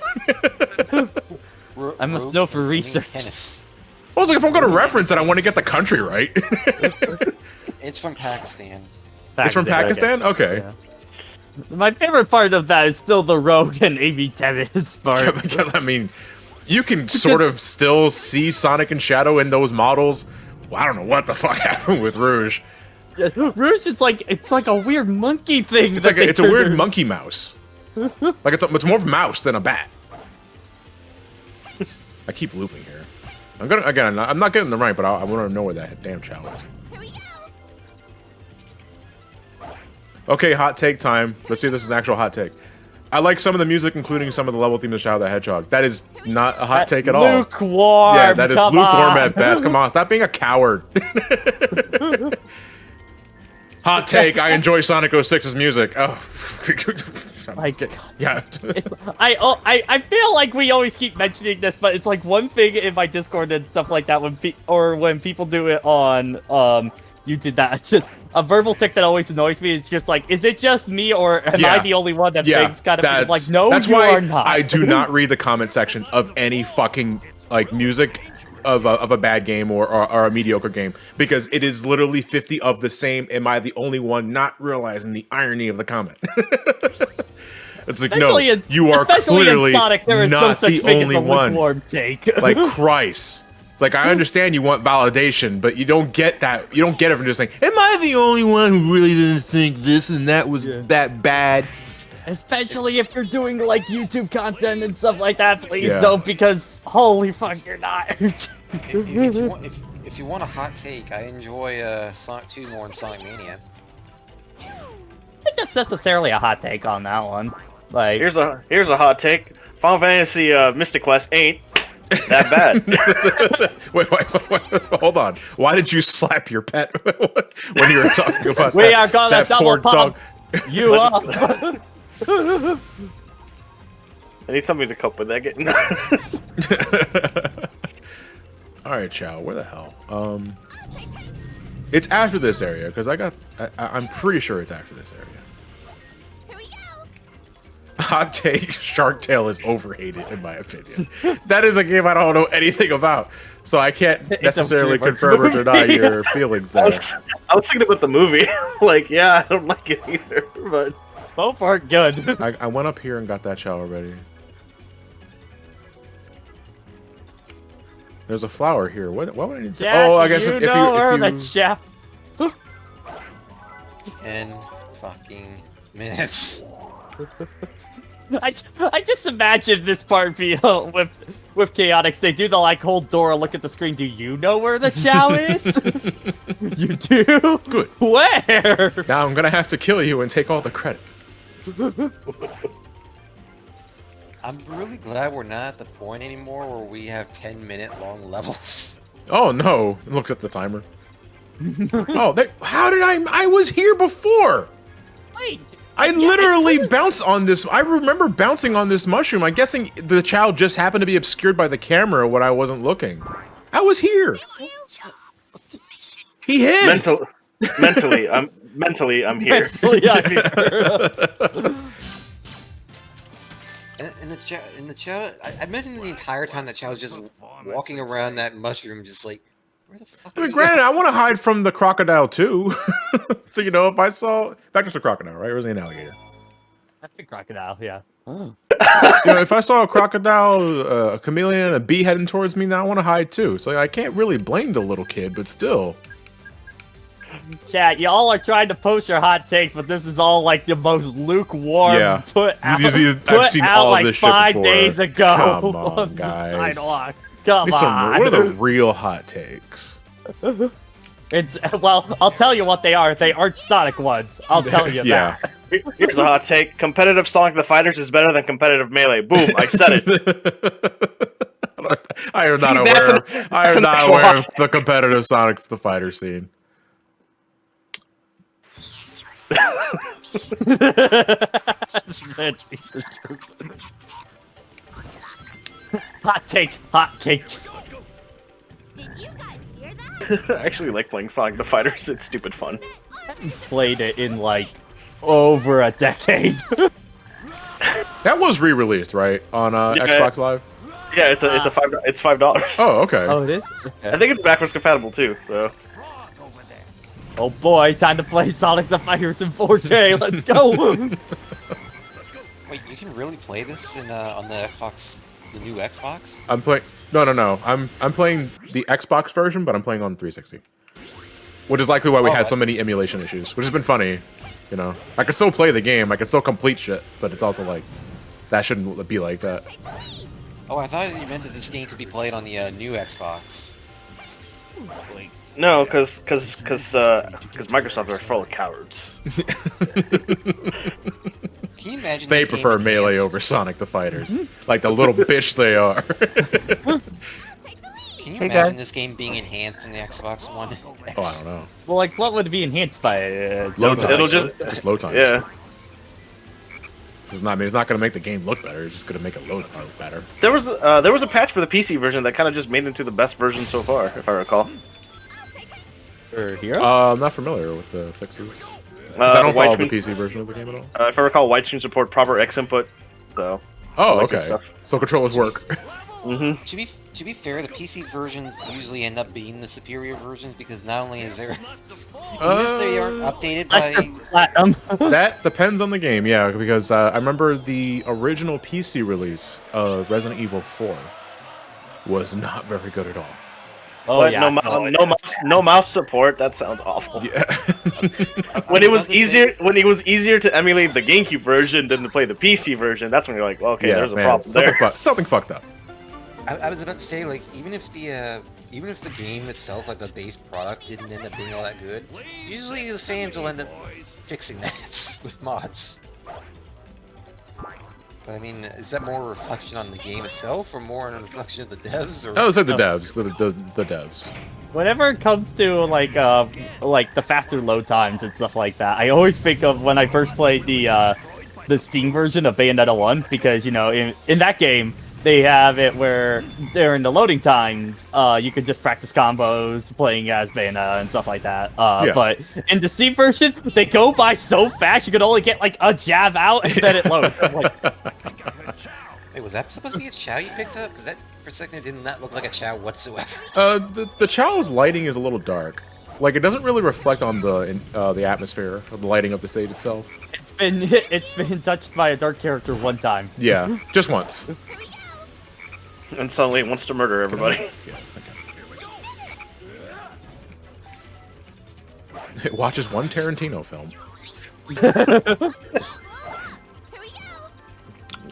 I must Rogue know for playing research. tennis. I was like, if I'm going to reference it, I want to get the country right. It's from Pakistan. It's from Pakistan? Okay. Yeah. My favorite part of that is still the Rogue and AB Tennis part. Because, I mean, you can sort of still see Sonic and Shadow in those models. Well, I don't know what the fuck happened with Rouge. Rouge is like, it's like a weird monkey thing. It's like it's a weird monkey mouse. Like it's more of a mouse than a bat. I keep looping here. I'm not getting the right, but I want to know where that damn Chow is. Here we go. Okay, hot take time. Let's see if this is an actual hot take. I like some of the music, including some of the level themes of Shadow the Hedgehog. That is not a hot take at all. Lukewarm. Yeah, that is come lukewarm on. at best. Come on, stop being a coward. Hot take, I enjoy Sonic 06's music. Oh. Yeah. I feel like we always keep mentioning this, but it's like one thing in my Discord and stuff like that when people do it on YouTube, that's just a verbal tick that always annoys me. Is just like, is it just me or am I the only one that thinks kind of like, no, that's you why are not. I do not read the comment section of any fucking like music of a bad game or a mediocre game, because it is literally 50 of the same. Am I the only one not realizing the irony of the comment? It's like, Especially no, you are especially clearly in Sonic, there is no not such the thing only as a one. lukewarm take. Like, Christ. It's like, I understand you want validation, but you don't get that. You don't get it from just saying, am I the only one who really didn't think this and that was that bad? Especially if you're doing like YouTube content and stuff like that, please Yeah. don't, because holy fuck, you're not. If you want a hot take, I enjoy Sonic 2 more than Sonic Mania. I think that's necessarily a hot take on that one. Like, Here's a hot take. Final Fantasy Mystic Quest ain't that bad. wait, hold on. Why did you slap your pet when you were talking about we that, are gonna that double poor pump dog? you up. I need something to cope with that. All right, Chow. Where the hell? It's after this area because I'm pretty sure it's after this area. Here we go. Hot take: Shark Tale is overrated, in my opinion. That is a game I don't know anything about, so I can't necessarily DreamWorks confirm or deny movie. your feelings I there. was thinking about the movie. Like, yeah, I don't like it either, but Both aren't good. I went up here and got that Chow already. There's a flower here. What would I need to? Jack, Oh, I guess you if know where you the chef. 10 fucking minutes. I just imagine this part be with Chaotix. They do the like hold door, look at the screen. Do you know where the chow is? You do. Good. Where? Now I'm gonna have to kill you and take all the credit. I'm really glad we're not at the point anymore where we have 10-minute long levels. Oh no! Looks at the timer. Oh, how did I was here before. Wait. I literally bounced on this. I remember bouncing on this mushroom. I'm guessing the child just happened to be obscured by the camera when I wasn't looking. I was here. He hid. mentally, I'm here. In the chat, I mentioned the entire time that Chow was just walking around that mushroom, just like, where the fuck? I mean, granted, I want to hide from the crocodile too. You know, if I saw, back to the crocodile, right? Or was it an alligator? That's a crocodile. Yeah. You know, if I saw a crocodile, a chameleon, and a bee heading towards me, now I want to hide too. So I can't really blame the little kid, but still. Chat, y'all are trying to post your hot takes, but this is all like the most lukewarm Yeah. put out, I've seen all like this shit 5 before. days ago. Come on, the guys. sidewalk. Come What on. are the real hot takes? It's well, I'll tell you what they are. They aren't Sonic ones. I'll tell you Yeah. that. Here's a hot take: competitive Sonic the Fighters is better than competitive Melee. Boom! I said it. I am See, not that's aware. I that's am an not actual aware hot of the competitive Sonic the Fighter scene. Hot take, hot cakes. Did you guys hear that? I actually like playing Sonic the Fighters. It's stupid fun. Played it in like over a decade. That was re-released, right, on Yeah. Xbox Live? Yeah, it's $5. Oh, okay. Oh, it is. I Okay. think it's backwards compatible too. So Oh boy, time to play Sonic the Fighters in 4K. Let's go. Wait, you can really play this in on the Xbox, the new Xbox? I'm playing. No. I'm playing the Xbox version, but I'm playing on 360. Which is likely why we had so many emulation issues, which has been funny. You know, I can still play the game, I can still complete shit, but it's also like that shouldn't be like that. Oh, I thought you meant that this game could be played on the new Xbox. no, because Microsoft are full of cowards. Can you imagine? They this game prefer Melee enhanced? over Sonic the Fighters, like the little bitch they are. Can you Hey, imagine guys. this game being enhanced on the Xbox One? X? Oh, I don't know. Well, like, what would be enhanced by Load times. It'll just- load times. Yeah, It's not going to make the game look better. It's just going to make it load better. there was a patch for the PC version that kind of just made it into the best version so far, if I recall. for Heroes? I'm not familiar with the fixes. 'Cause I don't follow the widescreen- PC version of the game at all. If I recall, widescreen support proper X input. So Oh, like that okay. stuff. So controllers work. To be fair, the PC versions usually end up being the superior versions because not only is there, even if they aren't updated by, Platinum. That depends on the game, yeah, because I remember the original PC release of Resident Evil 4 was not very good at all. Oh but yeah. no mouse support. That sounds awful. Yeah. When it was about to say- easier to emulate the GameCube version than to play the PC version, that's when you're like, well, okay, yeah, there's a man, problem there. something fucked up. I was about to say, like, even if the game itself, like the base product, didn't end up being all that good, usually the fans will end up fixing that with mods. But I mean, is that more a reflection on the game itself, or more a reflection of the devs? Or Oh, it's like the devs, the devs. Whenever it comes to like the faster load times and stuff like that, I always think of when I first played the Steam version of Bayonetta 1, because you know in that game they have it where during the loading times you could just practice combos playing as Bayonetta and stuff like that. Yeah. But in the Steam version, they go by so fast you could only get like a jab out and then it loads. I'm like, wait, was that supposed to be a Chow you picked up? Because that, for a second, it did not look like a Chow whatsoever. The Chow's lighting is a little dark. Like, it doesn't really reflect on the atmosphere of the lighting of the stage itself. it's been touched by a dark character one time. Yeah, just once. And suddenly it wants to murder everybody. Yeah, okay. It watches one Tarantino film. Here we go.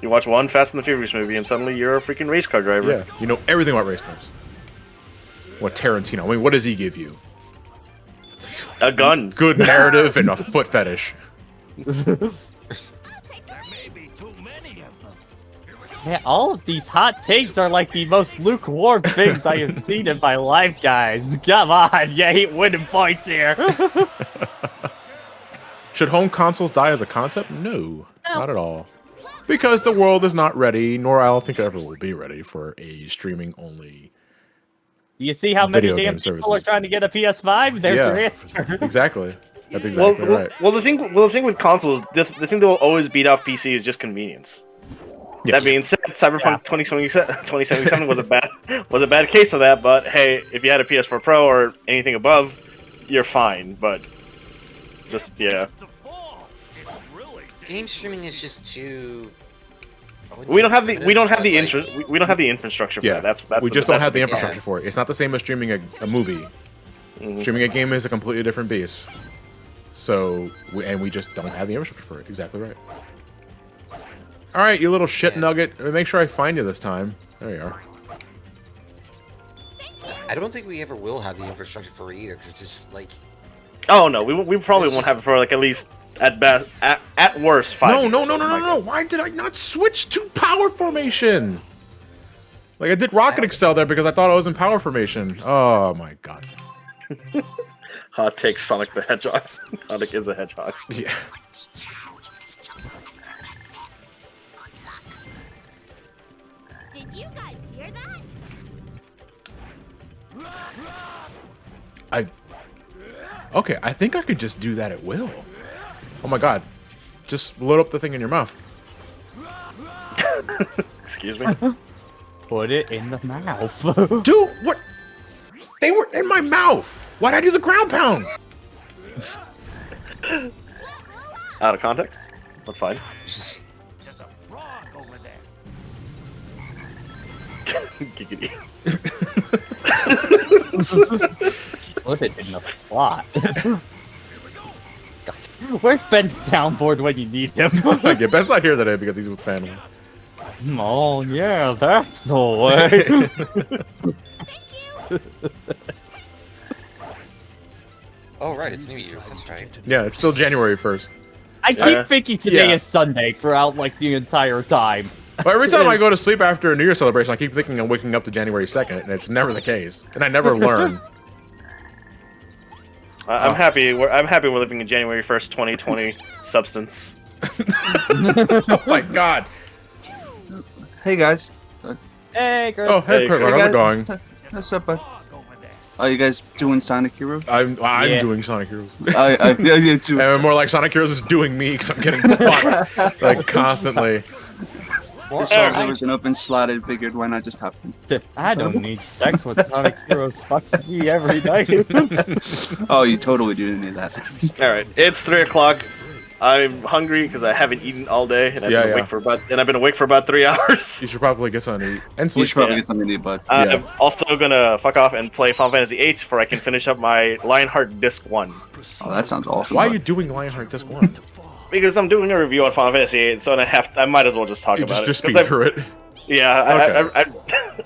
You watch one Fast and the Furious movie, and suddenly you're a freaking race car driver. Yeah, you know everything about race cars. What Tarantino? I mean, what does he give you? A gun. Good narrative and a foot fetish. There may be too many of them. Man, all of these hot takes are like the most lukewarm things I have seen in my life, guys. Come on, you ain't winning points here. Should home consoles die as a concept? No, not at all. Because the world is not ready, nor I don't think it ever will be ready for a streaming-only. You see how many Video damn game people are services. trying to get a PS5? There's your answer. Exactly. That's Well, exactly right. the thing with consoles, the thing that will always beat out PC is just convenience. Yeah. That being said, Cyberpunk 2077 was a bad case of that. But hey, if you had a PS4 Pro or anything above, you're fine. But just yeah, The fall. It's really Game streaming is just too. we don't have the Like, we don't have the infrastructure for Yeah, that. That's we just don't have the big- infrastructure for it. It's not the same as streaming a movie. Streaming a game is a completely different beast. So, we just don't have the infrastructure for it. Exactly right. All right, you little shit Yeah. nugget. Make sure I find you this time. There you are. I don't think we ever will have the infrastructure for it either, because it's just like Oh no, we probably won't have it for like at least at best at worst 5 No, years. no, no, no, no, no. Why did I not switch to power formation? Like I did Rocket Excel there because I thought I was in power formation. Oh my god. Hot take Sonic the Hedgehog. Sonic is a hedgehog. Yeah. Did you guys hear that? Okay, I think I could just do that at will. Oh my god. Just load up the thing in your mouth. Excuse me. Put it in the mouth. Dude, what? They were in my mouth. Why'd I do the ground pound? Out of context. That's fine. There's a frog over there. Giggity. Put it in the slot. Where's Ben's downboard when you need him? Yeah, Ben's not here today because he's with family. Oh yeah, that's the way. oh right, it's New Year's. That's right. Yeah, it's still January 1st. I keep thinking today Yeah. is Sunday throughout like the entire time. But every time I go to sleep after a New Year celebration, I keep thinking I'm waking up to January 2nd, and it's never the case. And I never learn. I'm happy. I'm happy we're living in January 1st, 2020. Substance. Oh my god. Hey guys. Hey, girl. Oh, hey, Hey, Kurt, Kurt. how's it going? What's up, bud? Frog over there. Are you guys doing Sonic Heroes? I'm Yeah. doing Sonic Heroes. Yeah, too. And more like Sonic Heroes is doing me because I'm getting fucked like constantly. I saw there was an open slot and figured why not just hop in. I don't need sex with Sonic Heroes. Fucks me every night. Oh, you totally do need that. All right, it's 3 o'clock. I'm hungry because I haven't eaten all day, and I've been awake for about 3 hours. You should probably get something to eat and You sleep. should probably yeah. get something to eat, bud. Yeah. I'm also gonna fuck off and play Final Fantasy VIII before I can finish up my Lionheart Disc 1. Oh, that sounds awesome. Why are bud. you doing Lionheart Disc 1? Because I'm doing a review on Final Fantasy VIII, so I might as well just talk You about just it. speed 'Cause through it. Yeah, Okay.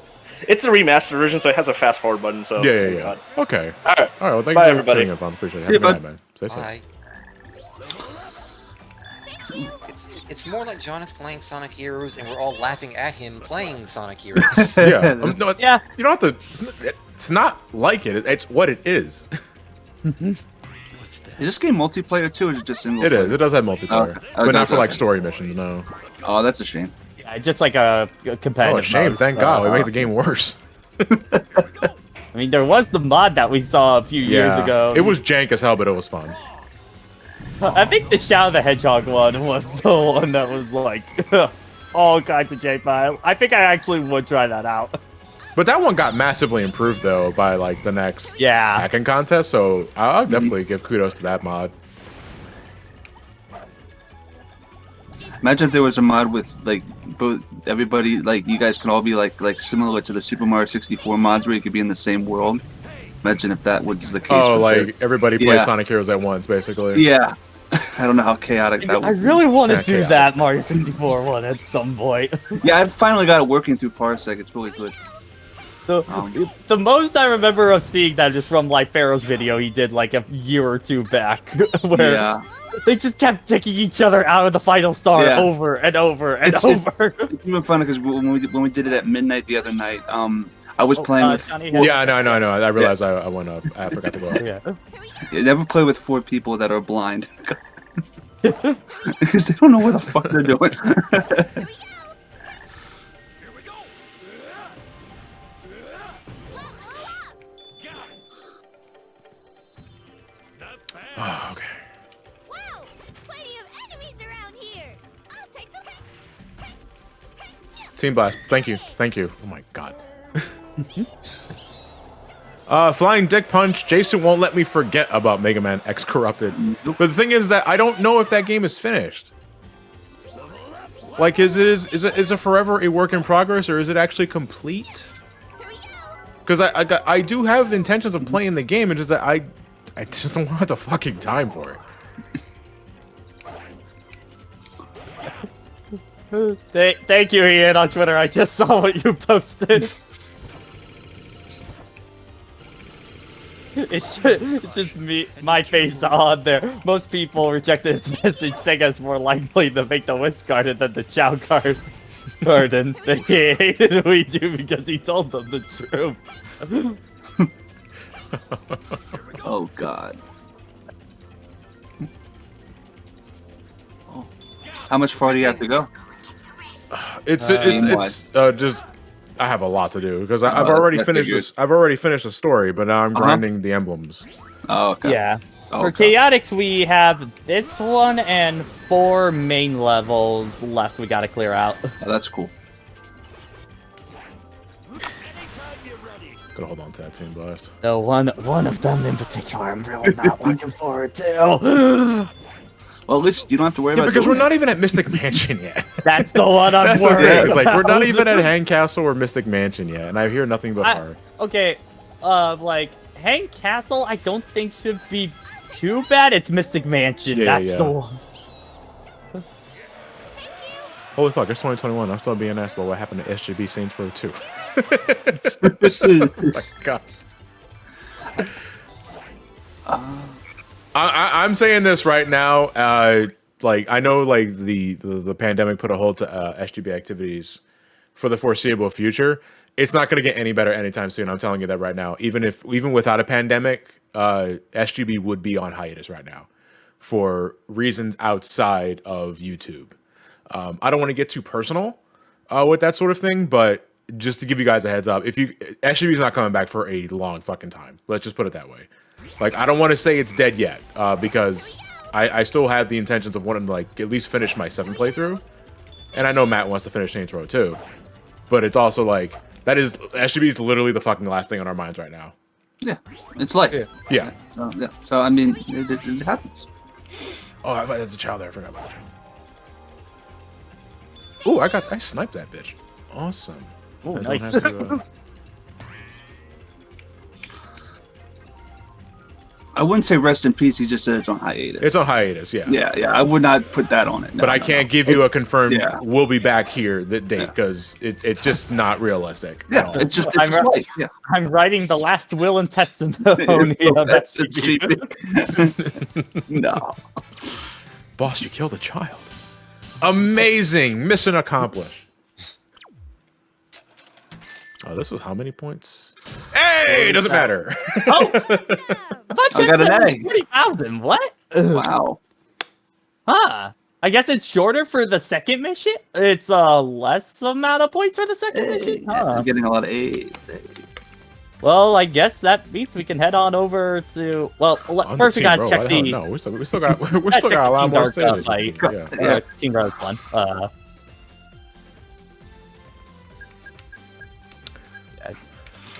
it's a remastered version, so it has a fast forward button. So Yeah. Okay. All right. All right. Well, thank Bye, you for everybody. tuning in, Fon. Appreciate it. See Have a ya, good bud. night, man. Stay safe. Bye. It's more like John is playing Sonic Heroes and we're all laughing at him playing Sonic Heroes. Yeah. No, Yeah. You don't have to. It's not like it. It's what it is. Is this game multiplayer too, or is it just single? It is. It does have multiplayer, Okay. but not That's for like okay. story missions. No. Oh, that's a shame. Yeah, just like a competitive. Oh, shame. mode. Thank God. We make the game worse. I mean, there was the mod that we saw a few years ago. It was jank as hell, but it was fun. I think the Shadow the Hedgehog one was the one that was like all kinds of J5. I think I actually would try that out. But that one got massively improved though by like the next Yeah. hacking contest. So I'll definitely give kudos to that mod. Imagine if there was a mod with like both everybody, like you guys can all be like similar to the Super Mario 64 mods where you could be in the same world. Imagine if that was the case. Oh, with like everybody plays Yeah. Sonic Heroes at once, basically. yeah. I don't know how chaotic that would I be. really want to Yeah, do chaotic. that Mario 64 one at some point. Yeah, I finally got it working through Parsec. It's really good. The most I remember of seeing that is from like Pharaoh's video he did like a year or two back, where Yeah. they just kept taking each other out of the final star Yeah. over and over and It's- over. It's even funny because when we did it at midnight the other night, I was playing with. Johnny had- Yeah, I know. I realized I went up. I forgot to go up. Yeah. You never play with 4 people that are blind. Because they don't know what the fuck they're doing. Oh, okay. Wow, plenty of enemies around here. I'll take the Team Blast. Thank you. Oh my god. Flying Dick Punch. Jason won't let me forget about Mega Man X Corrupted. But the thing is that I don't know if that game is finished. Like, is it forever a work in progress, or is it actually complete? Because I do have intentions of playing the game, and just that I just don't have the fucking time for it. Thank you, Ian, on Twitter. I just saw what you posted. It's just me, my face on there. Most people rejected his message, saying it's more likely to make the Whisk Garden than the Chow Garden. Garden. They hated we do because he told them the truth. Oh God. Oh. How much far do you have to go? It's Game-wise. just I have a lot to do because I've already I finished figured. this. I've already finished the story, but now I'm grinding the emblems. Oh, okay. Yeah. For Okay. Chaotix, we have this one and 4 main levels left we gotta clear out. Oh, that's cool. Gotta hold on to that team blast. The one of them in particular I'm really not looking forward to. Well, at least you don't have to worry Yeah, about because we're doing not even at Mystic Mansion yet. That's the one I'm That's the worried thing. It's like we're not about. even at Hang Castle or Mystic Mansion yet, and I hear nothing but horror. Okay, like, Hang Castle I don't think should be too bad. It's Mystic Mansion, Yeah, that's yeah. the one. Holy fuck, it's 2021. I'm still being asked about what happened to SGB Saints Row 2. Oh my god. I'm saying this right now. Like I know, like the pandemic put a hold to SGB activities for the foreseeable future. It's not going to get any better anytime soon. I'm telling you that right now. Even without a pandemic, SGB would be on hiatus right now for reasons outside of YouTube. I don't want to get too personal with that sort of thing, but just to give you guys a heads up, SGB is not coming back for a long fucking time. Let's just put it that way. Like, I don't want to say it's dead yet, because I still have the intentions of wanting to, like, at least finish my 7th playthrough. And I know Matt wants to finish Saints Row too. But it's also like, SGB is literally the fucking last thing on our minds right now. Yeah, it's life. Yeah. So, yeah. So I mean, it happens. Oh, I thought there's a child there. I forgot about it. Ooh, I sniped that bitch. Awesome. Ooh, I don't nice. have to, I wouldn't say rest in peace. He just said it's on hiatus. it's on hiatus, yeah. Yeah. I would not put that on it. No, But I no, can't no. give you a confirmed Yeah. we'll be back here that date because it's just not realistic. at Yeah, all. it's just I'm life. Yeah. I'm writing the last will and testimony of SGB. No. Boss, you killed a child. Amazing. Mission accomplished. Oh, this was how many points? Hey, doesn't matter. I got an A. 40,000. What? Wow. Huh. I guess it's shorter for the second mission? It's less amount of points for the second mission? Huh. I'm getting a lot of A's. Well, I guess that means we can head on over to... Well, On first the we team, gotta bro. check the... No, we still got a lot more stages. Yeah. Team Rose one.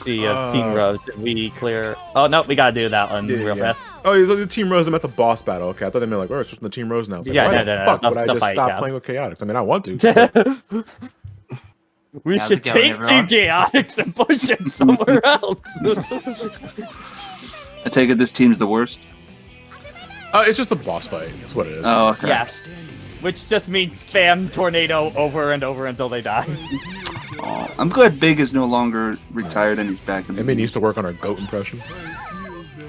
Team Rose. Did we clear? Oh no, we gotta do that one real fast. Oh, you look at Team Rose. I'm at the boss battle. Okay, I thought they meant like, oh, it's just the Team Rose now. It's like, Yeah, why no, the no, fuck no, would I the just fight, stop yeah. playing with Chaotix? I mean, I want to. We How's should it going, take everyone? Team Chaotix and push it somewhere else. I take it this team's the worst. It's just a boss fight. That's what it is. Oh, okay. Yeah. Which just means spam tornado over and over until they die. Oh, I'm glad Big is no longer retired and he's back in the I mean, he game. used to work on our goat impression.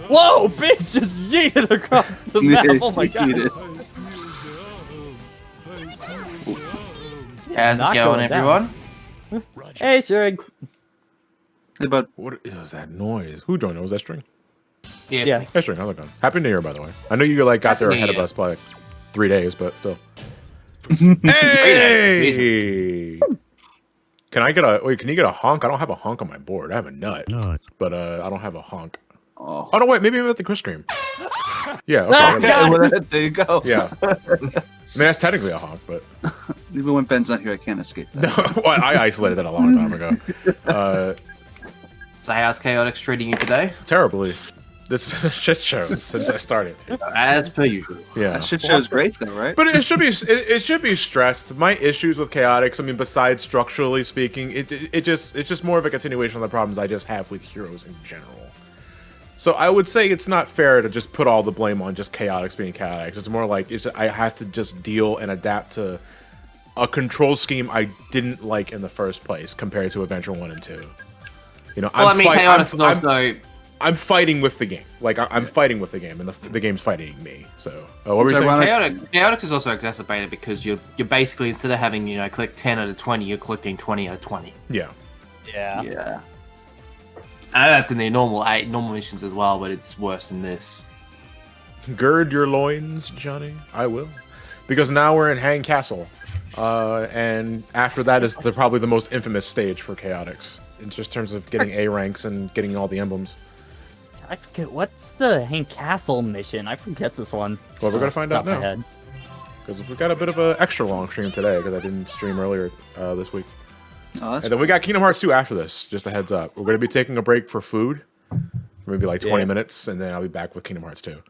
Whoa, bitch just yeeted across the map. Oh my god. He did. How's Not it going, going down. everyone? Hey, Shrig. Hey, bud. What was that noise? Who joined? Was that String? Yeah. Hey, String, how's it going? Happy New Year, by the way. I know you like got there Happy New ahead of Year. us by like 3 days, but still. days. Hey! Can I get a wait? Can you get a honk? I don't have a honk on my board. I have a nut, but I don't have a honk. Oh. Oh no, wait. Maybe I'm at the Chris stream. Yeah. Okay. Ah, okay. God. Well, there you go. Yeah. I mean, that's technically a honk, but Even when Ben's not here, I can't escape that. no, well, I isolated that a long time ago. So how's Chaotix treating you today? Terribly. This been a shit show since I started. As per usual. Yeah. That shit show's great, though, right? But it should be stressed. My issues with Chaotix, I mean, besides structurally speaking, it's just more of a continuation of the problems I just have with heroes in general. So I would say it's not fair to just put all the blame on just Chaotix being Chaotix. It's more like I have to just deal and adapt to a control scheme I didn't like in the first place compared to Adventure 1 and 2. You know, Well, I mean, Chaotix is also I'm fighting with the game. Like I'm fighting with the game, and the game's fighting me. So, what were you It's saying? ironic. Chaotix is also exacerbated because you're basically, instead of having, you know, collect 10 out of 20, you're collecting 20 out of 20. Yeah. Yeah. Yeah. And that's in the normal missions as well, but it's worse than this. Gird your loins, Johnny. I will, because now we're in Hang Castle, and after that is probably the most infamous stage for Chaotix in just terms of getting A ranks and getting all the emblems. I forget what's the Hank Castle mission. I forget this one. Well, we're gonna find out Top of my now. head. Because we got a bit of an extra long stream today because I didn't stream earlier this week. Oh, that's And then we got Kingdom Hearts 2 after this, just a heads up. We're going to be taking a break for food, maybe like 20 minutes, and then I'll be back with Kingdom Hearts 2.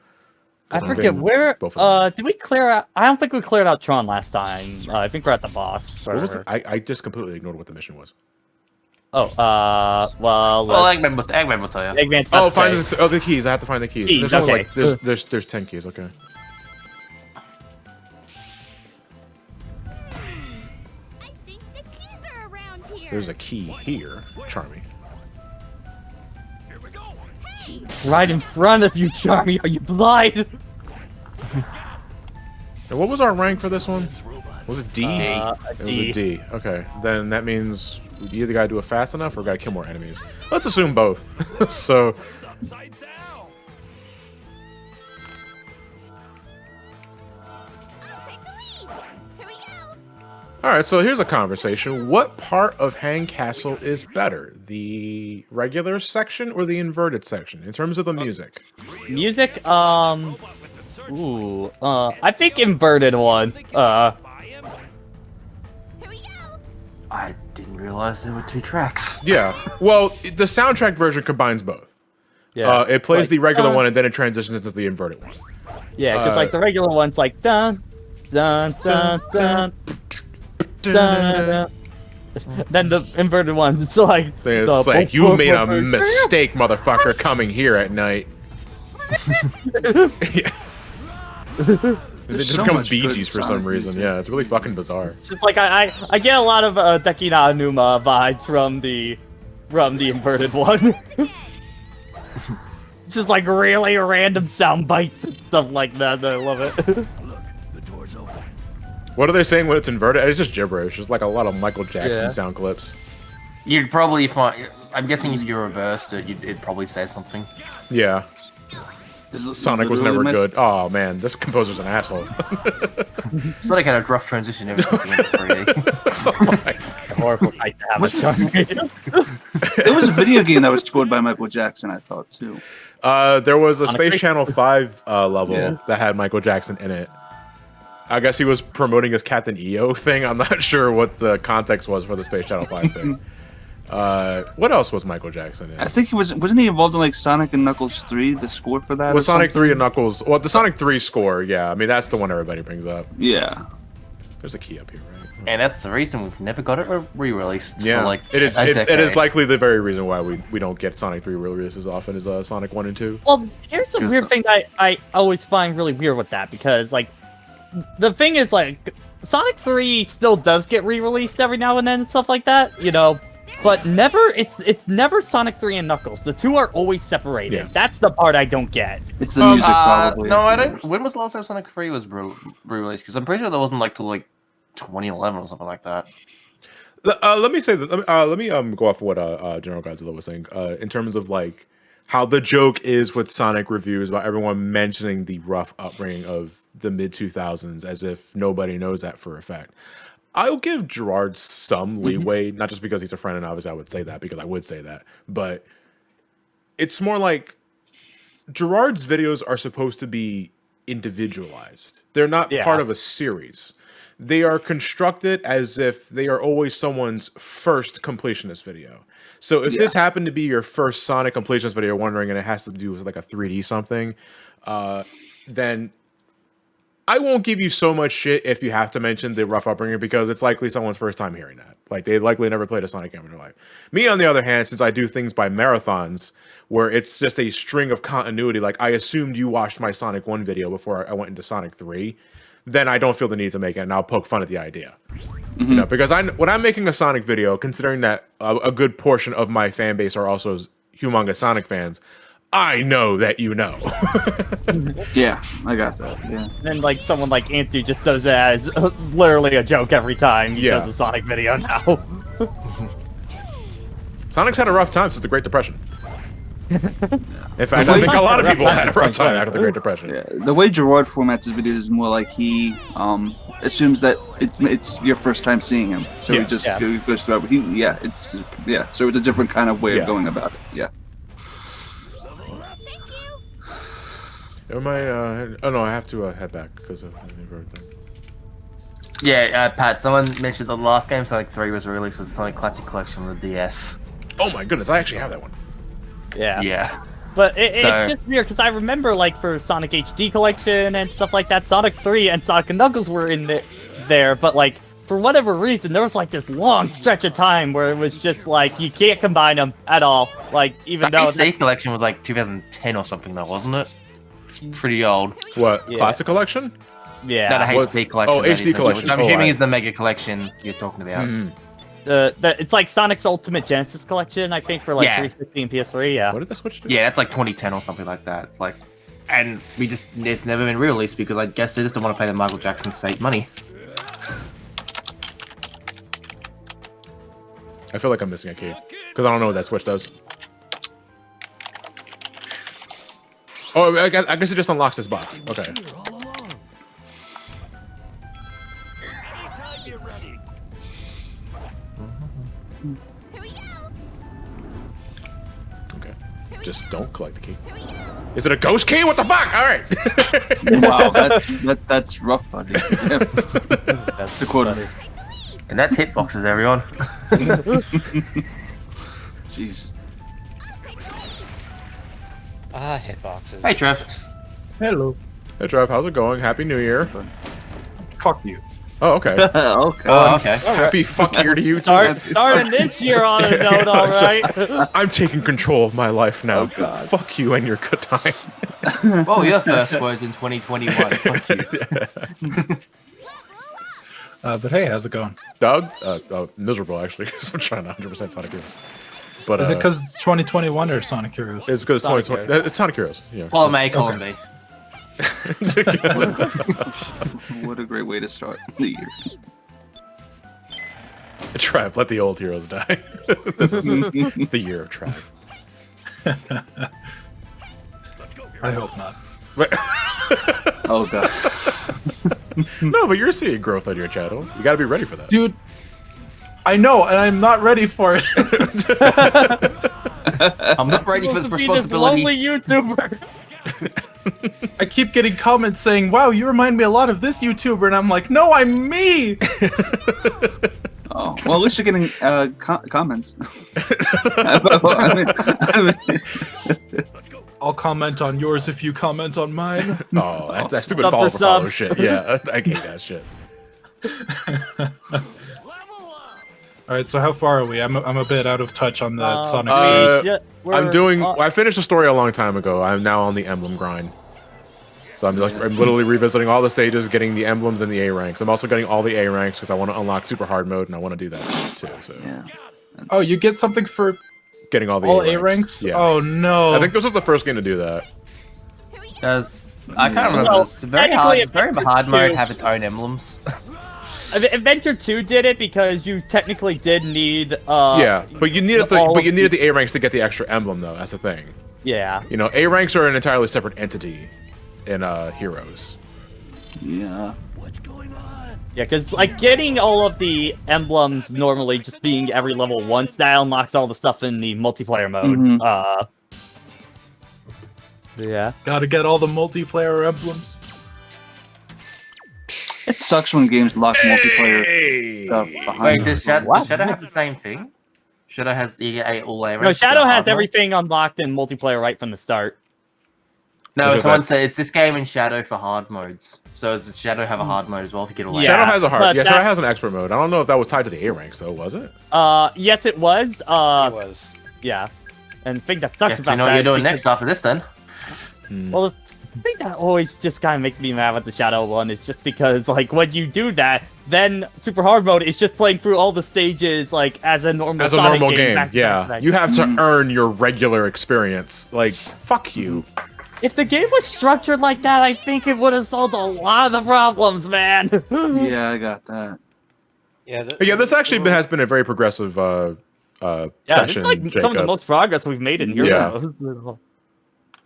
I forget where. both of them. Did we clear out? I don't think we cleared out Tron last time. I think we're at the boss. What was the, I just completely ignored what the mission was. Oh, well. Well, let's- Eggman will tell you. Eggman's Oh, about to find say. the keys. I have to find the keys. Keys, There's only okay. like there's 10 keys. Okay. I think the keys are around here. There's a key here, Charmy. Here we go. Right in front of you, Charmy. Are you blind? And what was our rank for this one? Was it D? A It was D. a D. Okay, then that means we either gotta do it fast enough or gotta kill more enemies. Let's assume both. So, Upside down. I'll take the lead. Here we go. all right. So here's a conversation. What part of Hang Castle is better, the regular section or the inverted section in terms of the music? Music. Ooh. I think inverted one. Buy him. Here we go. I didn't realize there were 2 tracks. Yeah. Well, the soundtrack version combines both. Yeah. It plays Like, the regular one and then it transitions into the inverted one. Yeah, because like the regular one's like dun dun dun dun dun. Then the inverted one's it's like. It's like you made a mistake, motherfucker, coming here at night. Yeah. It There's just so becomes much Bee good Gees for some Sonic reason. music. Yeah, it's really fucking bizarre. It's just like I get a lot of Deki na Anuma vibes from the inverted one. Just like really random sound bites and stuff like that. I love it. Look, the door's open. What are they saying when it's inverted? It's just gibberish. It's like a lot of Michael Jackson Yeah. sound clips. You'd probably find. I'm guessing if you reversed it, it'd probably say something. Yeah, This is Sonic was never literally good. Oh man, this composer's an asshole. Sonic had a rough transition ever since he went to 3D. Oh my God. Horrible fight to have a Charmy. There was a video game that was scored by Michael Jackson, I thought, too. There was a On a Space great- Channel 5 level Yeah. that had Michael Jackson in it. I guess he was promoting his Captain EO thing. I'm not sure what the context was for the Space Channel 5 thing. What else was Michael Jackson in? I think he wasn't he involved in like Sonic and Knuckles 3, the score for that? Was or Sonic something? 3 and Knuckles... Well, the Sonic 3 score, yeah. I mean, that's the one everybody brings up. Yeah. There's a key up here, right? And that's the reason we've never got it re-released Yeah, for like it is. a It decade. is likely the very reason why we don't get Sonic 3 releases as often as Sonic 1 and 2. Well, here's the Just weird the- thing that I always find really weird with that because like the thing is like Sonic 3 still does get re-released every now and then and stuff like that, you know, but never it's never Sonic 3 and Knuckles. The two are always separated. Yeah. That's the part I don't get. It's the music, probably. No, I don't. When was the last time Sonic 3 was re-released? Because I'm pretty sure that wasn't like till like 2011 or something like that. Let me say that. Let me go off what General Godzilla was saying in terms of like how the joke is with Sonic reviews about everyone mentioning the rough upbringing of the mid 2000s as if nobody knows that for a fact. I'll give Gerard some leeway, not just because he's a friend, and obviously I would say that because I would say that, but it's more like Gerard's videos are supposed to be individualized. They're not Yeah. part of a series. They are constructed as if they are always someone's first completionist video. So if this happened to be your first Sonic completionist video, wondering, and it has to do with like a 3D something, then I won't give you so much shit if you have to mention the rough upbringing because it's likely someone's first time hearing that. Like they likely never played a Sonic game in their life. Me, on the other hand, since I do things by marathons where it's just a string of continuity, like I assumed you watched my Sonic 1 video before I went into Sonic 3, then I don't feel the need to make it, and I'll poke fun at the idea. You know, because when I'm making a Sonic video, considering that a good portion of my fan base are also humongous Sonic fans, I know that you know. Yeah, I got that. Yeah. And then like someone like Antu just does it as literally a joke every time he Yeah. does a Sonic video now. Sonic's had a rough time since the Great Depression. In fact, The I way- think a lot of people had a rough time 2020. after the Great Depression. Yeah, the way Gerard formats his videos is more like he assumes that it's your first time seeing him, so he Yes. just Yeah. goes through. So it's a different kind of way Yeah. of going about it. Yeah. Am I? Oh no, I have to head back because of everything. Yeah, Pat, someone mentioned the last game Sonic 3 was released was Sonic Classic Collection on the DS. Oh my goodness, I actually have that one. Yeah. Yeah. But So- it's just weird because I remember like for Sonic HD collection and stuff like that, Sonic 3 and Sonic and Knuckles were in there, but like for whatever reason there was like this long stretch of time where it was just like you can't combine them at all. Like even The though HD collection was like 2010 or something though, wasn't it? It's pretty old. What Yeah. classic collection? yeah, No, the What's- HD collection. oh, that HD is, collection. Which I'm Oh, assuming I- is the Mega Collection you're talking about. Mhm. it's like Sonic's Ultimate Genesis collection, I think, for like Yeah. 360 and PS3. Yeah. What did the Switch do? Yeah, that's like 2010 or something like that. Like, and it's never been re-released because I guess they just don't want to pay the Michael Jackson state money. I feel like I'm missing a key because I don't know what that Switch does. Oh, I guess it just unlocks this box. Okay. Here all along. Anytime you're ready. Here we go. Okay. Just don't collect the key. Is it a ghost key? What the fuck? All right. Wow, that's rough, buddy. Yeah. That's The quote. funny. And that's hitboxes, everyone. Jeez. Ah, hitboxes. Hey, Trev. Hello. Hey, Trev, how's it going? Happy New Year. Fuck you. Oh, okay. Okay. Oh, okay. Happy fuck year to you too. Starting this year on a note, all right. I'm taking control of my life now. Oh, God. Fuck you and your good time. Oh, your first was in 2021. Fuck you. But hey, how's it going? Doug? Miserable, actually, because I'm trying to 100% Sonic Heroes. But, Is it because it's 2021 or Sonic Heroes? It's because it's Sonic 2020. It's Sonic Heroes. Yeah. Column A, column B. What a great way to start the year. Trav, let the old heroes die. This is it's the year of Trav. I hope not. But, Oh god. no, but you're seeing growth on your channel. You got to be ready for that. Dude, I know, and I'm not ready for it. I'm not ready for this Supposed to be this lonely responsibility. YouTuber. I keep getting comments saying, wow, you remind me a lot of this YouTuber, and I'm like, no, I'm me! Oh, well, at least you're getting comments. I mean, I'll comment on yours if you comment on mine. Oh, that stupid Sub follow for for follow sub. shit. Yeah, I hate that shit. Alright, so how far are we? I'm a bit out of touch on the Sonic uh, series. I'm doing. I finished the story a long time ago. I'm now on the emblem grind. So I'm literally revisiting all the stages, getting the emblems and the A ranks. I'm also getting all the A ranks because I want to unlock super hard mode, and I want to do that too. So yeah. Oh, you get something for getting all the all A A ranks? Yeah. Oh no. I think this was the first game to do that. Does I can't remember. Well, It's very hard. It's very technically, hard mode two- have its own emblems. Adventure 2 did it because you technically did need. Yeah, but you needed all of the A ranks to get the extra emblem though. That's the thing. Yeah. You know, A ranks are an entirely separate entity in Heroes. Yeah. What's going on? Yeah, because like getting all of the emblems normally just being every level once, that unlocks all the stuff in the multiplayer mode. Mhm. Yeah. Gotta get all the multiplayer emblems. It sucks when games lock multiplayer Hey! stuff behind Wait, them. does Shadow What? have the same thing? Shadow has you get all A ranks. No, you Shadow get has hard mode? everything unlocked in multiplayer right from the start. No, Which is someone that? said it's this game in Shadow for hard modes. So does Shadow have a hard mode as well if you get all A? Yeah. Shadow has a hard. but Yeah, that- Shadow has an expert mode. I don't know if that was tied to the A ranks though. Was it? Yes, it was. It was. Yeah. And the thing that sucks Guess about you know what that you're is doing because- next after this then. Well, thing that always just kind of makes me mad with the Shadow one is just because, like, when you do that, then Super Hard Mode is just playing through all the stages, like, as a normal game. Yeah, you have to earn your regular experience. Like, fuck you. If the game was structured like that, I think it would have solved a lot of the problems, man. Yeah, I got that. Yeah, This actually has been a very progressive session. It's like some of the most progress we've made in Heroes. Yeah.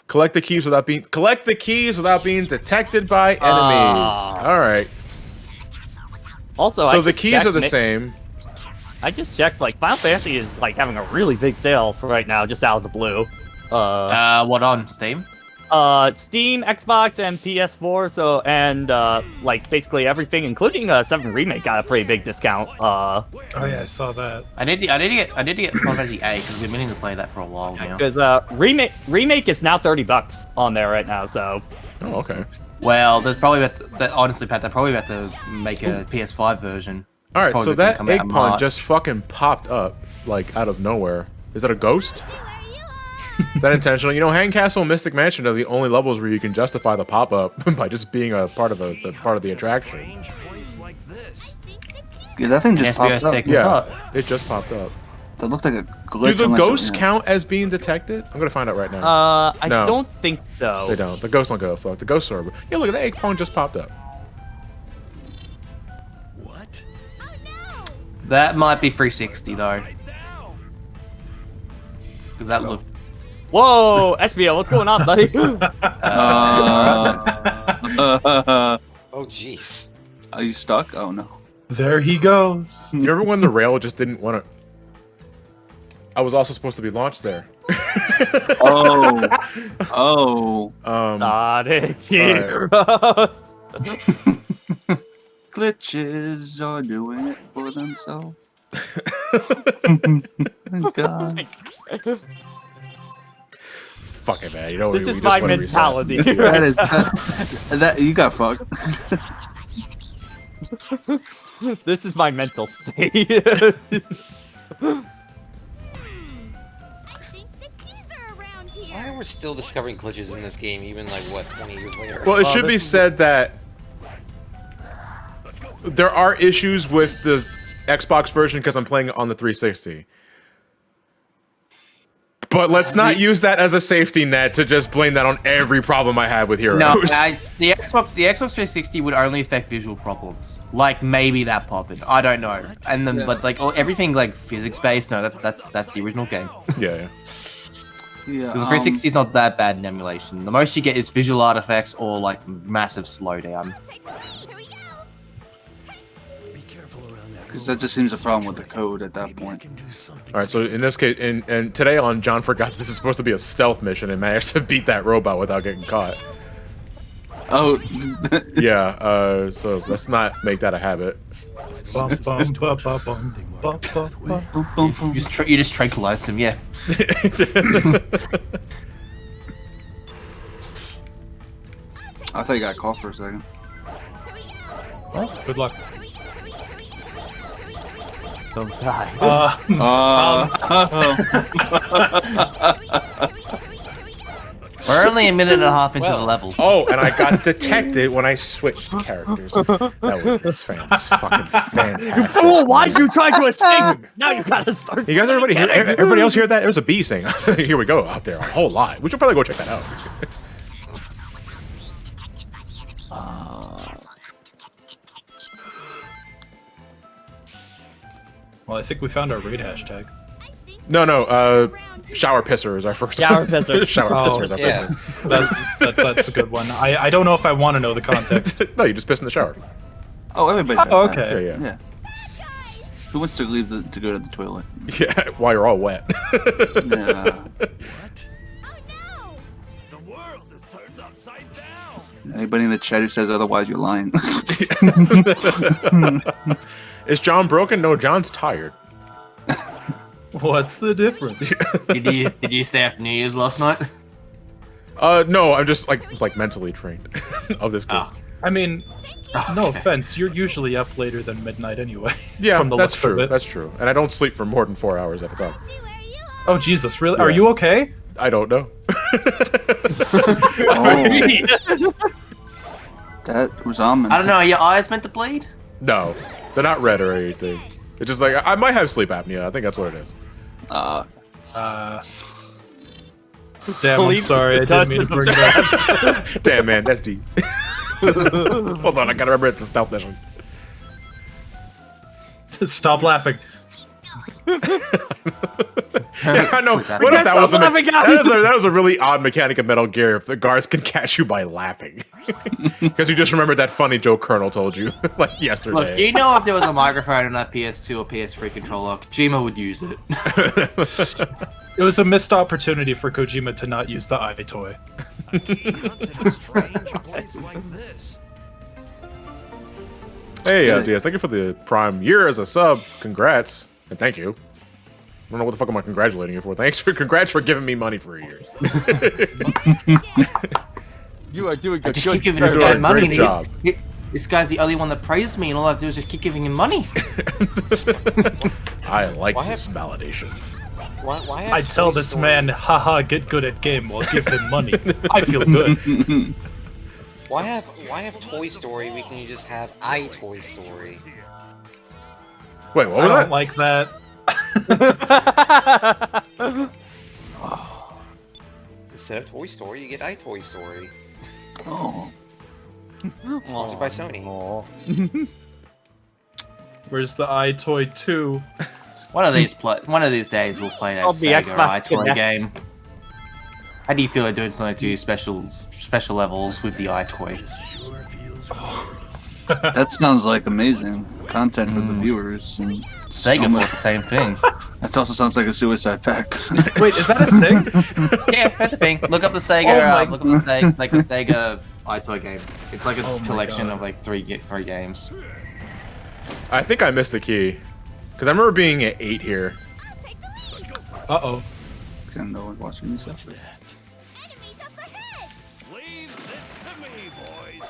Collect the keys without being detected by enemies. All right. Also, so the keys are the same. I just checked. Like, Final Fantasy is like having a really big sale for right now, just out of the blue. What on Steam? Steam, Xbox, and PS4. So, and like basically everything, including 7 Remake, got a pretty big discount. Oh yeah, I saw that. I need to get Final Fantasy 8 because we've been meaning to play that for a while now. Because remake is now $30 on there right now. So. Oh, okay. Well, there's probably honestly, Pat, they're probably about to make a PS5 version. All right, so that egg pawn just fucking popped up like out of nowhere. Is that a ghost? Is that intentional? You know, Hang Castle and Mystic Mansion are the only levels where you can justify the pop-up by just being a part of the attraction. Yeah, that thing just popped up. Yeah, it just popped up. That looked like a glitch. Do the ghosts count as being detected? I'm gonna find out right now. I don't think so. They don't. The ghosts don't go fuck. The ghosts are. Yeah, look at that egg pawn just popped up. What? That might be 360 though. Because that looked. Whoa, SBO, what's going on, buddy? Oh, jeez. Are you stuck? Oh, no. There he goes. Do you remember when the rail just didn't want to... I was also supposed to be launched there. Sonic Heroes. Glitches are doing it for themselves. God. Fuck it, man. You know, this is my mentality. That you got fucked. This is my mental state. Why are we still discovering glitches in this game, even like what 20 years later? Well, it should be said that there are issues with the Xbox version because I'm playing it on the 360. But let's not use that as a safety net to just blame that on every problem I have with Heroes. No, the Xbox 360 would only affect visual problems, like maybe that popping. I don't know. And then, but like everything like physics based. No, that's the original game. Yeah. Yeah. Because the 360 is not that bad in emulation. The most you get is visual artifacts or like massive slowdown. Because that just seems a problem with the code at that point. All right, so in this case, and today on John forgot this is supposed to be a stealth mission and managed to beat that robot without getting caught. Oh. Yeah, so let's not make that a habit. You just tranquilized him, yeah. I thought you got caught for a second. Well, good luck. Don't die. We're only a minute and a half into the level. Oh, and I got detected when I switched characters. That was fucking fantastic. You fool! Why'd you try to escape? Now you gotta start. You guys, everybody else hear that? There's a bee saying, "Here we go out there, a whole lot." We should probably go check that out. Well, I think we found our raid hashtag. No, shower pisser is our first Shower one. pisser. Shower pisser is our first one. That's a good one. I don't know if I want to know the context. No, you just piss in the shower. Oh, everybody does Oh, that. okay. Yeah. Who wants to leave to go to the toilet? Yeah, while you're all wet. Yeah. The world is turned upside down. Anybody in the chat who says otherwise, you're lying. Is John broken? No, John's tired. What's the difference? Did you stay after New Year's last night? No, I'm just like mentally trained of this game. I mean, no offense, you're usually up later than midnight anyway. Yeah, from the that's looks true. of it. That's true. And I don't sleep for more than 4 hours at a time. Oh Jesus, really? Yeah. Are you okay? I don't know. That was ominous. I don't know. Are your eyes meant to bleed? No, they're not red or anything. It's just like I might have sleep apnea. I think that's what it is. Damn, I'm sorry. I didn't mean to bring it up. Damn, man, that's deep. Hold on, I gotta remember it's a stealth mission. Stop laughing. Yeah, I know. What if that was that was a really odd mechanic of Metal Gear? If the guards can catch you by laughing, because you just remembered that funny joke Colonel told you like yesterday. Look, you know, if there was a microphone on that PS2 or PS3 controller, Kojima would use it. It was a missed opportunity for Kojima to not use the eye toy. Hey, DS, thank you for the prime year as a sub. Congrats. And thank you. I don't know what the fuck am I congratulating you for. Congrats for giving me money for a year. You are doing a just good keep giving job. this guy money. Great job. This guy's the only one that praised me, and all I have to do is just keep giving him money. I like this validation. Why I tell this man, haha, get good at game, while give him money. I feel good. Why have Toy Story? We can just have Toy Story. Wait, what I was don't that? like that. Instead of Toy Story, you get Toy Story. Oh. Sponsored by Sony. Where's the eye toy 2? One of these days we'll play that I'll be Sega Xbox iToy Connect. game. How do you feel like doing something to special levels with the iToy? That sounds like amazing content for the viewers. And Sega thought the same thing. That also sounds like a suicide pact. Wait, is that a thing? Yeah, that's a thing. Look up the Sega. Look up the Sega, like the Sega iToy game. It's like a collection of like three games. I think I missed the key. Because I remember being at 8 here. Uh-oh. No one watching me. Enemies up ahead! Leave this to me, boys.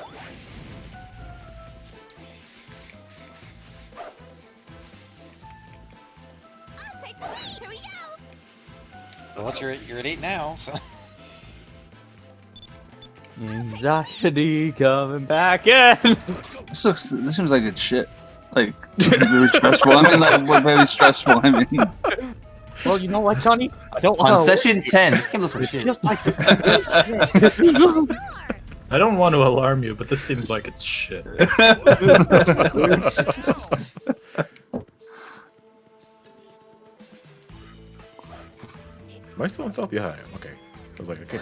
I'll take the lead! Here we go! Well, you're at 8 now, so. Anxiety coming back in. This seems like it's shit. Like very stressful. I mean, like very stressful. I mean, Well, you know what, Johnny? I don't On know. session 10, this game looks like shit. I don't want to alarm you, but this seems like it's shit. Am I still in stealth? Yeah, I am. Okay. I was like, okay.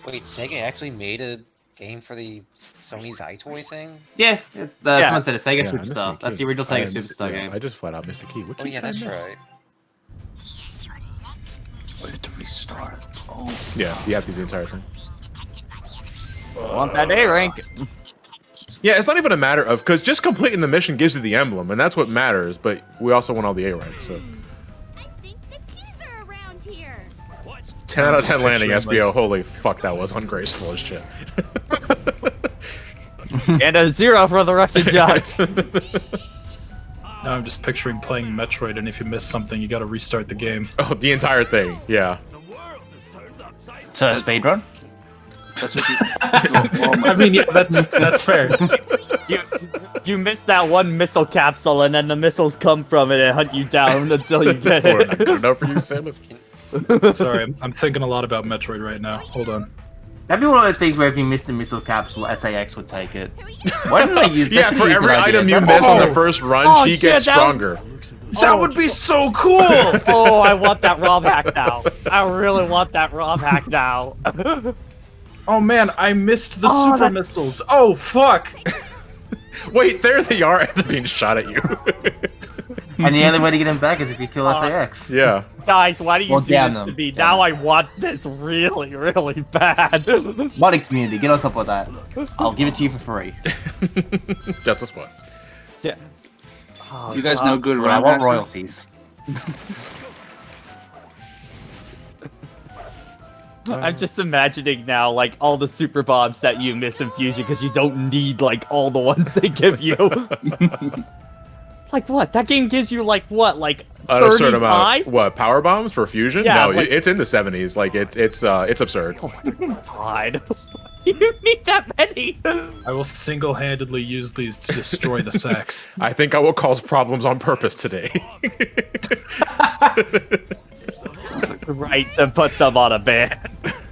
Wait, Sega actually made a game for the Sony's iToy thing? Yeah, someone said a Sega Yeah, I missed Superstar. the That's key. the original I Sega missed- Superstar yeah, game. I just flat out missed the key. What Oh key yeah, did I that's miss? right. wait to restart. Oh, Yeah, you have to do the entire thing. I want that A rank. Yeah, it's not even a matter of, because just completing the mission gives you the emblem, and that's what matters, but we also want all the A ranks, so. I think the keys are around here! 10 out of 10 landing, picturing, SBO. Holy fuck, that was ungraceful as shit. And a 0 for the Russian judge. Now I'm just picturing playing Metroid, and if you miss something, you gotta restart the game. Oh, the entire thing, yeah. So a speedrun? that's what you. I mean, yeah, that's fair. You missed that one missile capsule, and then the missiles come from it and hunt you down until you get Or not it. good enough for you, Samus? Sorry, I'm thinking a lot about Metroid right now. Hold on. That'd be one of those things where if you missed a missile capsule, SAS would take it. Why didn't they use? Yeah, they for should've used every that idea. item you That- miss on the first run, Oh, she shit, gets that- stronger. That would be so cool! Oh, I want that ROM hack now. I really want that ROM hack now. Oh man, I missed the Oh, super that- missiles. Oh fuck! Wait, there they are after being shot at you. And the only way to get him back is if you kill SAS. Yeah. Guys, why do you Well, do damn this to them. me? Damn Now I want this really, really bad. Modding community, get on top of that. I'll give it to you for free. Justice once. Yeah. Oh, Do you guys know good But I ROM want hackers? royalties. I'm just imagining now, like, all the super bombs that you miss in Fusion because you don't need, like, all the ones they give you. Like, what? That game gives you, like, what? Like, an absurd amount. 35? What, power bombs for fusion? Yeah, No, like- it's in the 70s. Like it's absurd. God. You need that many. I will single-handedly use these to destroy the sacks. I think I will cause problems on purpose today. Right, to put them on a ban.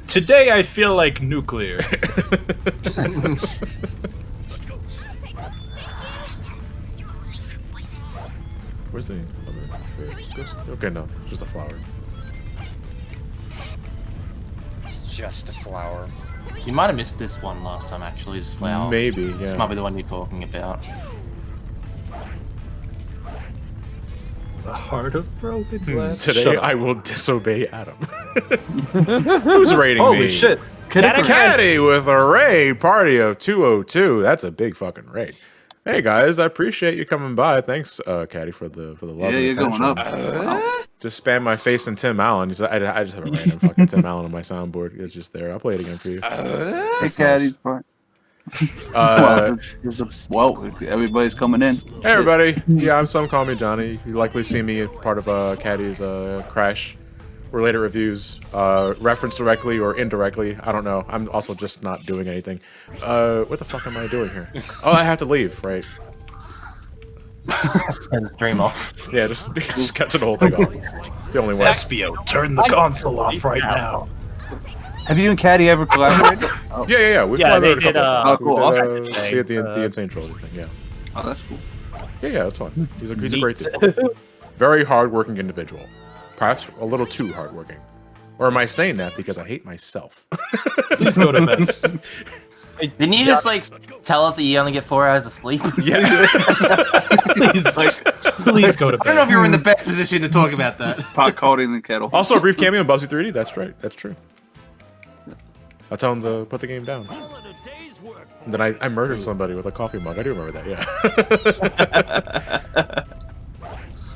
Today I feel like nuclear. Where's the other? Okay, no, just a flower. Just a flower. You might have missed this one last time, actually. This flower. Maybe, yeah. This might be the one you're talking about. The heart of broken glass. Today Shut up. I will disobey Adam. Who's raiding me? Holy shit. Caddy with a raid party of 202. That's a big fucking raid. Hey guys, I appreciate you coming by. Thanks, Caddy, for the love. Yeah, and you're going attention. up. Just spam my face and Tim Allen. I just have a random fucking Tim Allen on my soundboard. It's just there. I'll play it again for you. Hey, Caddy. Uh, Well, everybody's coming in. Hey everybody. Yeah, some call me Johnny. You likely see me as part of Caddy's Crash related reviews, referenced directly or indirectly. I don't know. I'm also just not doing anything. What the fuck am I doing here? Oh, I have to leave, right? And stream off. Yeah, just catching the whole thing off. It's the only way. Espio, turn the console off right now. Have you and Caddy ever collaborated? Oh. Yeah. We've Yeah, they collaborated did, a couple cool. of Okay. times. We did the Insane Trolley thing, yeah. Oh, that's cool. Yeah, that's fine. He's a great dude. Very hardworking individual. Perhaps a little too hardworking. Or am I saying that because I hate myself? Please go to bed. Didn't you just like tell us that you only get 4 hours of sleep? Yeah. Please go to I don't know bed. if you're in the best position to talk about that. Pot calling the kettle. Also, a brief cameo in Bubsy 3D. That's right. That's true. I'll tell him to put the game down. And then I murdered somebody with a coffee mug. I do remember that, yeah.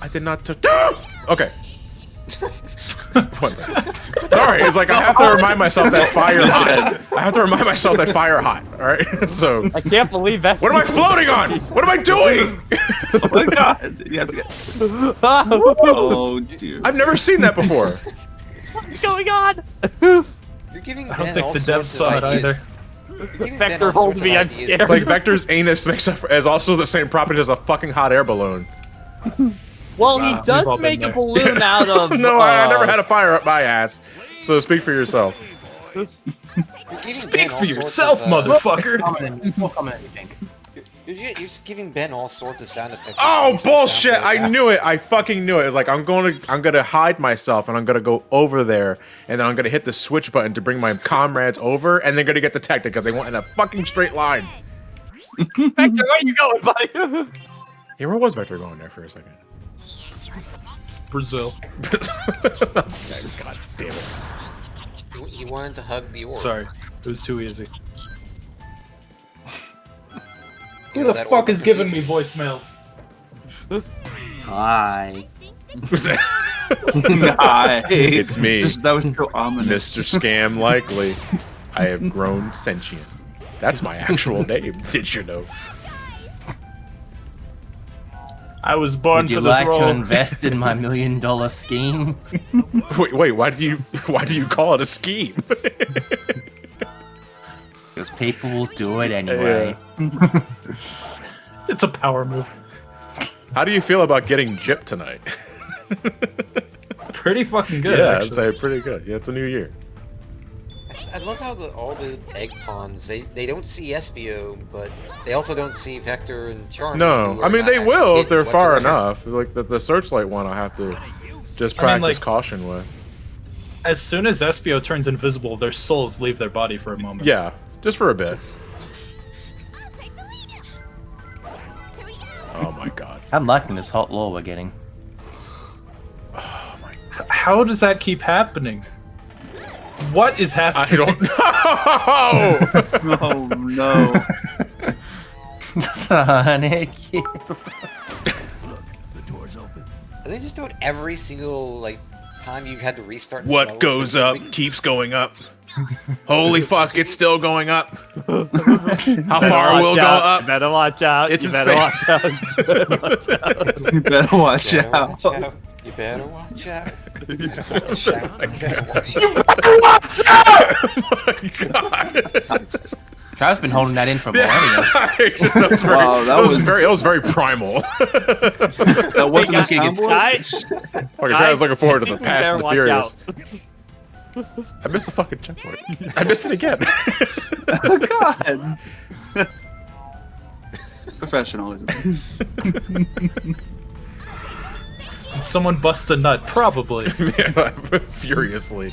I did not okay. One second. Sorry, it's like I have to remind myself that fire hot. I have to remind myself that fire hot. Alright? So I can't believe that's. what am I floating on? What am I doing? Oh my god. You have to get... Oh dear. I've never seen that before. What's going on? You're giving I don't Ben think all the devs sorts of saw it ideas. either. You're giving Ben Vector, all hold sorts me, of I'm ideas. scared. It's like Vector's anus is also the same property as a fucking hot air balloon. Well, he we've does all been make a there. balloon out of. No, I never had a fire up my ass. So speak for yourself. You're giving Speak Ben for all sorts yourself, of, motherfucker. We'll comment anything. You're just giving Ben all sorts of sound effects. Oh bullshit! I knew it. I fucking knew it. It's like I'm gonna hide myself and I'm gonna go over there and then I'm gonna hit the switch button to bring my comrades over and they're gonna get detected because they went in a fucking straight line. Vector, where you going, buddy? Yeah, where was Vector going there for a second? Brazil. God damn it. He wanted to hug the orb. Sorry, it was too easy. You Who know the that fuck orb is giving me voicemails? Hi. Nah, It's me. That was so ominous. Mr. Scam Likely. I have grown sentient. That's my actual name. Did you know? I was born Would you for this like role. to invest in my $1 million scheme? Wait. Why do you call it a scheme? Because people will do it anyway. It's a power move. How do you feel about getting gypped tonight? Pretty fucking good, Yeah, I'd actually. say pretty good. Yeah, it's a new year. I love how all the egg pawns, they don't see Espio, but they also don't see Vector and Charmy. No, who I are mean not they will actually if they're hidden far whatsoever. enough. Like the searchlight one, I'll have to just I mean, practice like- caution with. As soon as Espio turns invisible, their souls leave their body for a moment. Yeah, just for a bit. Oh my god. I'm liking this hot lore we're getting. How does that keep happening? What is happening? I don't know. Oh no. Sonic. Are they just doing every single time you've had to restart? and What slow? goes up keeps going up. Holy fuck, it's still going up. How far will go up? You better watch out. It's you in better space. watch out. You better watch out. You better watch Better out. watch out. You better watch out. You better watch out. You better watch out. Oh my god. Trav's been holding that in for millennia. That was very, Wow, that was very primal. That wasn't a soundboard? Guys, Fucking Trav's looking forward to the I think we Fast better and the watch Furious. out. I missed the fucking checkpoint. I missed it again. Oh, God. Professionalism. Did someone bust a nut? Probably. Yeah, furiously.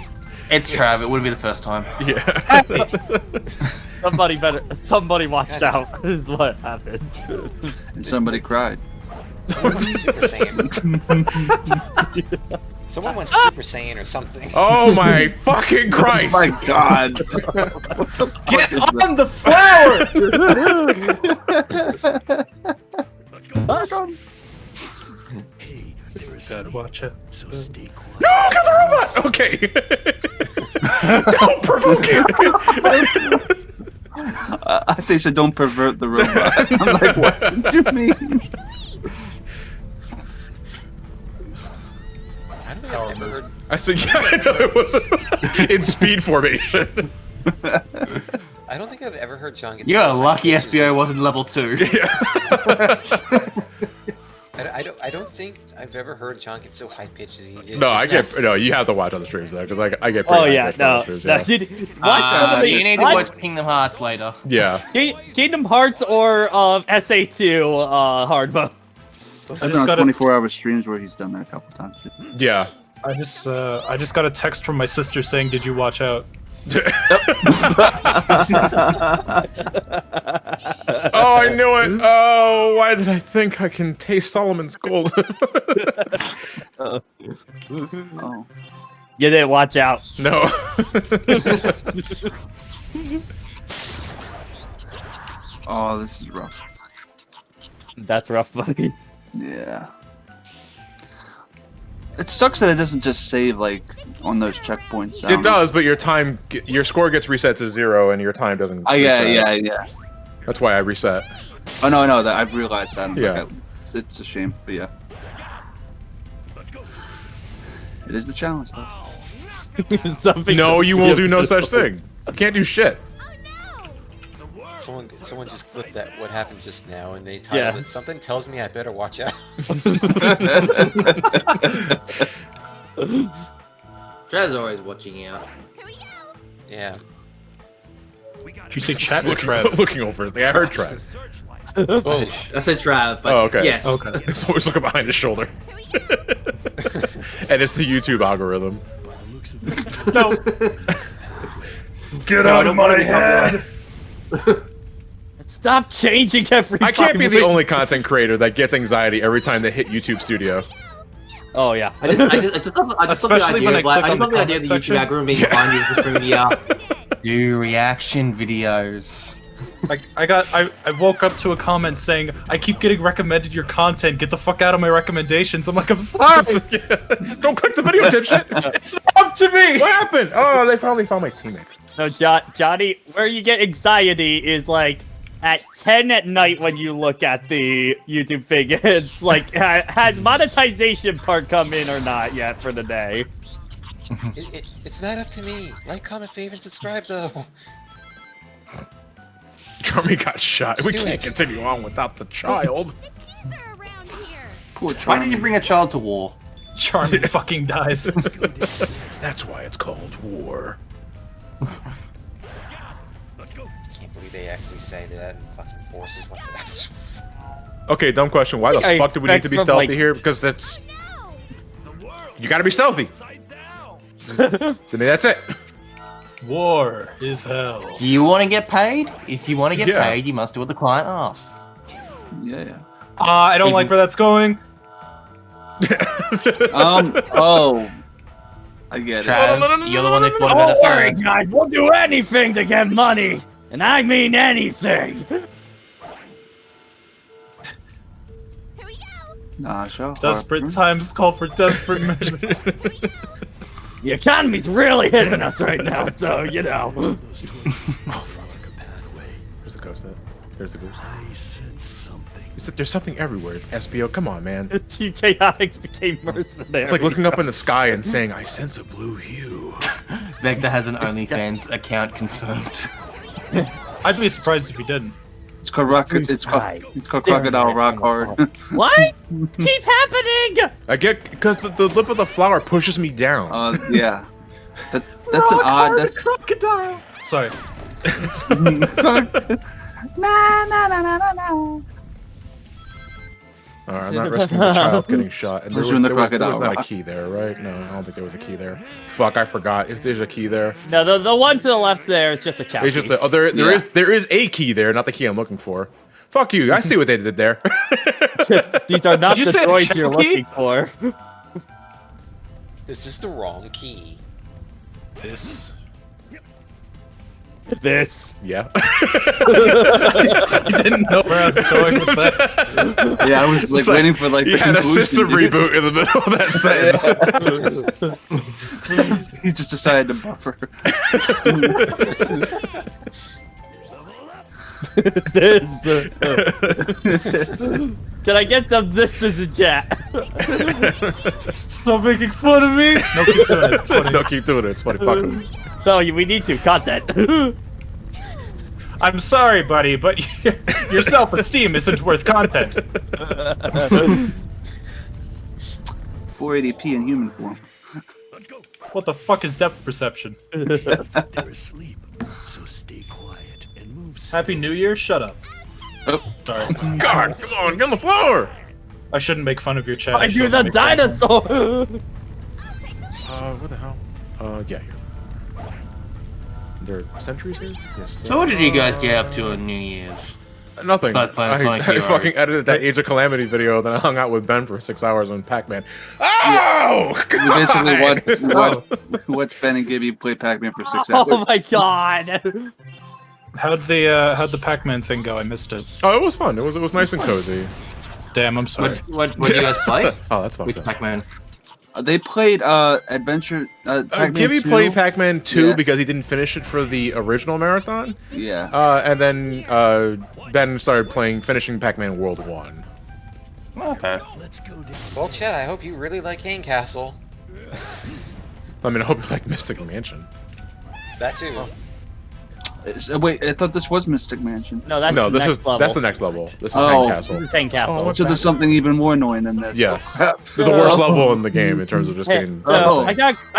It's Trav. It wouldn't be the first time. Yeah. Somebody watched out, is what happened. And somebody cried. Someone went Super Saiyan. Someone went Super Saiyan or something. Oh my fucking Christ! Oh my God. Get on the flower! Hey, there is God, watch it. so stay quiet. No, get the robot! Okay. Don't provoke it! I think they said don't pervert the robot. I'm like, what do you mean? I don't think I've ever heard. I said, yeah, I know it was in speed formation. I don't think I've ever heard John get. You're so lucky high SBO wasn't level 2. I don't think I've ever heard John get so high pitched as he did. No, just I get no. You have to watch other streams though, because I get. Oh pretty yeah, high-pitched on no. the streams, Watch some of the You need to watch Kingdom Hearts later. yeah. Kingdom Hearts or SA2 hard mode. I've just been on gotta- 24-hour streams where he's done that a couple times. Too. Yeah. I just got a text from my sister saying, "Did you watch out?" Oh, I knew it. Oh, why did I think I can taste Solomon's gold? Oh. You didn't watch out. No. Oh, this is rough. That's rough, buddy. Yeah. It sucks that it doesn't just save like on those checkpoints. It does, but your score gets reset to 0, and your time doesn't. Yeah. That's why I reset. Oh no, that I've realized that. Yeah. It's a shame, but yeah. It is the challenge, though. Something No, you will do no such thing. You can't do shit. Someone just clipped that what happened just now, and they titled it "Something Tells Me I Better Watch Out." Trav's always watching out. Yeah. Did you say chat or Trav? Looking over. I heard Trav. Oh, I said Trav, but Oh, okay. yes. Okay. It's always looking behind his shoulder. And it's the YouTube algorithm. No. Get out of my head! Stop changing every. I can't be the week. only content creator that gets anxiety every time they hit YouTube Studio. Oh yeah. I just love the Especially idea when I of, like, click I just on love the the idea of the comment YouTube section. algorithm being behind you whispering in the ear. Do reaction videos. I woke up to a comment saying, "I keep getting recommended your content. Get the fuck out of my recommendations." I'm like, I'm sorry. Don't click the video, dipshit. It's not up to me. What happened? Oh, they finally found my teammate. No, Johnny, where you get anxiety is like at 10 at night when you look at the YouTube thing. It's like, has monetization part come in or not yet for the day? It's not up to me. Like, comment, fave, and subscribe, though. Jeremy got shot. We do can't it. continue on without the child. Poor Why Charlie. did you bring a child to war? Charmin fucking dies. That's why it's called war. Can't believe they actually say that in fucking forces. What the Okay, dumb question. Why the I fuck do we need to be expect from, stealthy like- here? Because that's... You gotta be stealthy. To me, that's it. War is hell. Do you want to get paid? If you want to get Yeah. paid, you must do what the client asks. Yeah. I don't like where that's going. Oh. I get it. Trav, you're the one that thought about it Don't worry, first. guys, we'll do anything to get money, and I mean anything. Nah, show. Desperate times call for desperate measures. The economy's really hitting us right now, so you know. Oh, fuck. Where's the ghost at? There's the goose. I said something. You said there's something everywhere. It's SBO. Come on, man. Team Chaotix became mercenary. It's like looking up in the sky and saying, "I sense a blue hue." Vector has an OnlyFans account confirmed. I'd be surprised if he didn't. It's called Rocket. It's called Crocodile Rock Hard. What keeps happening? I get because the lip of the flower pushes me down. Yeah. That's an odd. That's... Crocodile. Sorry. Alright, I'm not risking the child getting shot. And there was not a rock. key there, right? No, I don't think there was a key there. Fuck, I forgot. If there's a key there. No, the one to the left there is just a chapter. It's just a, there is a key there, not the key I'm looking for. Fuck you, I see what they did there. These are not the droids you're key? looking for. This is the wrong key. This. Yeah. You didn't know where I was going with that. Yeah, I was like waiting for like. You had a system reboot in the middle of that sentence. He just decided to buffer. Can I get them this as a chat? Stop making fun of me. No, keep doing it. It's funny. No, keep doing it. It's funny. Fuck 'em. No, we need to content. I'm sorry, buddy, but your self-esteem isn't worth content. 480p in human form. What the fuck is depth perception? They're asleep, so stay quiet and move. Happy New Year. Shut up. Oh, sorry. God, come on, get on the floor. I shouldn't make fun of your chat. I do the dinosaur. What the hell? Yeah, here. There are sentries here? Yes. So what did you guys get up to on New Year's? Nothing. Besides playing Sonic I Hero. fucking edited that Age of Calamity video, then I hung out with Ben for 6 hours on Pac-Man. Oh! We basically watched Ben and Gibby play Pac-Man for 6 hours. Oh my god. How'd the Pac-Man thing go? I missed it. Oh, it was fun. It was nice and cozy. Damn, I'm sorry. What do you guys play? Oh, that's fucked Which up. Pac-Man? They played Adventure. Pac-Man Gibby 2. played Pac-Man 2 Yeah. because he didn't finish it for the original marathon. Yeah. And then Ben started finishing Pac-Man World 1. Okay. Let's go down. Well, Chad, I hope you really like Cane Castle. I mean, I hope you like Mystic Mansion. That too. Wait, I thought this was Mystic Mansion. No, that's No, the this next is level. that's the next level. This is Oh. Tank Castle. This is Tank Castle. So there's something even more annoying than this. Yes, the worst level in the game in terms of just Hey, getting. so Oh. I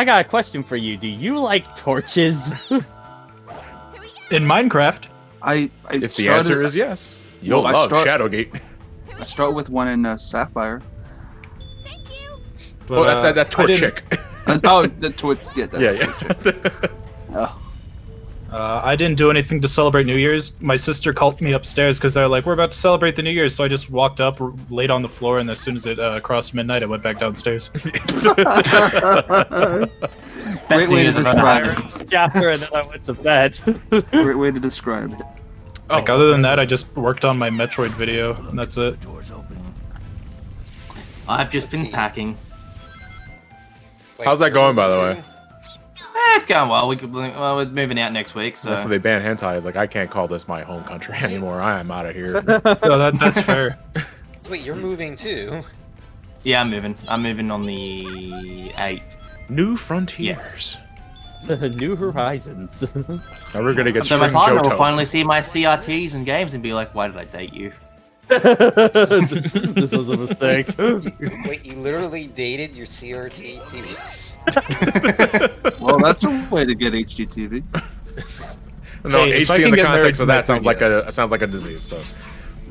got a question for you. Do you like torches? In Minecraft. I If the started, answer is yes, you'll Well, I love start- Shadowgate. I start with one in Sapphire. But, Well, that I torch didn't- chick. Oh, the torch. Yeah, that Yeah, torch. yeah. Oh. I didn't do anything to celebrate New Year's. My sister called me upstairs because they're like, "We're about to celebrate the New Year's." So I just walked up, laid on the floor, and as soon as it crossed midnight, I went back downstairs. Great way to Year's of describe Empire. it. After and then I went to bed. Great way to describe it. Like other than that, I just worked on my Metroid video, and that's it. Doors open. I've just been packing. Wait, How's that going, by the way? It's going well. We're moving out next week, so. After they ban hentai, it's like I can't call this my home country anymore. I am out of here. No, that's fair. Wait, you're moving too? Yeah, I'm moving. I'm moving on the 8th. New frontiers. New horizons. Now we're gonna get So my string partner will Johto. finally see my CRTs and games and be like, "Why did I date you?" This was a mistake. Wait, you literally dated your CRT TVs? Well, that's a way to get HDTV. No, Hey, if I HD in can the get context of married that to my sounds like a disease. So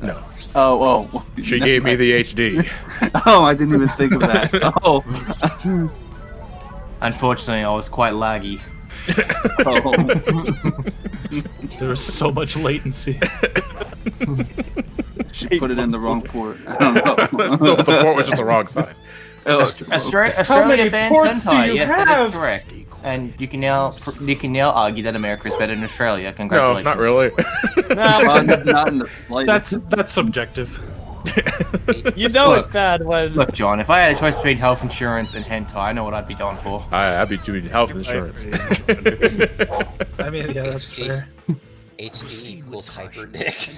no, Oh. she gave me the HD. Oh, I didn't even think of that. Oh. Unfortunately, I was quite laggy. There was so much latency. She put it in the wrong port. I don't know. The port was just the wrong size. Australia many banned ports do hentai. you Yes, that have? is correct. And you can now argue that America is better than Australia. No, Congratulations. not really. Not in the slightest. That's subjective. You know Look. it's bad when. Look, John, if I had a choice between health insurance and hentai, I know what I'd be going for. I'd be doing health insurance. I mean, yeah, that's fair. HD equals hyper dick.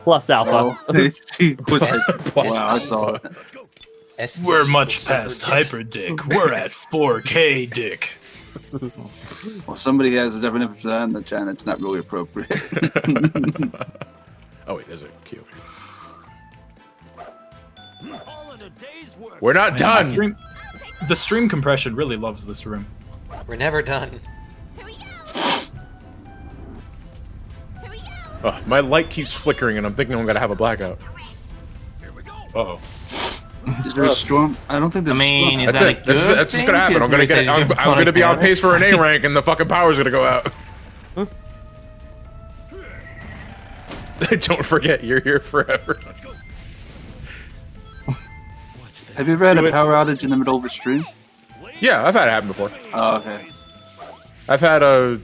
Plus alpha. Oh, wow, I saw it. SD We're much equals past super hyper dick. We're at 4K dick. Well, somebody has a definition for that in the chat. It's not really appropriate. Oh wait, there's a queue. All in a day's work. We're not done. The stream compression really loves this room. We're never done. Here we go. Here we go. Oh, my light keeps flickering, and I'm thinking I'm gonna have a blackout. Uh-oh. Is there a storm? I don't think I there's mean, a is storm. that a That's good it. That's just gonna happen. I'm gonna get. I'm gonna be on pace for an A rank, and the fucking power's gonna go out. Don't forget, you're here forever. Have you ever had a power outage in the middle of a stream? Yeah, I've had it happen before. Oh, okay. I've had a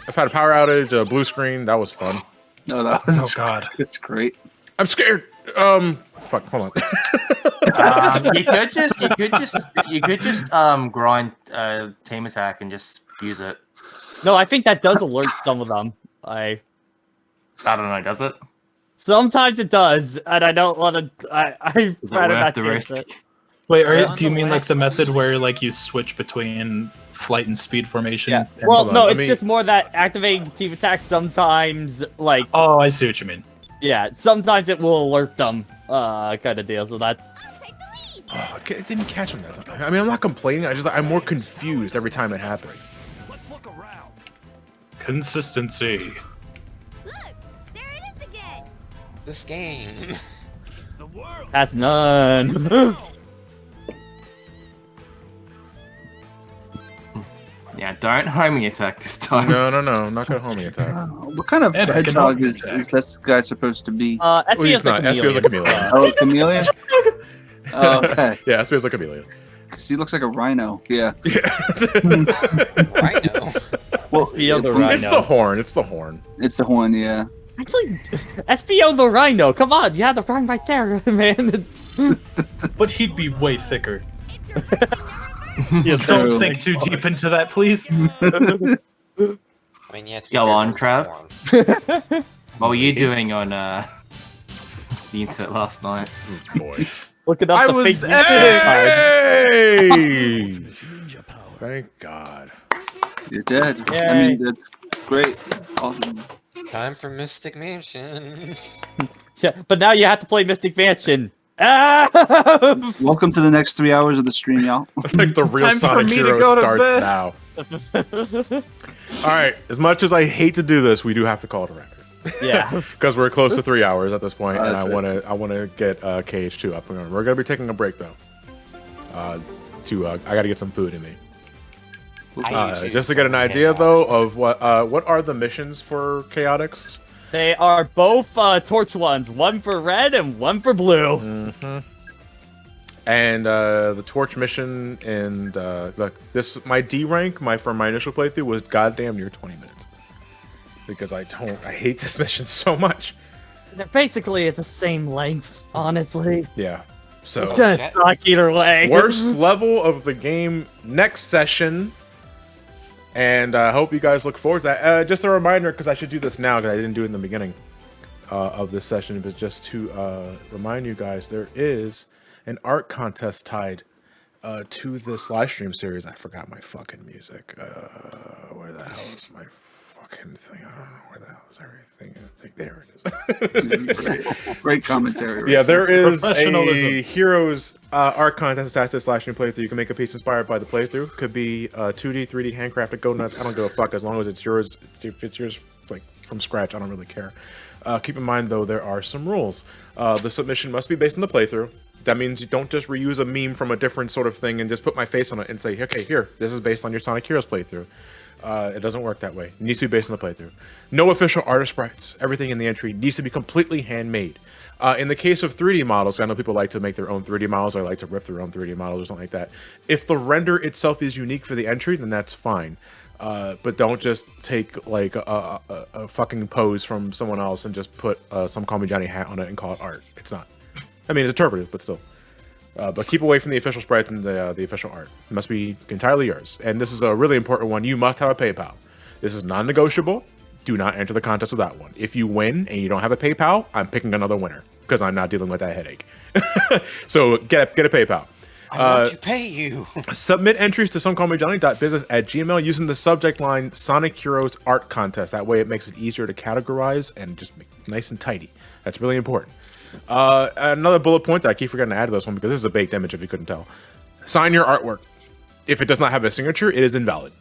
power outage, a blue screen. That was fun. No, that was. Oh god. It's great. I'm scared. Fuck. Hold on. You could just grind team attack and just use it. No, I think that does alert some of them. I don't know, does it? Sometimes it does, and I don't want to. I Is it rather worth not the chance risk? it. Wait, On do you the mean like left. the method where like you switch between flight and speed formation? Yeah. and- Well, no, Let it's me- just more that activating team attack sometimes, like, Oh, I see what you mean. yeah, sometimes it will alert them, kind of deal. So that's. I'll take the lead. Oh, it didn't catch him that time. I mean, I'm not complaining. I'm more confused every time it happens. Let's look around. Consistency. Look, there it is again. This game. The world. That's none. Yeah, don't homing attack this time. No, I'm not gonna homie attack. What kind of And I can hedgehog help is attack. this guy supposed to be? Well, SP he's is like not. a SP is like a chameleon. Oh, chameleon? Oh, okay. Yeah, SP is like a chameleon. 'Cause he looks like a rhino. Yeah. Rhino. Well, SPO the from- rhino. It's the horn. It's the horn. It's the horn, yeah. Actually, SPO the Rhino. Come on, you had the rhyme right there, man. But he'd be way thicker. Yeah, True. Don't think too deep into that, please. I mean, yeah. to be Go fair, on, it was Trav. form. What were you doing on the internet last night? Oh, boy. Looking up I the was. fake card. Hey! Thank God. You're dead. I Yay. mean, that's great. Awesome. Time for Mystic Mansion. Yeah, but now you have to play Mystic Mansion. Ah! Welcome to the next 3 hours of the stream, y'all. It's like the real Time for Sonic me to Hero go to starts bed. now. All right. As much as I hate to do this, we do have to call it a record Yeah. because we're close to 3 hours at this point, and That's I it. want to get KH2 up and running. We're gonna be taking a break though. I got to get some food in me. Just to get an idea though of what are the missions for Chaotix. They are both torch ones, one for red and one for blue. And the torch mission and my D rank for my initial playthrough was goddamn near 20 minutes because I hate this mission so much. They're basically at the same length, honestly. Yeah. So It's gonna suck either way. worst level of the game next session. And I hope you guys look forward to that. Just a reminder, because I should do this now because I didn't do it in the beginning of this session, but just to remind you guys, there is an art contest tied to this live stream series. I forgot my fucking music. Where the hell is my fucking thing? I don't know where the hell is everything. There it is. Great commentary. Yeah, there is a Professionalism. Heroes art contest attached to this live stream playthrough. You can make a piece inspired by the playthrough. Could be 2D, 3D, handcrafted, go nuts. I don't give a fuck as long as it's yours. If it's yours, like from scratch, I don't really care. Keep in mind though, there are some rules. The submission must be based on the playthrough. That means you don't just reuse a meme from a different sort of thing and just put my face on it and say, okay, here, this is based on your Sonic Heroes playthrough. It doesn't work that way. It needs to be based on the playthrough. No official art or sprites. Everything in the entry needs to be completely handmade. In the case of 3D models, I know people like to make their own 3D models or like to rip their own 3D models or something like that. If the render itself is unique for the entry, then that's fine. But don't just take like a fucking pose from someone else and just put some Call Me Johnny hat on it and call it art. It's not. I mean, it's interpretive, but still. But keep away from the official sprites and the official art. It must be entirely yours. And this is a really important one. You must have a PayPal. This is non-negotiable. Do not enter the contest with that one. If you win and you don't have a PayPal, I'm picking another winner because I'm not dealing with that headache. So get a PayPal. I want to pay you. Submit entries to somecallmejohnny.business@gmail using the subject line Sonic Heroes Art Contest. That way it makes it easier to categorize and just make it nice and tidy. That's really important. Another bullet point that I keep forgetting to add to this one because this is a baked image if you couldn't tell. Sign your artwork. If it does not have a signature, it is invalid.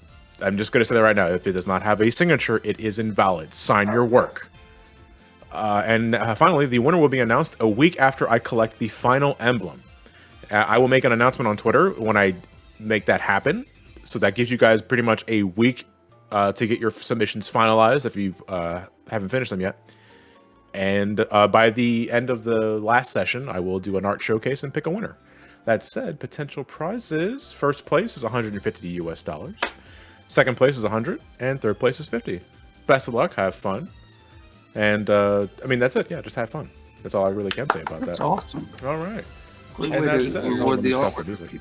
I'm just going to say that right now. If it does not have a signature, it is invalid. Sign your work. And finally, the winner will be announced a week after I collect the final emblem. I will make an announcement on Twitter when I make that happen. So that gives you guys pretty much a week to get your submissions finalized if you haven't finished them yet. And by the end of the last session, I will do an art showcase and pick a winner. That said, potential prizes: first place is $150 US. Second place is 100, and third place is 50. Best of luck, have fun, and I mean that's it. Yeah, just have fun. That's all I really can say about That's that. awesome. All right. Great And way that's to it. reward the Stop artwork. music.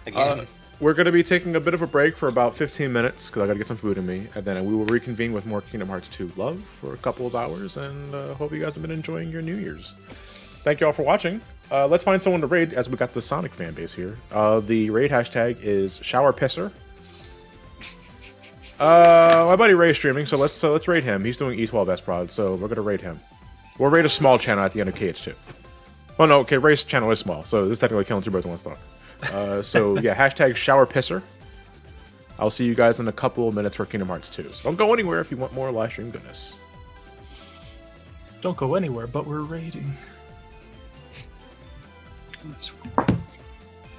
Again. We're going to be taking a bit of a break for about 15 minutes because I got to get some food in me, and then we will reconvene with more Kingdom Hearts 2 love for a couple of hours, and hope you guys have been enjoying your New Year's. Thank you all for watching. Let's find someone to raid as we got the Sonic fan base here. The raid hashtag is Shower Pisser. My buddy Ray's streaming, so let's raid him. He's doing E12 S-Prod, so we're gonna raid him. We'll raid a small channel at the end of KH2. Oh no, okay, Ray's channel is small, so this is technically killing two birds with one stone. So yeah, hashtag Shower Pisser. I'll see you guys in a couple of minutes for Kingdom Hearts 2. So don't go anywhere if you want more live stream goodness. Don't go anywhere, but we're raiding. That's